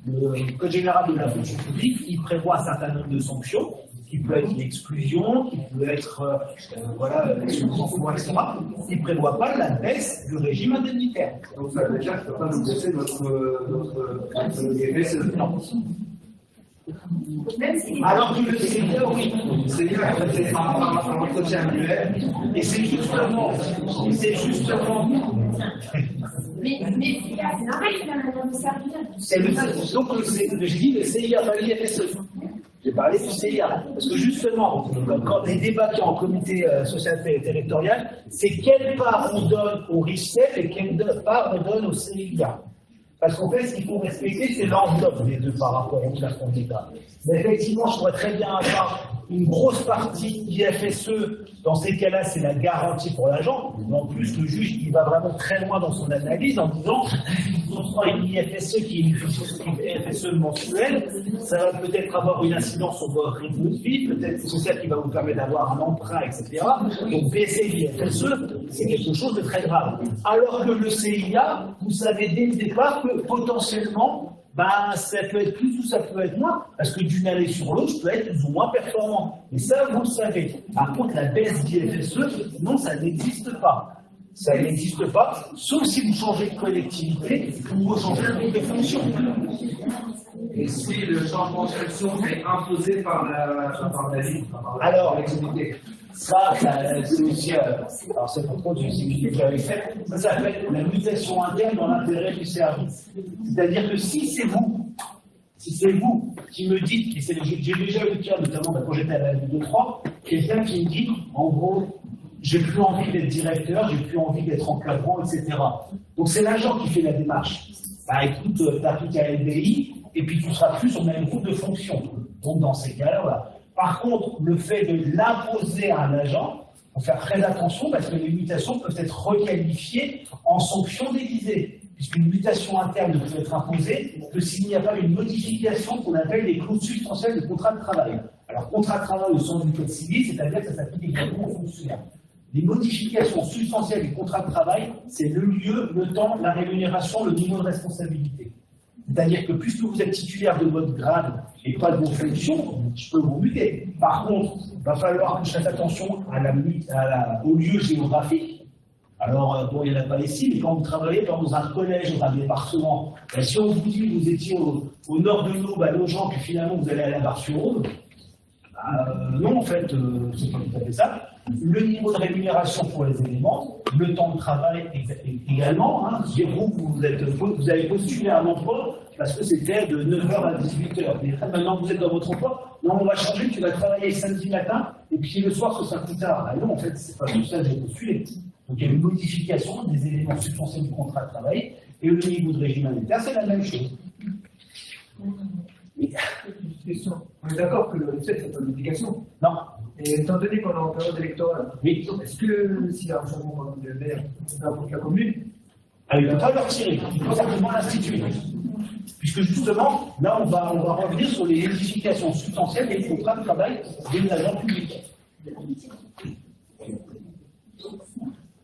le Code général de la fonction publique, il prévoit un certain nombre de sanctions, qui peut être une exclusion, qui peut être l'exclusion d'emploi, etc. Il ne prévoit pas la baisse du régime indemnitaire. Donc ça veut dire qu'il ne peut pas nous baisser notre IFSE. Non. Alors que le CIA, oui. Le CIA a fait un entretien annuel. Et c'est justement. Mais c'est normal qu'il y ait un manière de servir. Donc, je dis le CIA, pas l'IFSE. J'ai parlé du CIA. Parce que justement, quand les débats qui sont en comité social et territorial, c'est quelle part on donne au RICEL et quelle part on donne au CIA. Parce qu'en fait, ce qu'il faut respecter, c'est l'enveloppe des deux par rapport au plafond d'État. Mais effectivement, je pourrais très bien avoir une grosse partie IFSE. Dans ces cas-là, c'est la garantie pour l'agent. Mais en plus, le juge, il va vraiment très loin dans son analyse en disant on prend une IFSE qui est une IFSE mensuelle, ça va peut-être avoir une incidence sur votre rythme de vie, peut-être que c'est ça qui va vous permettre d'avoir un emprunt, etc. Donc, baisser l'IFSE, c'est quelque chose de très grave. Alors que le CIA, vous savez dès le départ que potentiellement, ça peut être plus ou ça peut être moins, parce que d'une année sur l'autre, je peux être plus ou moins performant. Et ça, vous le savez. Par contre, la baisse d'IFSE, non, ça n'existe pas. Ça n'existe pas, sauf si vous changez de collectivité ou vous changez de fonction. Et si le changement de fonction est imposé par la vie, alors, l'exécutif. Ça c'est aussi, alors c'est pour contre, je l'avais fait, ça s'appelle la mutation interne dans l'intérêt du service. C'est-à-dire que si c'est vous Si c'est vous qui me dites, et j'ai déjà eu le cas, notamment quand j'étais à la L2-3, quelqu'un qui me dit, en gros, j'ai plus envie d'être directeur, j'ai plus envie d'être encadrant, etc. Donc c'est l'agent qui fait la démarche. Bah écoute, tu n'as plus qu'à LBI, et puis tu seras plus sur le même groupe de fonction. Donc dans ces cas-là, voilà. Par contre, le fait de l'imposer à un agent, il faut faire très attention parce que les mutations peuvent être requalifiées en sanction déguisée. Puisqu'une mutation interne ne peut être imposée que s'il n'y a pas une modification qu'on appelle les clauses substantielles de contrat de travail. Alors, contrat de travail au sens du code civil, c'est-à-dire que ça s'applique également aux fonctionnaires. Les modifications substantielles du contrat de travail, c'est le lieu, le temps, la rémunération, le niveau de responsabilité. C'est-à-dire que puisque vous êtes titulaire de votre grade et pas de vos fonctions, je peux vous muter. Par contre, il va falloir que je fasse attention au lieu géographique. Alors, bon, il n'y en a pas ici, mais quand vous travaillez dans un collège ou un département, si on vous dit que vous étiez au nord de l'Aube, à Nogent, puis finalement vous allez à la Bar-sur-Aube, non, en fait, c'est pas tout à fait ça. Le niveau de rémunération pour les éléments, le temps de travail également. Hein, vous avez postulé à un emploi parce que c'était de 9h à 18h. Et maintenant que vous êtes dans votre emploi, non, on va changer, tu vas travailler samedi matin, et puis le soir, ce sera plus tard. Ah non, en fait, c'est pas tout ça que j'ai postulé. Donc il y a une modification des éléments substantiels du contrat de travail, et le niveau de régime indemnitaire, c'est la même chose. Question. On est d'accord que le RICET, c'est pas une obligation. Non. Et étant donné qu'on est en période électorale, oui. Est-ce que s'il y a un changement de maire, n'importe la commune, il ne peut pas le retirer, il faut simplement l'instituer. Puisque justement, là, on va revenir sur les modifications substantielles des contrats de travail des agents publics.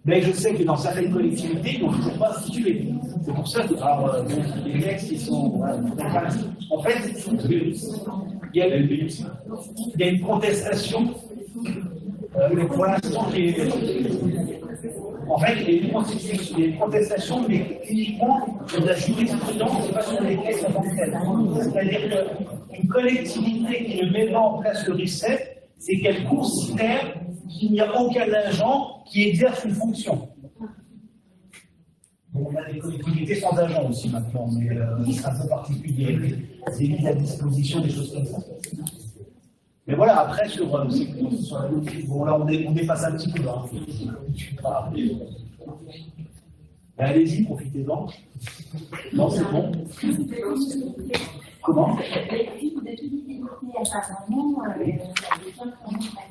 Mais je sais que dans certaines collectivités, ils n'ont toujours pas institué. C'est pour ça que les textes qui sont. En fait, il y a une contestation. Pour l'instant, en fait, il y a une contestation, mais uniquement de la jurisprudence, pas sur les textes en tant que tels. C'est-à-dire qu'une collectivité qui ne met pas en place le RICET, c'est qu'elle considère qu'il n'y a aucun agent qui exerce une fonction. Bon, on a des collectivités sans agent aussi maintenant, mais c'est un peu particulier. C'est mis à disposition des choses comme ça. Mais voilà, après, sur la bon, là, on dépasse un petit peu. Hein. Allez-y, profitez-en. Non, c'est bon. Comment? L'étude de visibilité, apparemment, ça devient vraiment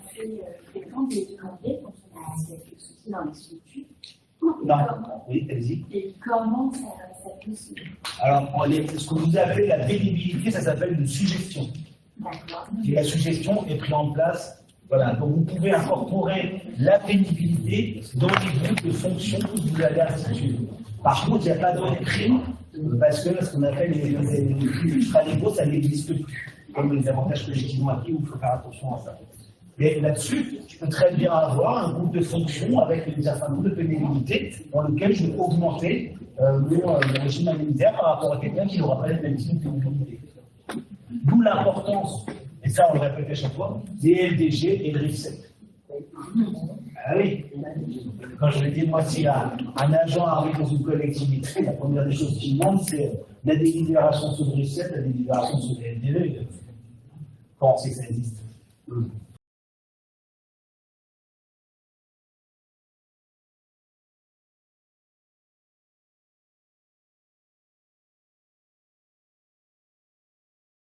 assez fréquent de demander quand on a quelques soucis dans les structures. Non, oui, allez-y. Et comment ça peut se... Alors, ce que vous appelez la pénibilité, ça s'appelle une suggestion. D'accord. Et la suggestion est prise en place. Voilà, donc vous pouvez incorporer la pénibilité dans les groupes de fonctions que vous allez instituer. Par contre, il n'y a pas d'autre crime, parce que ce qu'on appelle les ultra-légaux, ça n'existe plus. Comme les avantages collectivement acquis, il faut faire attention à ça. Et là-dessus, je peux très bien avoir un groupe de fonctions avec un certain nombre de pénibilité dans lequel je vais augmenter mon régime indemnitaire par rapport à quelqu'un qui n'aura pas les mêmes types de pénibilité. D'où l'importance, et ça on le répète à chaque fois, des LDG et le RICET. Ah oui, quand je l'ai dit, moi, si un agent arrive dans une collectivité, la première des choses qu'il demande, c'est la délibération sur le RICET, la délibération sur les LDG. Quand on sait que ça existe.